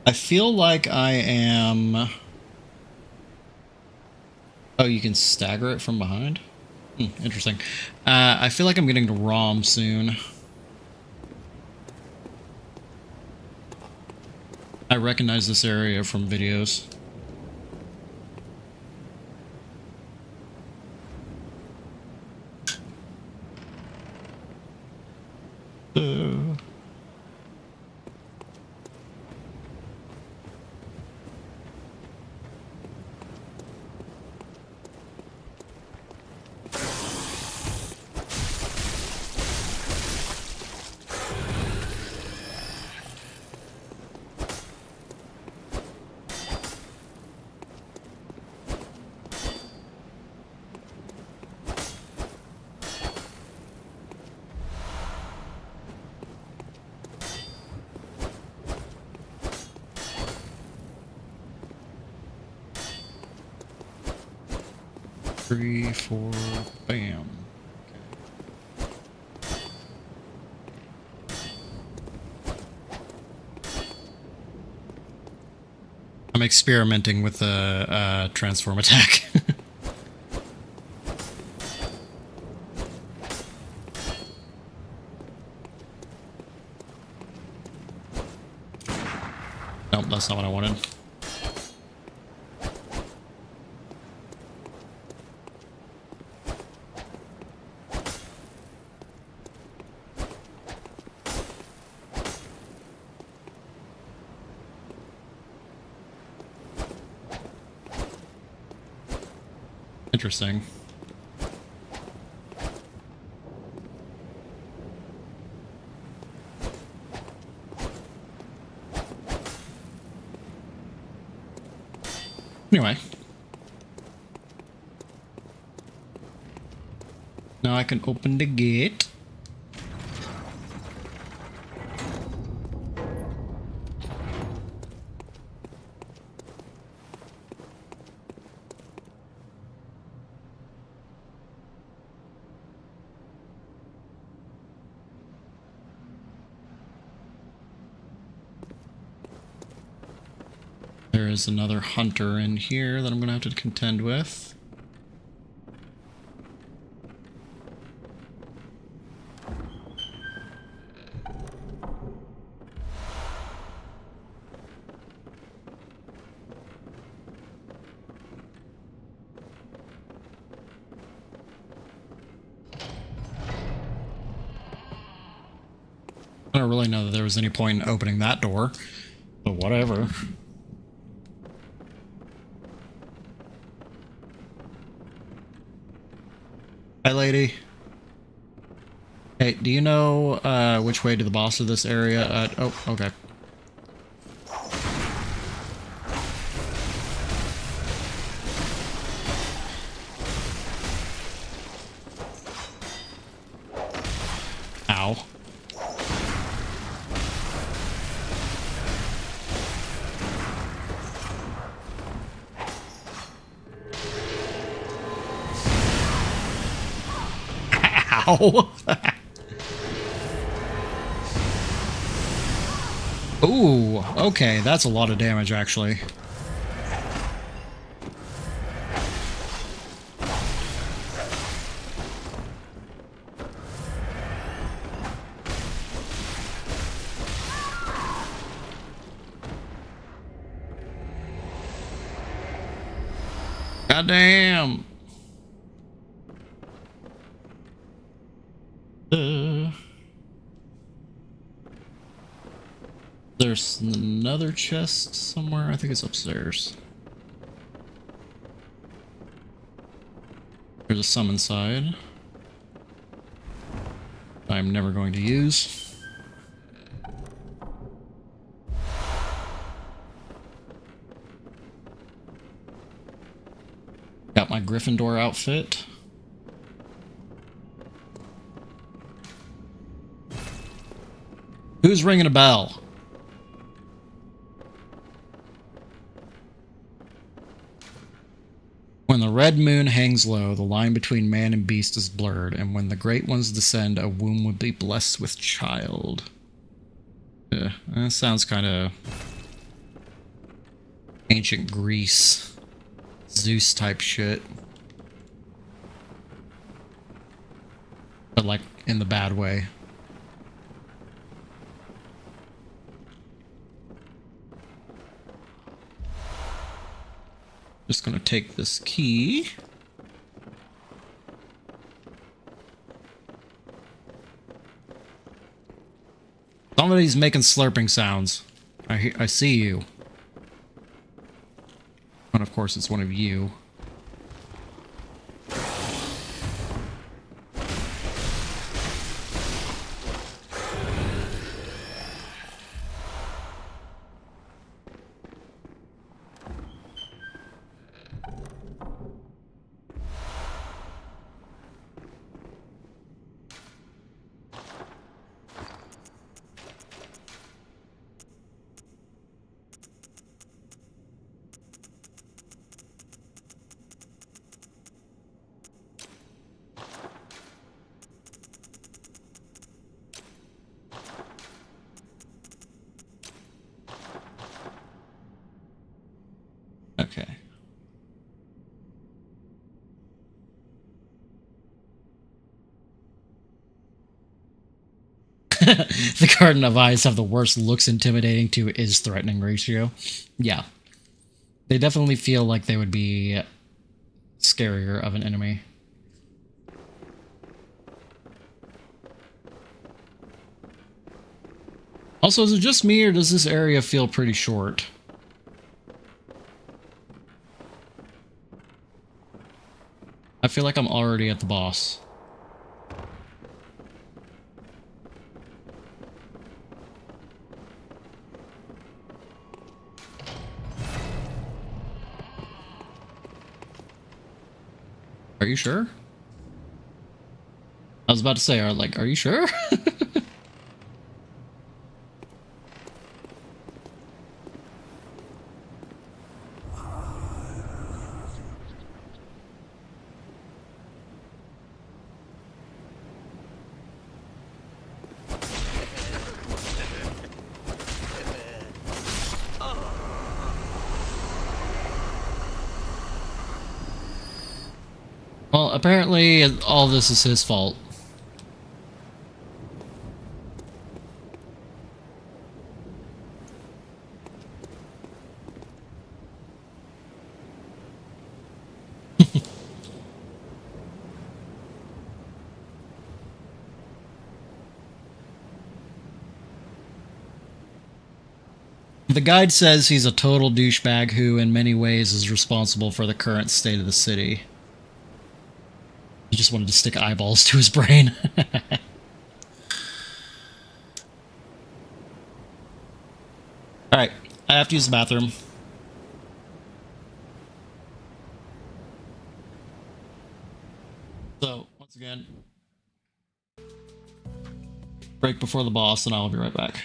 I feel like I am... Oh, you can stagger it from behind? Interesting. I feel like I'm getting to ROM soon. I recognize this area from videos. Three, four, bam. I'm experimenting with the transform attack. Nope, that's not what I wanted. Interesting. Anyway. Now I can open the gate. There is another hunter in here that I'm going to have to contend with. I don't really know that there was any point in opening that door, but whatever. Hi, lady. Hey, do you know which way to the boss of this area? Oh, okay. Ow. Ow. Ooh, okay, that's a lot of damage, actually. Goddamn. There's another chest somewhere. I think it's upstairs. There's a summon side. I'm never going to use. Got my Gryffindor outfit. Who's ringing a bell? When the red moon hangs low, the line between man and beast is blurred, and when the great ones descend, a womb would be blessed with child. Yeah, that sounds kind of Ancient Greece. Zeus type shit. But like in the bad way. Just gonna take this key. Somebody's making slurping sounds. I see you. And of course it's one of you. Okay. The Garden of Eyes have the worst looks intimidating to is threatening ratio. Yeah. They definitely feel like they would be scarier of an enemy. Also, is it just me or does this area feel pretty short? I feel like I'm already at the boss. Are you sure? I was about to say, are you sure? Well, apparently all this is his fault. The guide says he's a total douchebag who, in many ways, is responsible for the current state of the city. He just wanted to stick eyeballs to his brain. Alright, I have to use the bathroom. So, once again, break before the boss, and I'll be right back.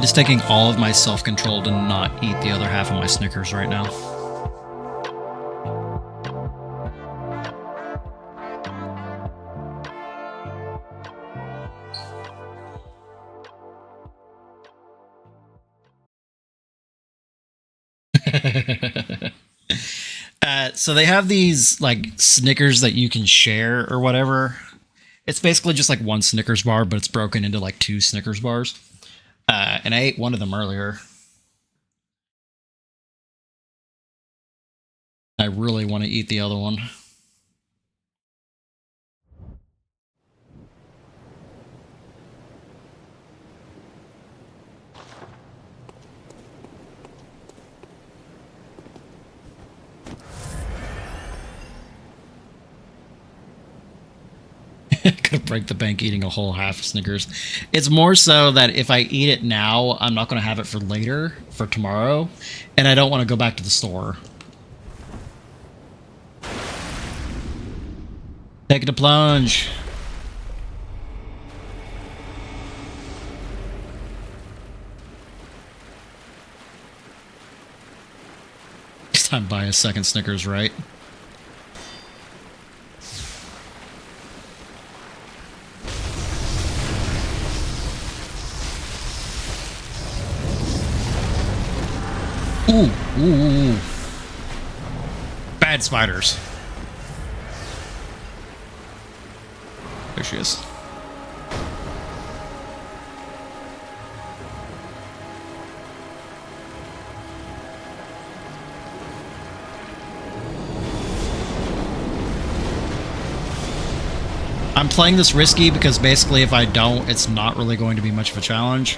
It is taking all of my self-control to not eat the other half of my Snickers right now. So they have these like Snickers that you can share or whatever. It's basically just like one Snickers bar, but it's broken into like 2 Snickers bars. And I ate one of them earlier. I really want to eat the other one. Gonna break the bank eating a whole half of Snickers. It's more so that if I eat it now, I'm not gonna have it for later, for tomorrow, and I don't want to go back to the store. Take it a plunge. Next time buy a second Snickers, right? Ooh, ooh. Bad spiders. There she is. I'm playing this risky because basically if I don't, it's not really going to be much of a challenge.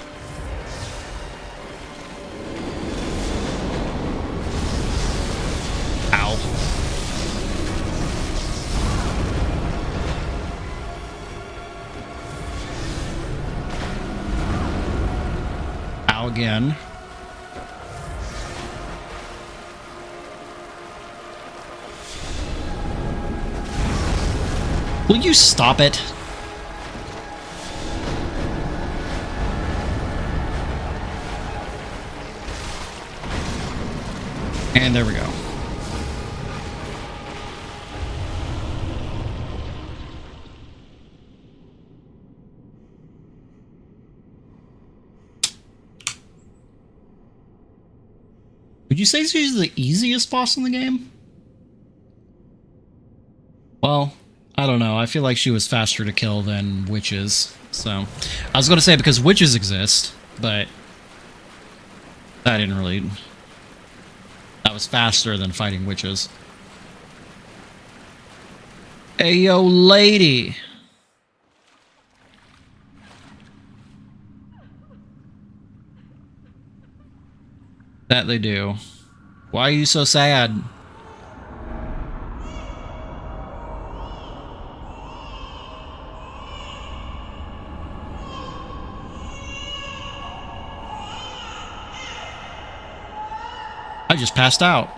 Again. Will you stop it? And there we go. Would you say she's the easiest boss in the game? Well, I don't know. I feel like she was faster to kill than witches. So, I was going to say because witches exist, but that didn't really... That was faster than fighting witches. Hey, yo, lady! That they do. Why are you so sad? I just passed out.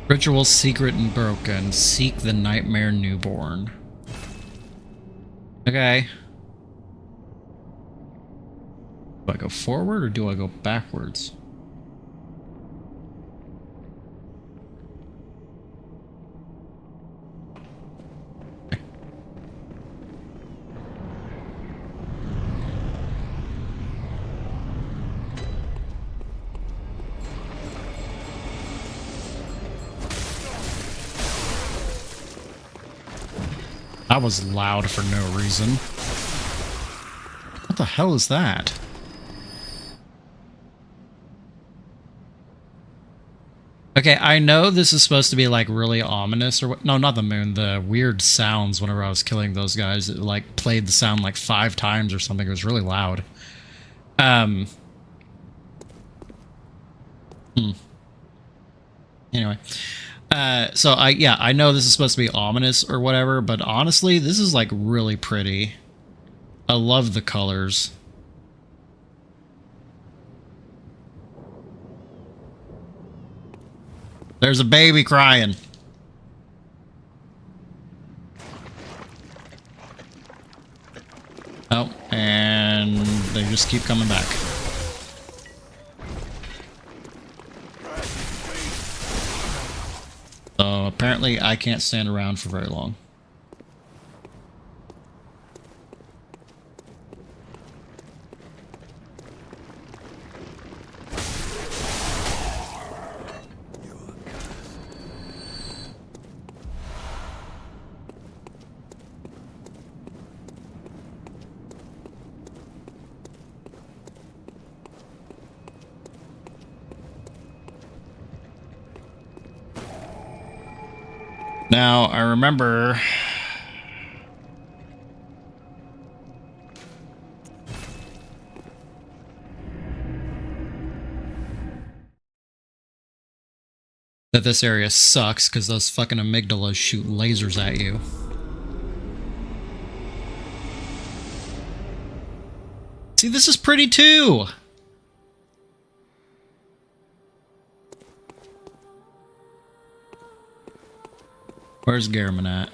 Ritual secret and broken. Seek the nightmare newborn. Okay. Do I go forward or do I go backwards? That was loud for no reason. What the hell is that? Okay, I know this is supposed to be like really ominous or what. No, not the moon. The weird sounds whenever I was killing those guys. It like played the sound like 5 times or something. It was really loud. Anyway. I know this is supposed to be ominous or whatever, but honestly, this is like really pretty. I love the colors. There's a baby crying. Oh, and they just keep coming back. So apparently I can't stand around for very long. Now, I remember that this area sucks because those fucking amygdalas shoot lasers at you. See, this is pretty too! Where's Garamond at?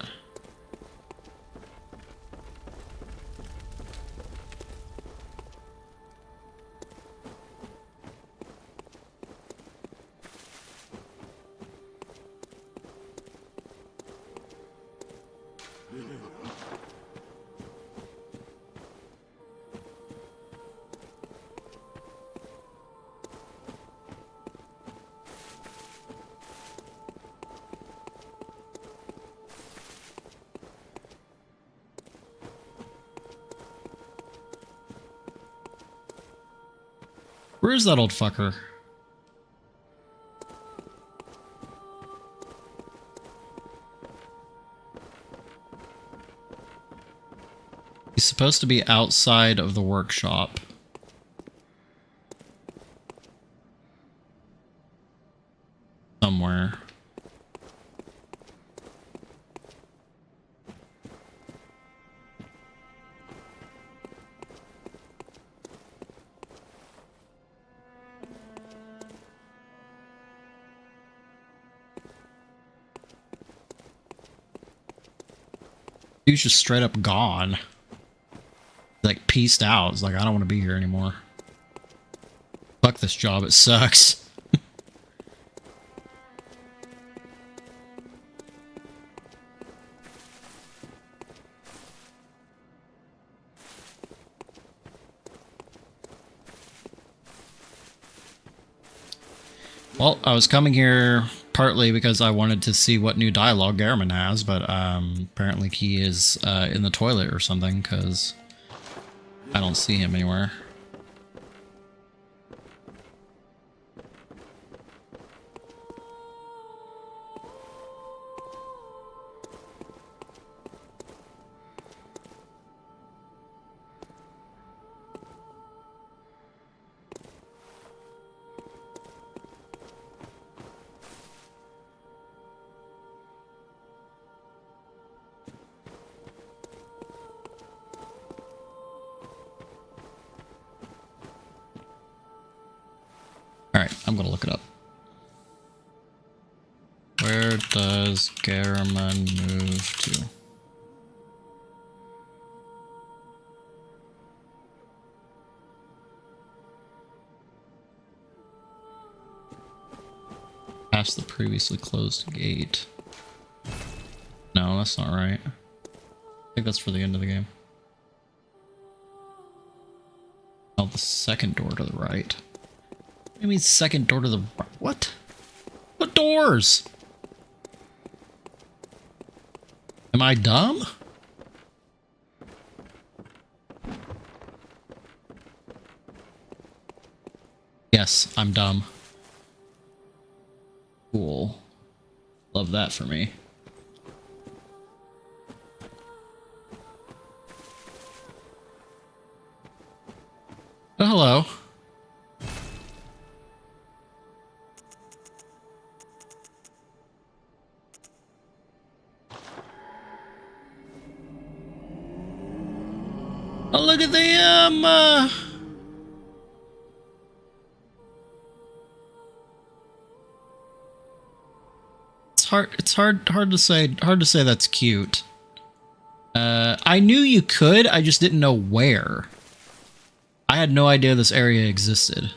Where's that old fucker? He's supposed to be outside of the workshop. Somewhere. Dude's just straight up gone. Like, pieced out. It's like, I don't want to be here anymore. Fuck this job, it sucks. Well, I was coming here partly because I wanted to see what new dialogue Garamond has, but apparently he is in the toilet or something, because I don't see him anywhere. Alright, I'm gonna look it up. Where does Garamond move to? Past the previously closed gate. No, that's not right. I think that's for the end of the game. Oh, the second door to the right. What do you mean second door to the right? What? What doors? Am I dumb? Yes, I'm dumb. Cool. Love that for me. Oh, hello. It's hard to say that's cute. I knew you could, I just didn't know where. I had no idea this area existed.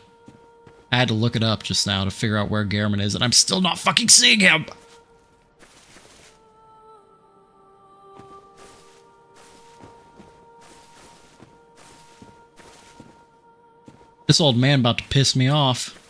I had to look it up just now to figure out where Gehrman is, and I'm still not fucking seeing him! This old man about to piss me off.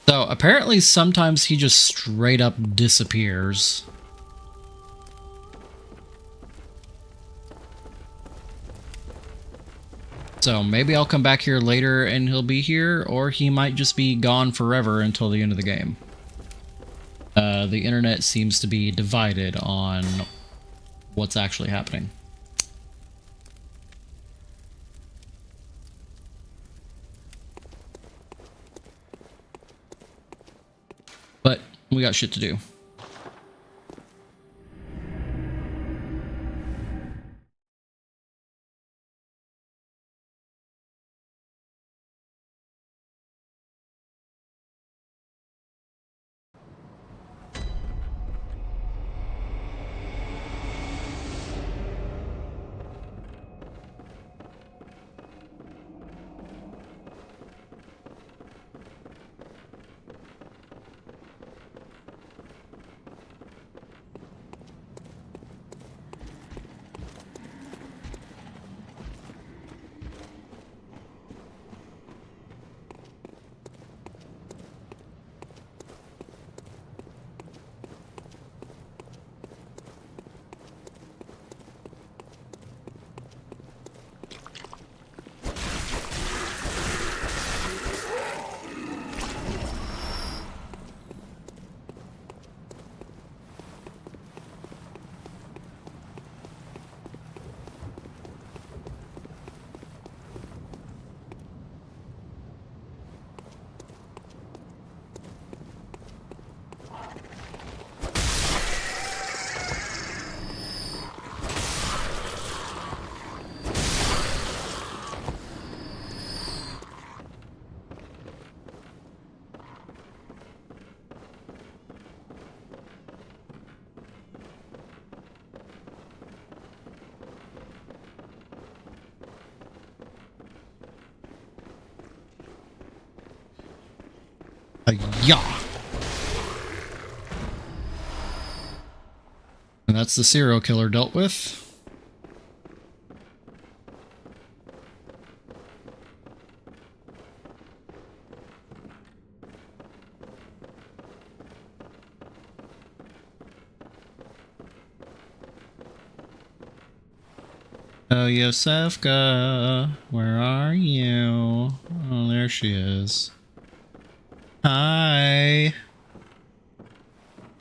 So apparently sometimes he just straight up disappears. So maybe I'll come back here later and he'll be here, or he might just be gone forever until the end of the game. The internet seems to be divided on what's actually happening. But we got shit to do. Yeah. And that's the serial killer dealt with. Oh, Yosefka, where are you? Oh, there she is. Hi.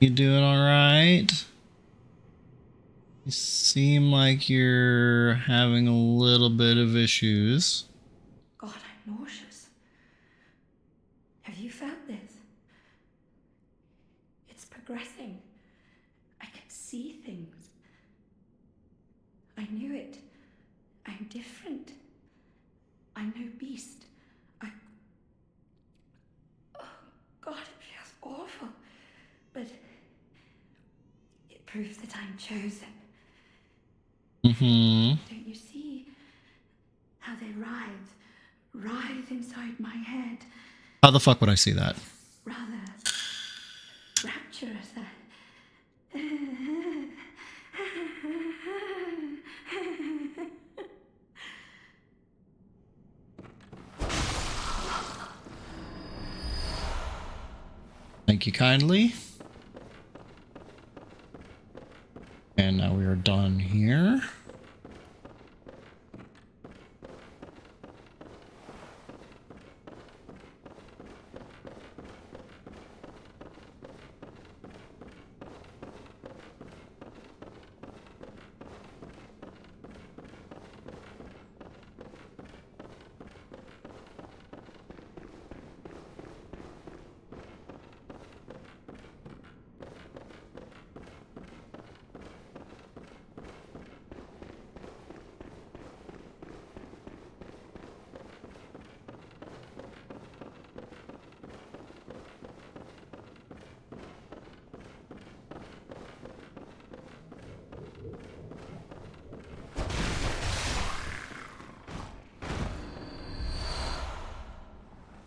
You doing alright? You seem like you're having a little bit of issues. God, I'm nauseous. Have you felt this? It's progressing. I can see things. I knew it. I'm different. I'm no beast. Oh, God, it feels awful. But it proves that I'm chosen. Don't you see how they writhe inside my head? How the fuck would I see that? Rather rapturous. Thank you kindly. And now we are done here.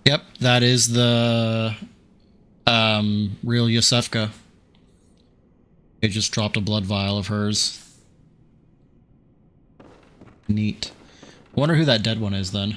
Yep, that is the real Yosefka. It just dropped a blood vial of hers. Neat. I wonder who that dead one is then.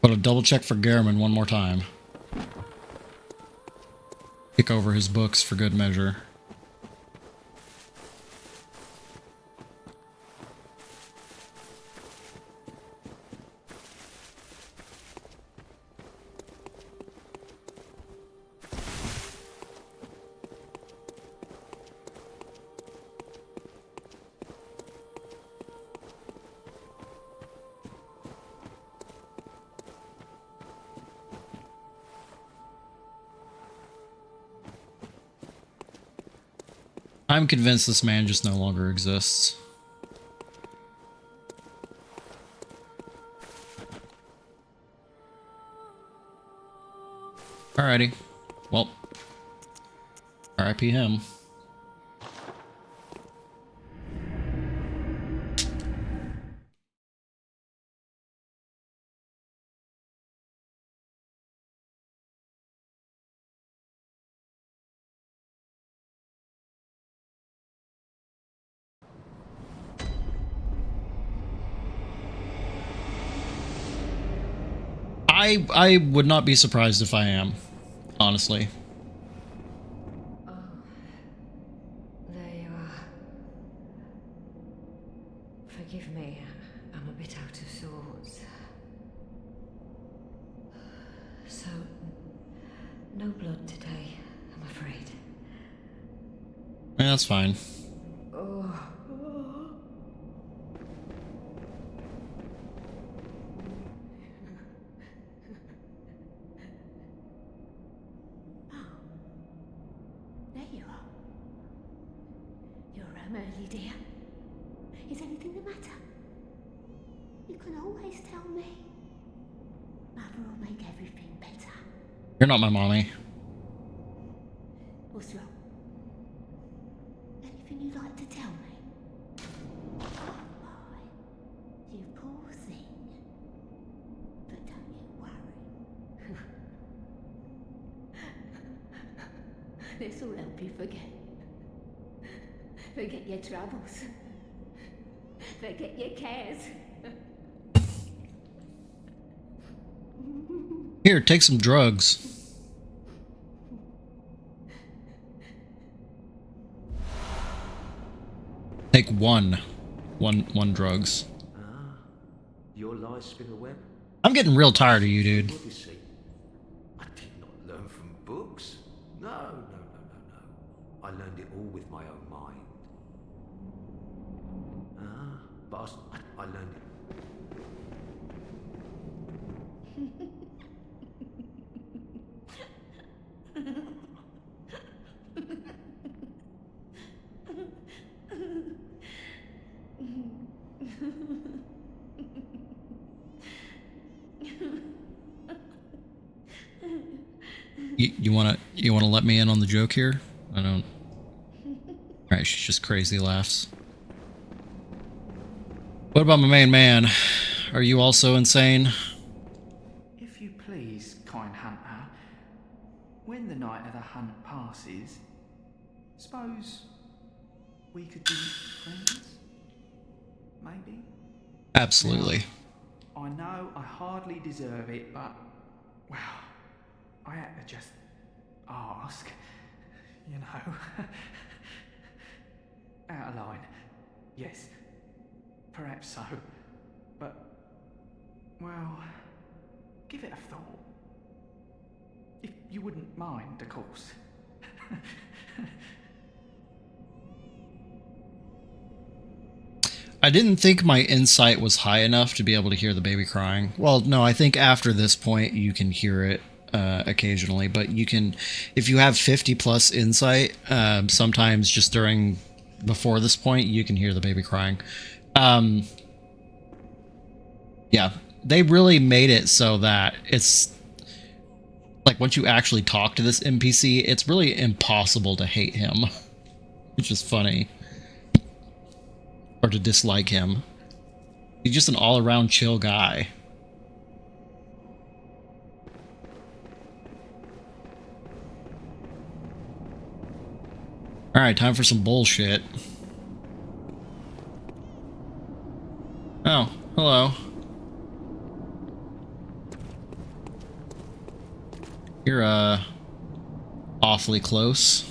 But a double check for Gehrman one more time. Kick over his books for good measure. I'm convinced this man just no longer exists. Alrighty. Well, R.I.P. him. I would not be surprised if I am, honestly. Oh, there you are. Forgive me, I'm a bit out of sorts. So, no blood today, I'm afraid. Yeah, that's fine. Oh. There you are. You're early, dear. Is anything the matter? You can always tell me. Mother will make everything better. You're not my mommy. What's wrong? Anything you'd like to tell me? This'll help you forget. Forget your troubles. Forget your cares. Here, take some drugs. Take one drugs. Ah, your lies spin a web? I'm getting real tired of you, dude. Odyssey. I did not learn from books. No. I learned it all with my own mind. Ah, but I learned it. You wanna let me in on the joke here? I don't. Alright, she just crazy laughs. What about my main man? Are you also insane? If you please, kind hunter, when the night of the hunt passes, suppose we could be friends? Maybe? Absolutely. Now, I know I hardly deserve it, but, well, I had to just ask, you know. Out of line. Yes, perhaps so. But, well, give it a thought. If you wouldn't mind, of course. I didn't think my insight was high enough to be able to hear the baby crying. Well, no, I think after this point you can hear it occasionally, but you can, if you have 50 plus insight, sometimes just before this point, you can hear the baby crying. Yeah, they really made it so that it's like once you actually talk to this NPC, it's really impossible to hate him, which is funny. Or to dislike him. He's just an all-around chill guy. Alright, time for some bullshit. Oh, hello. You're, awfully close.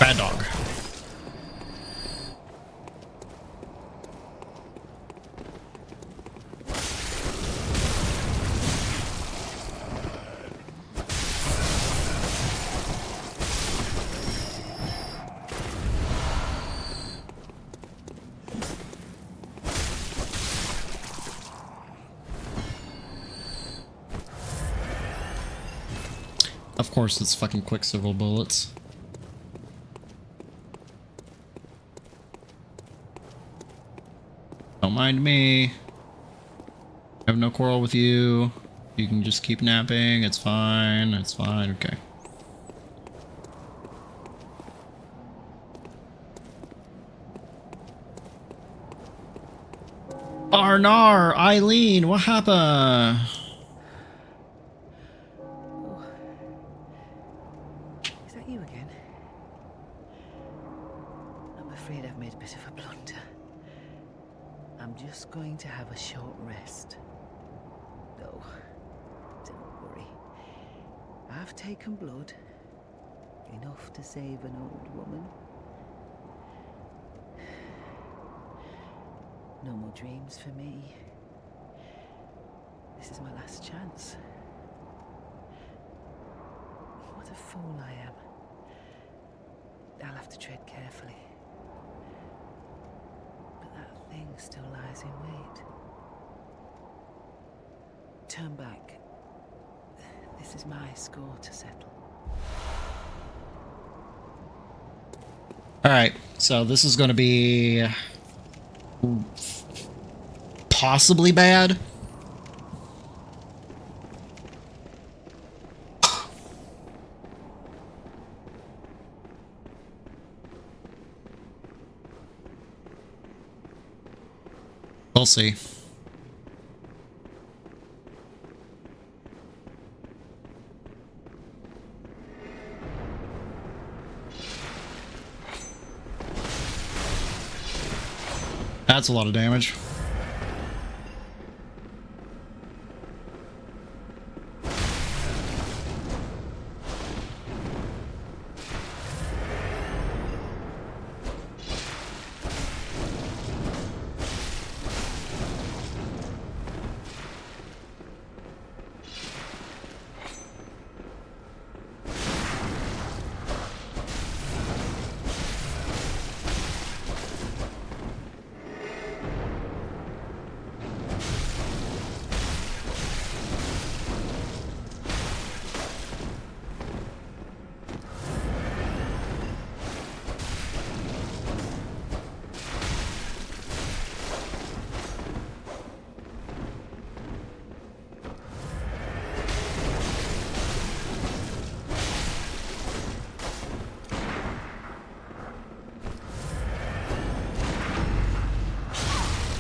Bad dog. Of course, it's fucking Quicksilver bullets. Don't mind me. I have no quarrel with you. You can just keep napping. It's fine. It's fine. Okay. Arnar, Eileen, what happened? Oh. Is that you again? I'm afraid I've made a bit of a blunder. I'm just going to have a short rest. No, don't worry. I've taken blood. Enough to save an old woman. No more dreams for me. this is my last chance. What a fool I am. I'll have to tread carefully. But that thing still lies in wait. Turn back. This is my score to settle. Alright, so this is going to be possibly bad. We'll see. That's a lot of damage.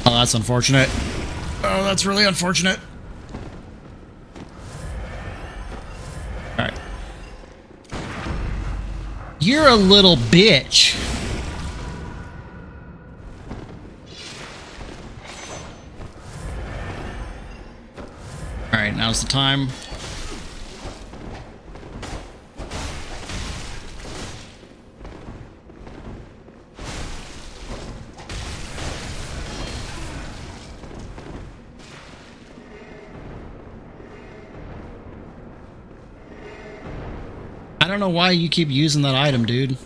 Oh, that's unfortunate. Oh, that's really unfortunate. Alright. You're a little bitch. Alright, now's the time. I don't know why you keep using that item, dude.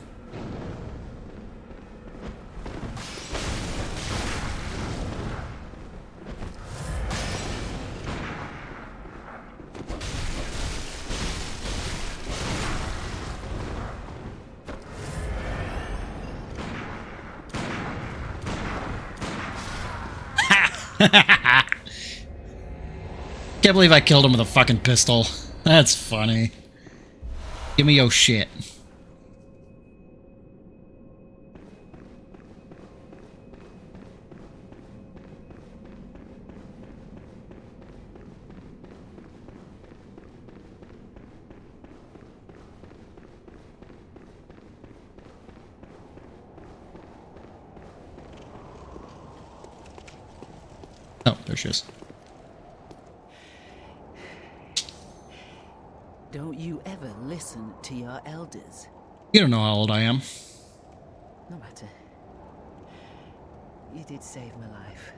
Can't believe I killed him with a fucking pistol. That's funny. Give me your shit. Oh, there she is. Don't you ever listen to your elders? You don't know how old I am. No matter. You did save my life.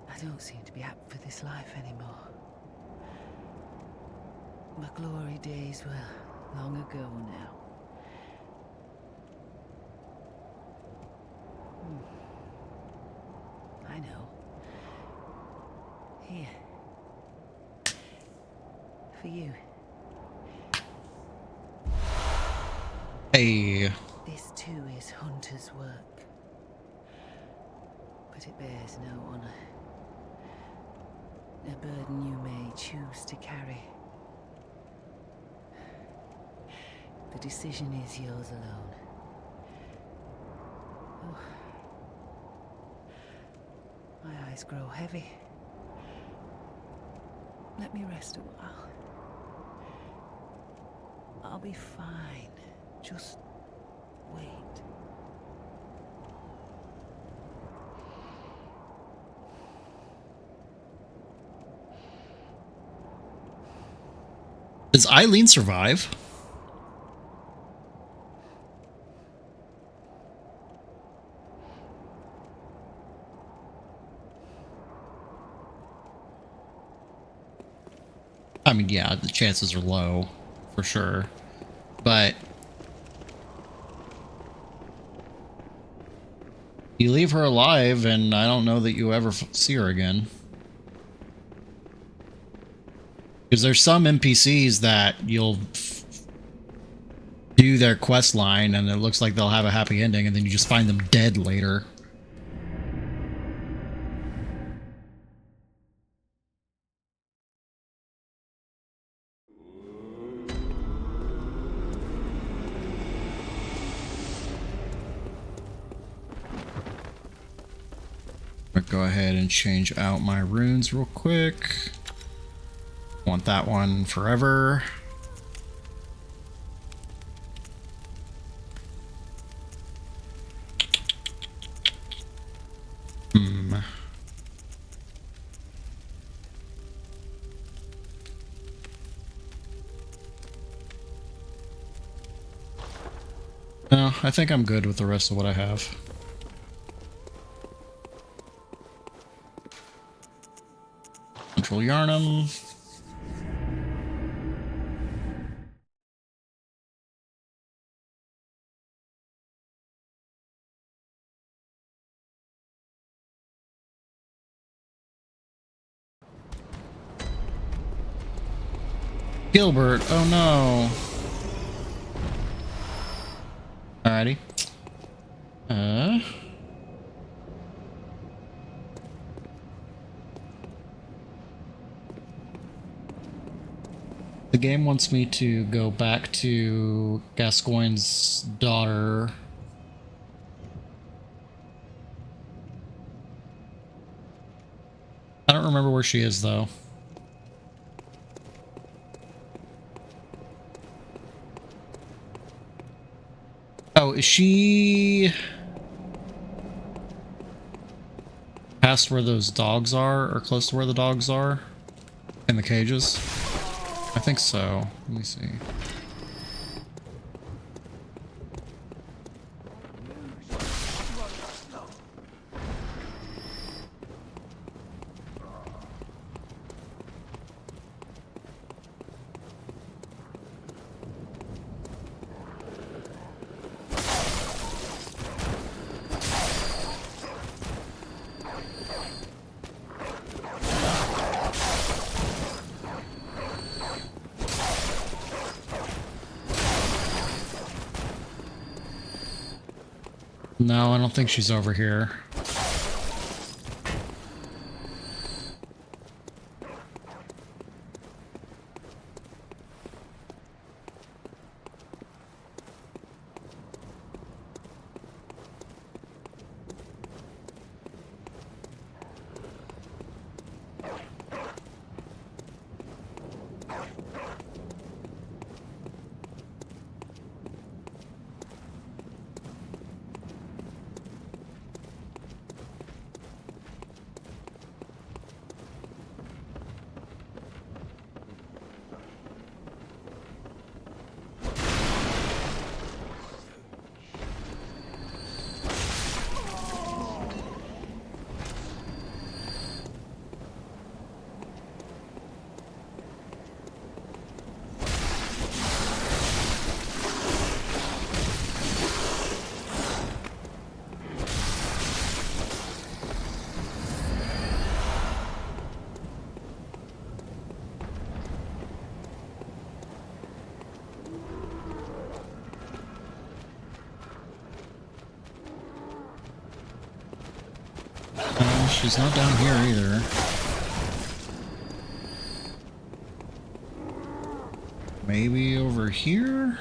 I don't seem to be apt for this life anymore. My glory days were long ago now. I know. Here. For you. Hey. This too is hunter's work. But it bears no honor. A burden you may choose to carry. The decision is yours alone. Oh. My eyes grow heavy. Let me rest a while. I'll be fine. Just wait. Does Eileen survive? I mean, yeah, the chances are low, for sure. But you leave her alive, and I don't know that you ever see her again. Because there's some NPCs that you'll do their quest line, and it looks like they'll have a happy ending, and then you just find them dead later. Go ahead and change out my runes real quick. Want that one forever. No, I think I'm good with the rest of what I have. Control Yarnum. Gilbert, oh no. Alrighty. The game wants me to go back to Gascoigne's daughter. I don't remember where she is, though. Oh, is she past where those dogs are, or close to where the dogs are? In the cages? I think so. Let me see. No, I don't think she's over here. She's not down here either. Maybe over here?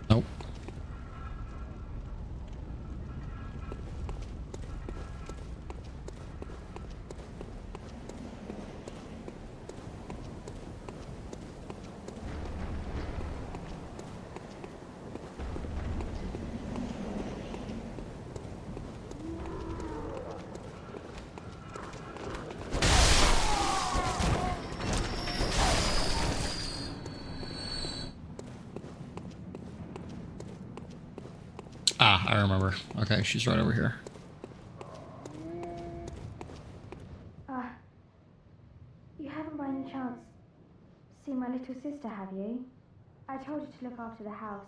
Nope. I remember. Okay, she's right over here. You haven't by any chance seen my little sister, have you? I told her to look after the house,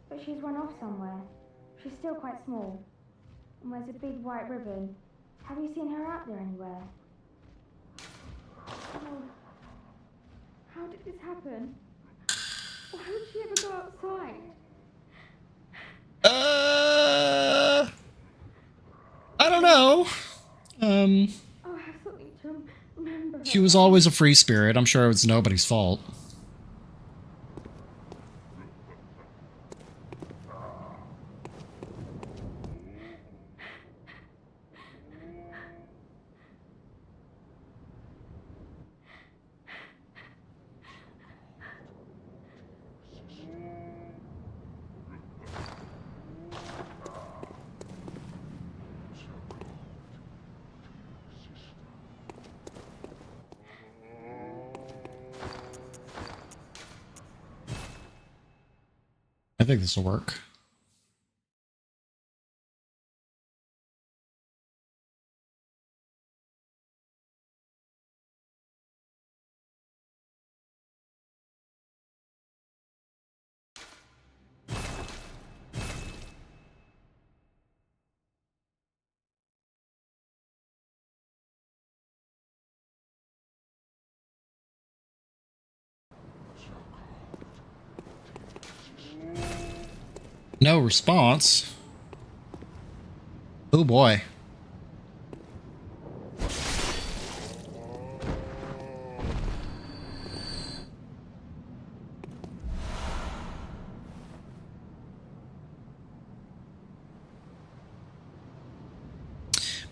but she's run off somewhere. She's still quite small and wears a big white ribbon. Have you seen her out there anywhere? Oh, how did this happen? Why would she ever go outside? I don't know. Oh, I have something to remember her. She was always a free spirit. I'm sure it's nobody's fault. I think this will work. No response. Oh boy.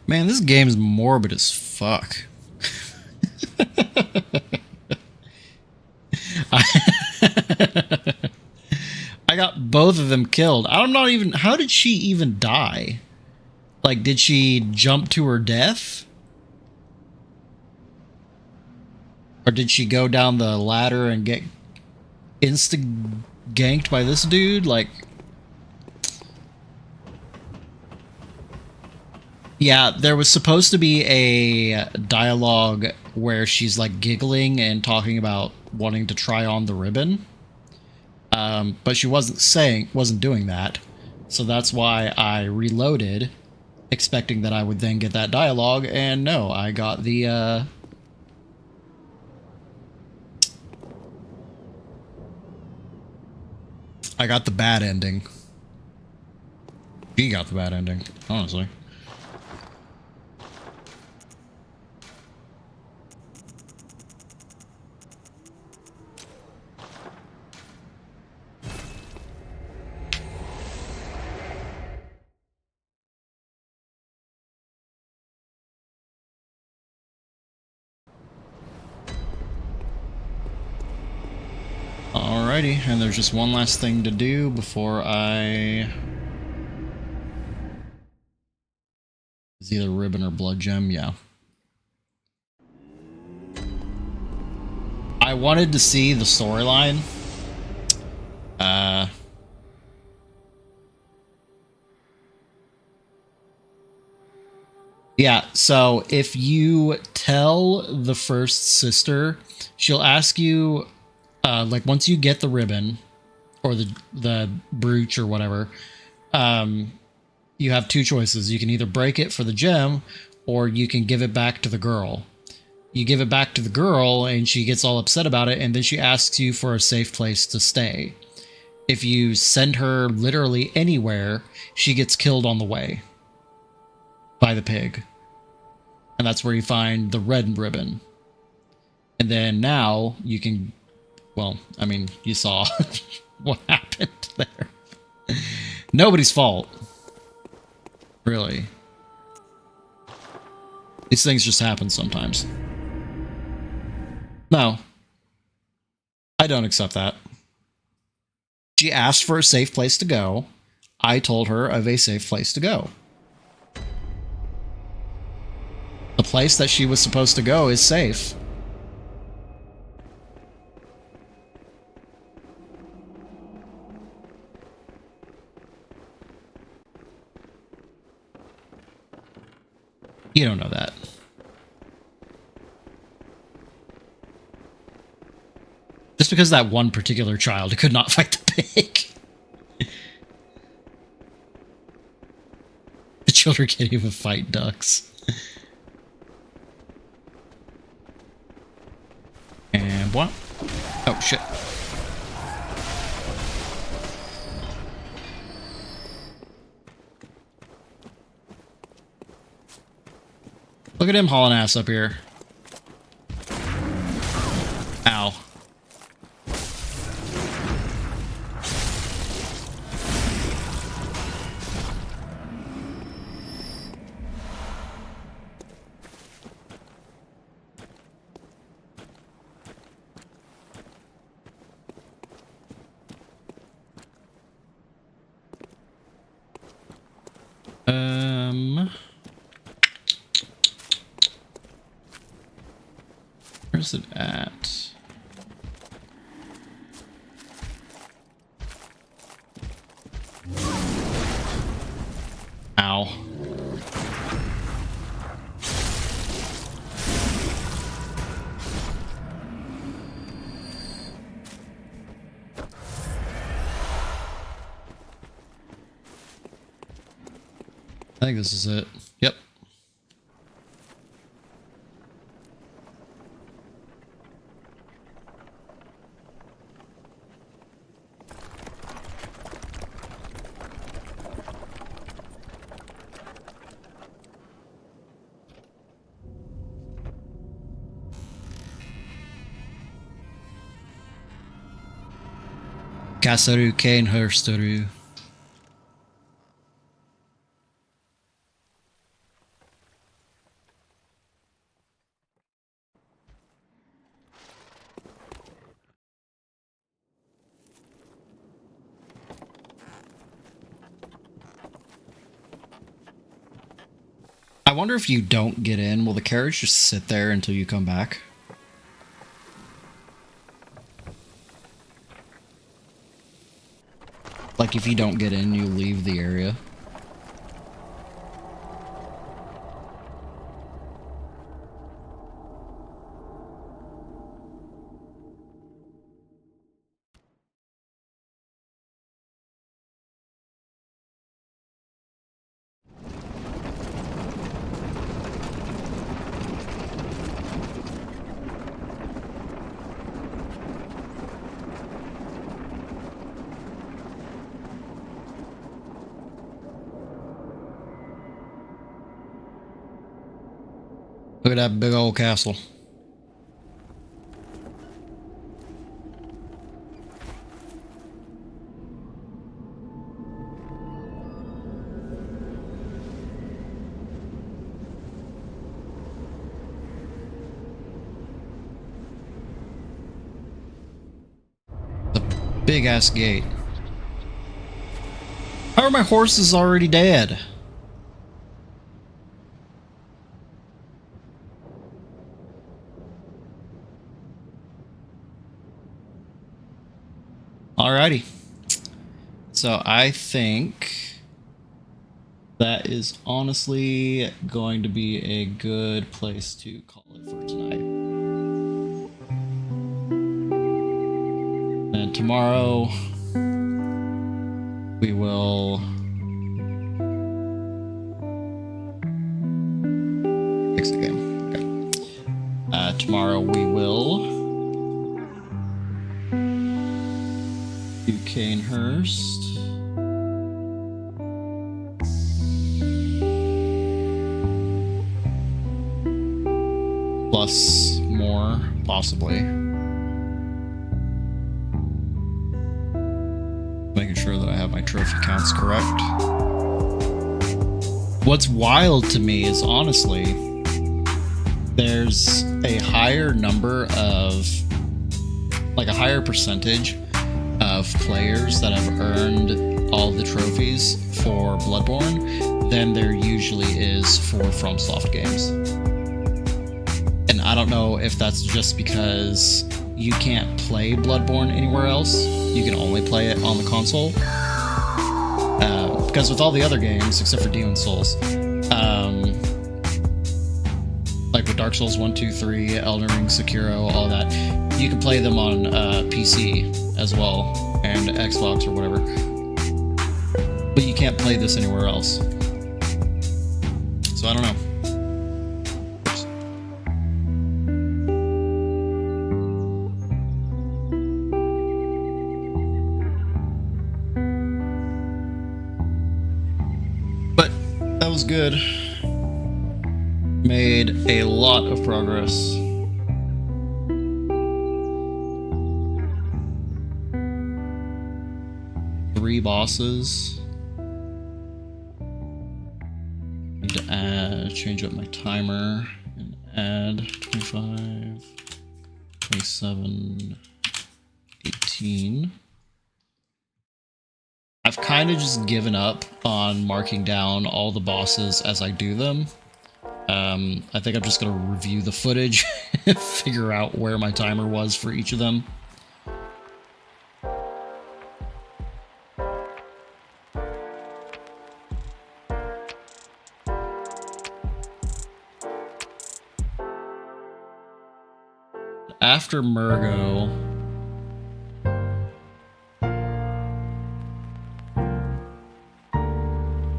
Man, this game's morbid as fuck. I got both of them killed. I'm not even... How did she even die? Like, did she jump to her death? Or did she go down the ladder and get insta-ganked by this dude? Like... Yeah, there was supposed to be a dialogue where she's like giggling and talking about wanting to try on the ribbon. But she wasn't doing that. So that's why I reloaded, expecting that I would then get that dialogue, and no, I got the, I got the bad ending. She got the bad ending, honestly. Alrighty, and there's just one last thing to do before I... It's either ribbon or blood gem, yeah. I wanted to see the storyline. Yeah, so if you tell the first sister, she'll ask you, like, once you get the ribbon, or the brooch or whatever, you have two choices. You can either break it for the gem, or you can give it back to the girl. You give it back to the girl, and she gets all upset about it, and then she asks you for a safe place to stay. If you send her literally anywhere, she gets killed on the way by the pig. And that's where you find the red ribbon. And then now you can, well, I mean, you saw what happened there. Nobody's fault. Really. These things just happen sometimes. No. I don't accept that. She asked for a safe place to go. I told her of a safe place to go. The place that she was supposed to go is safe. You don't know that. Just because that one particular child could not fight the pig. The children can't even fight ducks. And what? Oh, shit. Look at him hauling ass up here. Ow. Where's it at? Ow. I think this is it. Yep. Kasaru Kanehursteru. I wonder if you don't get in, will the carriage just sit there until you come back? Like if you don't get in, you leave the area. Look at that big old castle. The big ass gate. How are my horses already dead? Alrighty. So I think that is honestly going to be a good place to call it for tonight. And tomorrow we will fix the game. Okay. Tomorrow we will do Kanehurst. Plus more, possibly. Making sure that I have my trophy counts correct. What's wild to me is honestly, there's a higher number of, like a higher percentage of players that have earned all the trophies for Bloodborne than there usually is for FromSoft games. And I don't know if that's just because you can't play Bloodborne anywhere else. You can only play it on the console. Because with all the other games, except for Demon's Souls, like with Dark Souls 1, 2, 3, Elden Ring, Sekiro, all that, you can play them on PC as well, and Xbox or whatever. But you can't play this anywhere else. So I don't know. But that was good. Made a lot of progress. Three bosses. Need to change up my timer and add 25, 27, 18. I've kind of just given up on marking down all the bosses as I do them. I think I'm just going to review the footage and figure out where my timer was for each of them. After Murgo,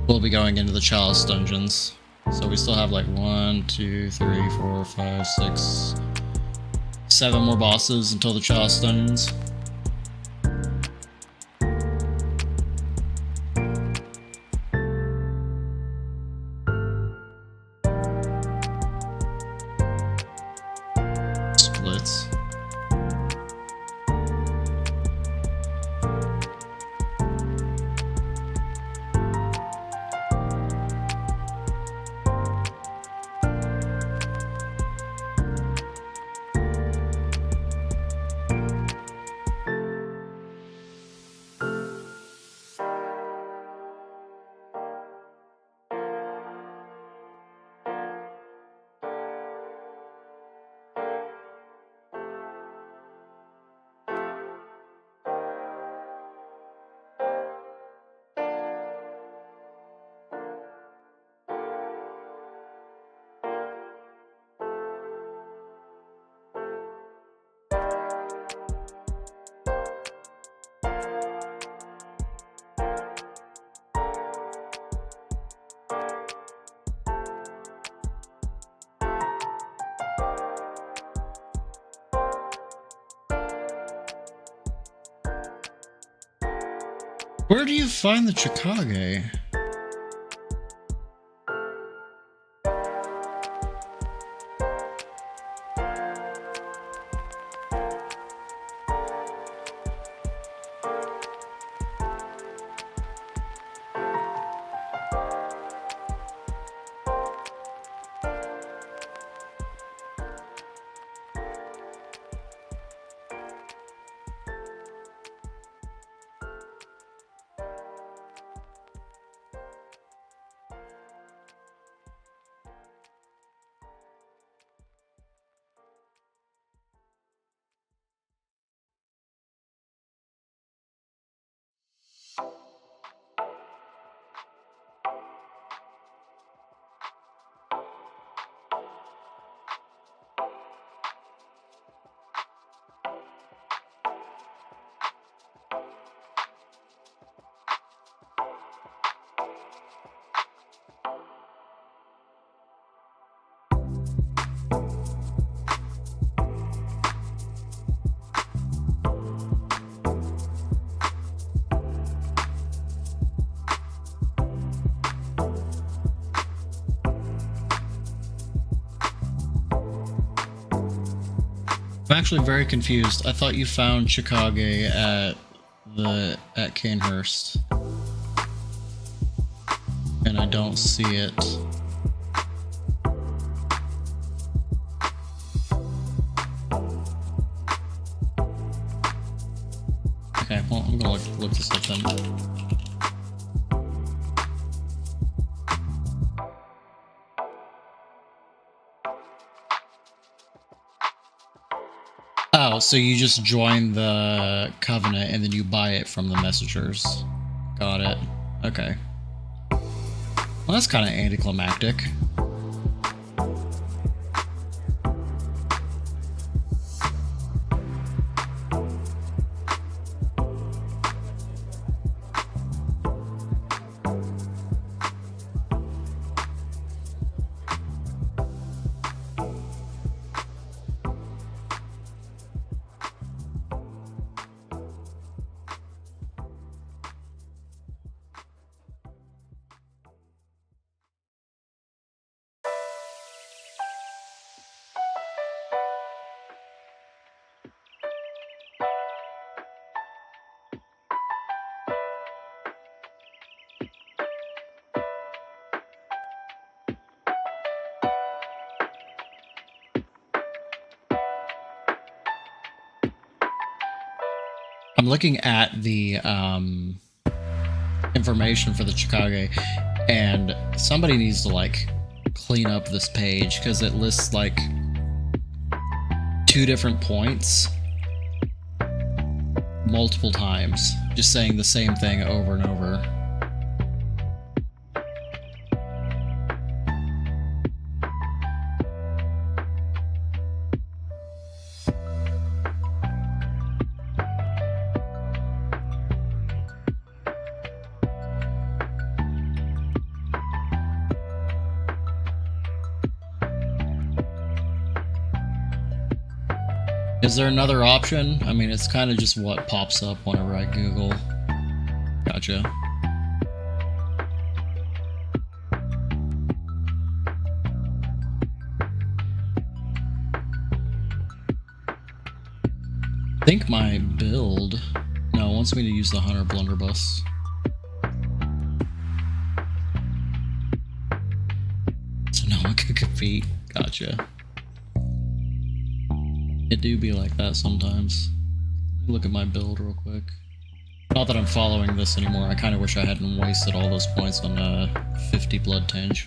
we'll be going into the Chalice dungeons. So we still have like 1, 2, 3, 4, 5, 6, 7 more bosses until the Chalice dungeons. Splits. Where do you find the Chikage? I'm actually very confused. I thought you found Chikage at Canehurst, and I don't see it. Okay, well, I'm gonna look this up then. Oh, so you just join the Covenant and then you buy it from the messengers. Got it. Okay. Well, that's kind of anticlimactic. I'm looking at the information for the Chicago, and somebody needs to like clean up this page because it lists like 2 different points multiple times, just saying the same thing over and over. Is there another option? I mean, it's kind of just what pops up whenever I Google. Gotcha. I think my build... No, it wants me to use the Hunter Blunderbuss. So no one could compete. Gotcha. It do be like that sometimes. Let me look at my build real quick. Not that I'm following this anymore. I kind of wish I hadn't wasted all those points on 50 blood tinge.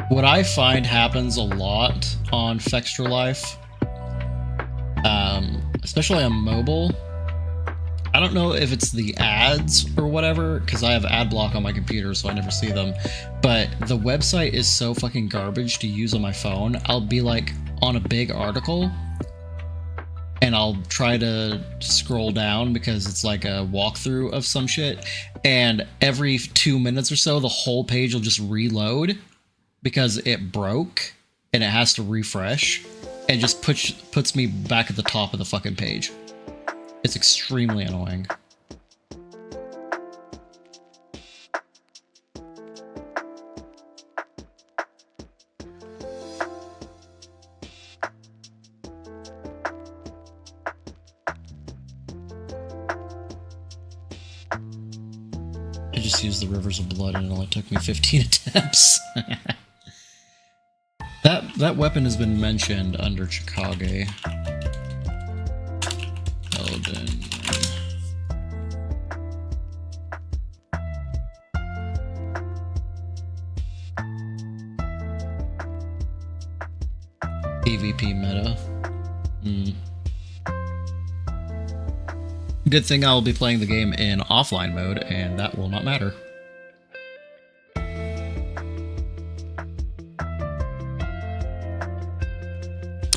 What I find happens a lot on Fextra Life, especially on mobile, I don't know if it's the ads or whatever, because I have ad block on my computer, so I never see them, but the website is so fucking garbage to use on my phone. I'll be like on a big article, and I'll try to scroll down because it's like a walkthrough of some shit, and every 2 minutes or so, the whole page will just reload because it broke, and it has to refresh, and just puts me back at the top of the fucking page. It's extremely annoying. I just used the Rivers of Blood and it only took me 15 attempts. That weapon has been mentioned under Chicago. Elden. PvP meta. Good thing I will be playing the game in offline mode, and that will not matter.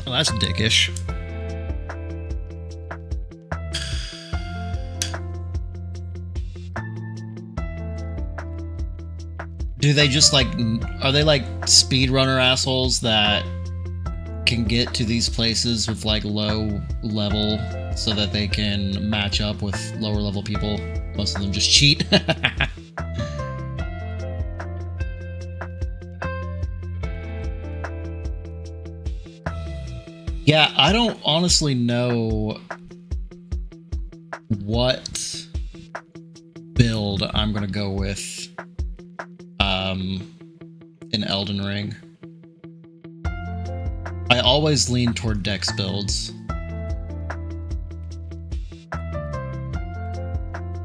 Oh, that's dickish. Do they just like, are they like speedrunner assholes that can get to these places with like low level so that they can match up with lower level people? Most of them just cheat. Yeah, I don't honestly know what build I'm gonna go with in Elden Ring. I always lean toward Dex builds.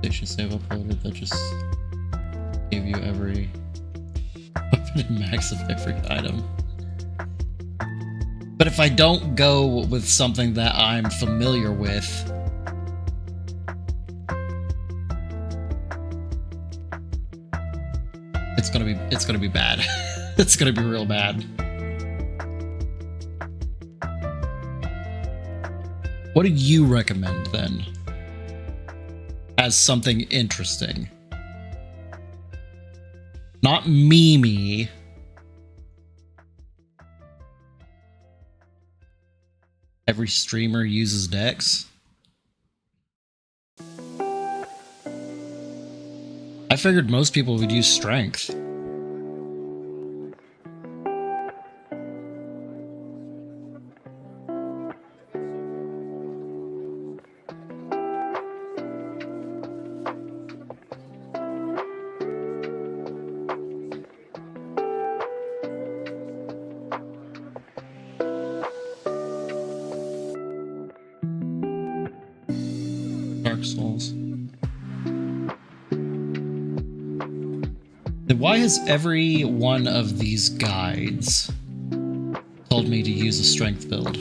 Station save uploaded, that just gave you every weapon and max of every item. But if I don't go with something that I'm familiar with, it's gonna be bad. It's gonna be real bad. What do you recommend then? As something interesting. Not Mimi. Every streamer uses Dex. I figured most people would use Strength. Dark Souls. Then why has every one of these guides told me to use a strength build?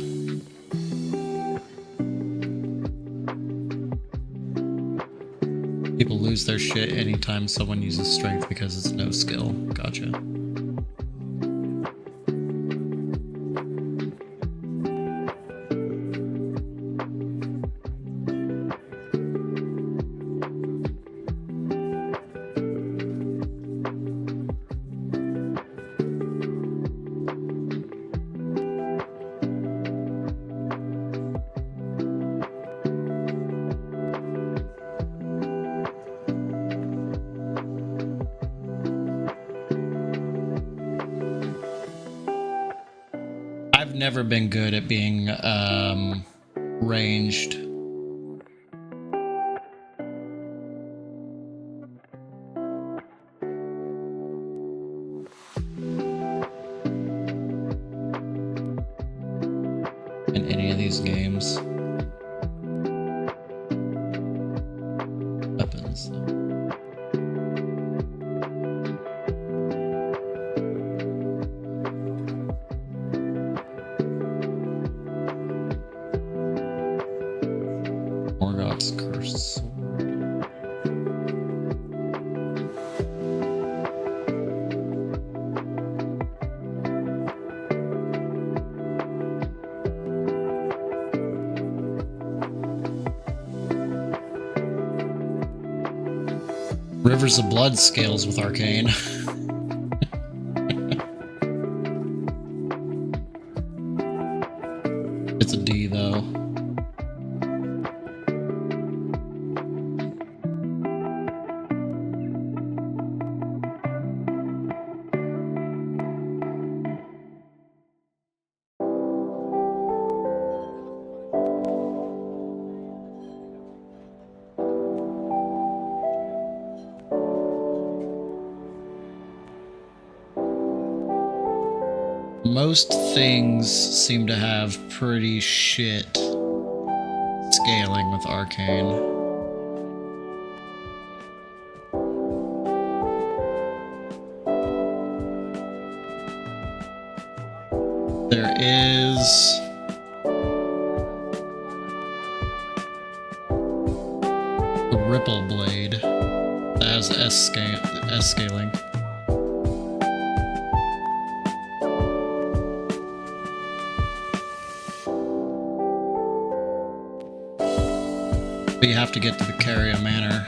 People lose their shit anytime someone uses strength because it's no skill. Gotcha. I've never been good at being ranged. In any of these games. Weapons. Morgoth's cursed sword. Rivers of Blood scales with Arcane. It's a D though. Most things seem to have pretty shit scaling with Arcane. There is the Ripple Blade that has S scaling. But you have to get to the Caria Manor.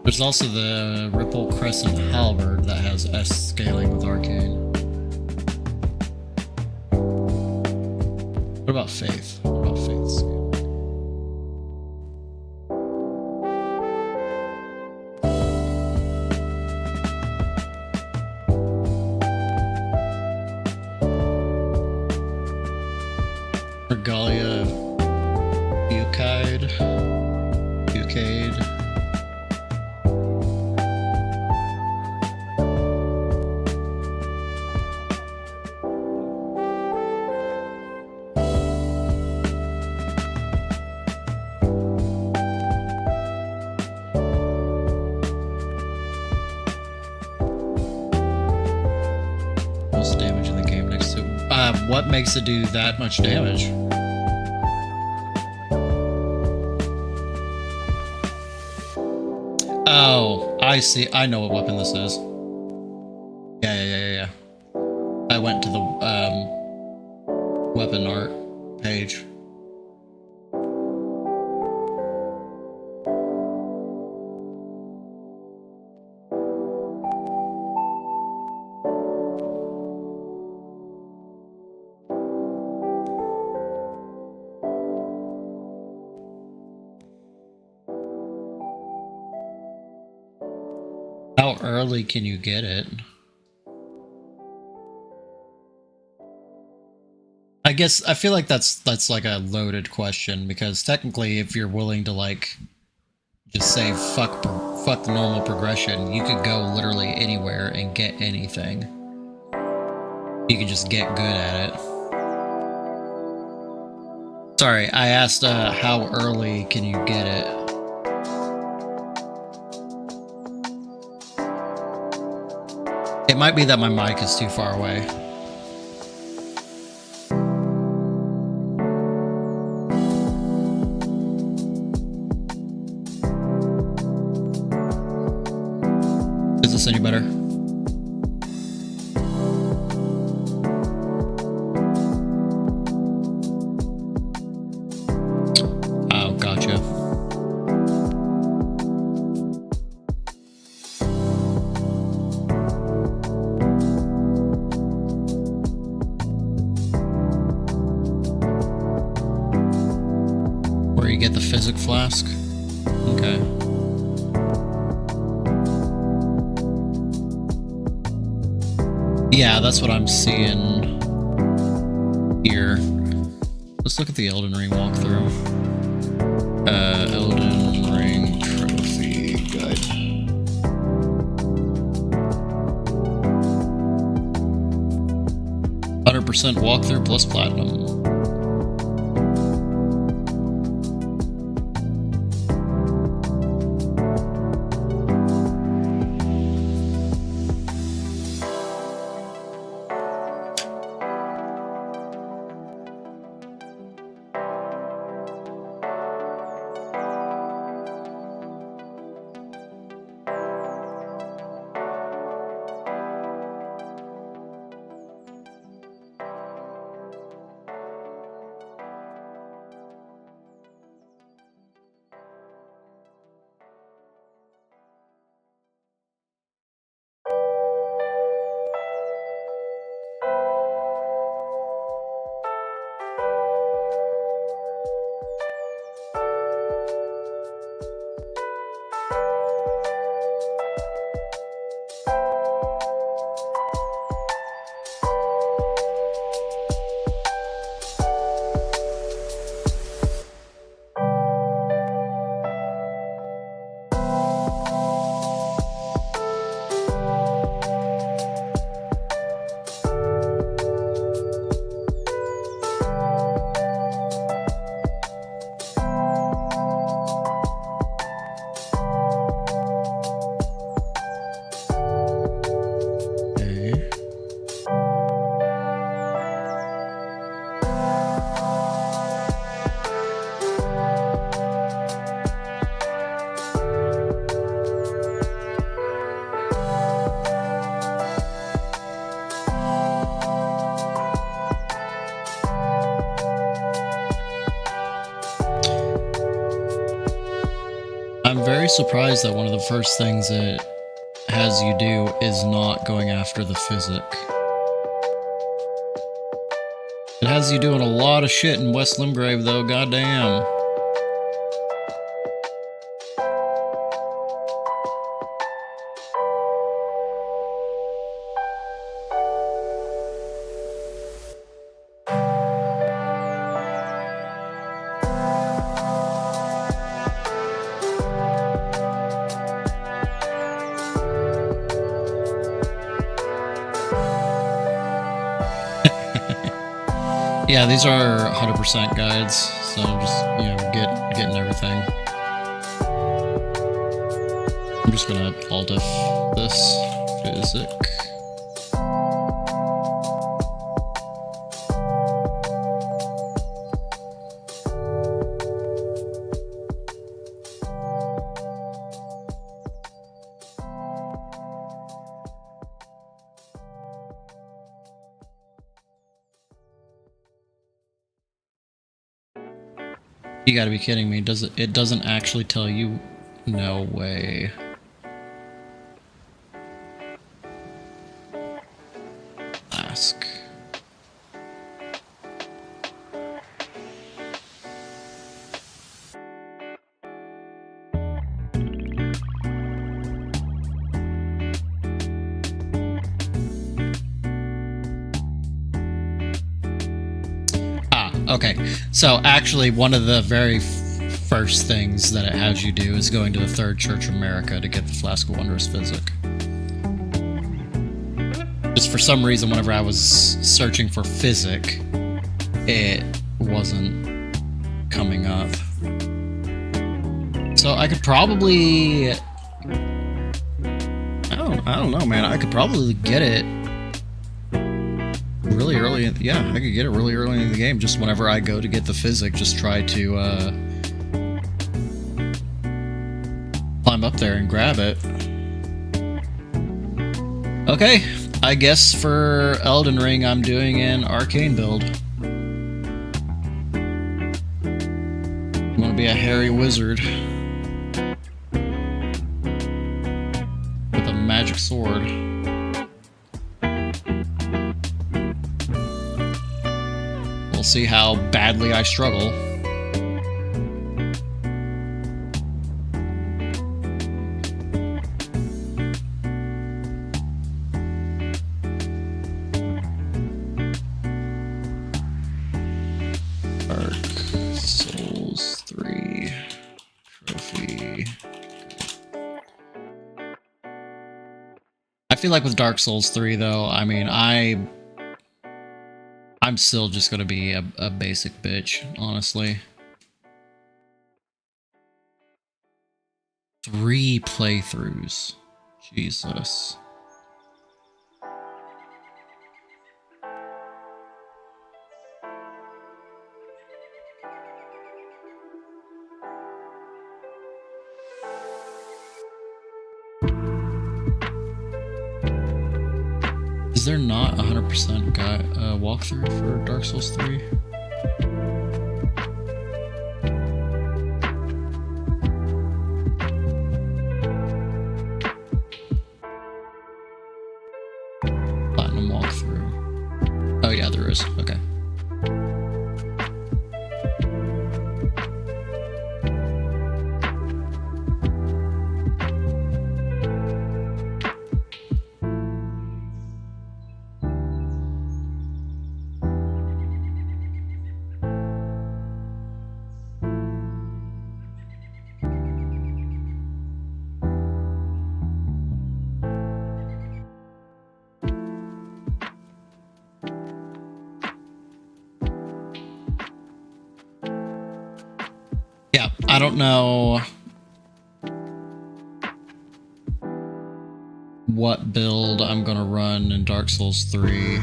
There's also the Ripple Crescent Halberd that has S scaling with Arcane. What about Faith? What about Faith scaling? Regalia Bucade. Most damage in the game next to what makes it do that much damage? Oh, I see. I know what weapon this is. Yeah. I went to the weapon art page. How early can you get it? I guess I feel like that's like a loaded question, because technically if you're willing to like just say fuck the normal progression, you could go literally anywhere and get anything. You could just get good at it. Sorry, I asked how early can you get it? It might be that my mic is too far away. Is this any better? Oh, gotcha. Where you get the physic flask? Okay. Yeah, that's what I'm seeing here. Let's look at the Elden Ring walkthrough. Elden Ring trophy guide. 100% walkthrough plus platinum. I'm very surprised that one of the first things it has you do is not going after the physic. It has you doing a lot of shit in West Limgrave though, goddamn. Yeah, these are 100% guides, so I'm just, you know, getting everything. I'm just gonna alt-F this physic. You gotta be kidding me. It doesn't actually tell you? No way. Ask. Okay. So actually, one of the very first things that it has you do is going to the Third Church of America to get the Flask of Wondrous Physic. Just for some reason, whenever I was searching for Physic, it wasn't coming up. So I could probably... I don't know, man. I could probably get it really early. Yeah, I could get it really early in the game. Just whenever I go to get the Physic, just try to climb up there and grab it. Okay, I guess for Elden Ring, I'm doing an arcane build. I'm gonna be a hairy wizard with a magic sword. We'll see how badly I struggle. Dark Souls 3 trophy. I feel like with Dark Souls 3 though, I mean, I'm still just gonna be a basic bitch, honestly. 3 playthroughs. Jesus. Is there not 100% walkthrough for Dark Souls 3? Platinum walkthrough. Oh yeah, there is. Okay. Yeah, I don't know what build I'm gonna run in Dark Souls 3.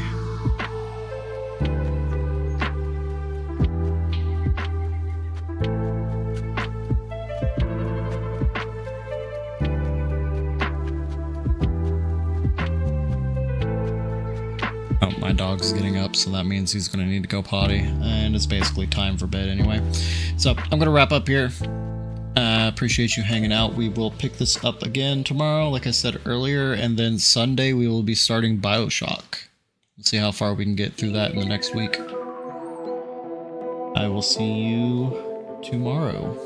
Oh, my dog's getting up, so that means he's gonna need to go potty, and it's basically time for bed anyway. So I'm gonna wrap up here. Appreciate you hanging out. We will pick this up again tomorrow, like I said earlier, and then Sunday we will be starting BioShock. Let's see how far we can get through that in the next week. I will see you tomorrow.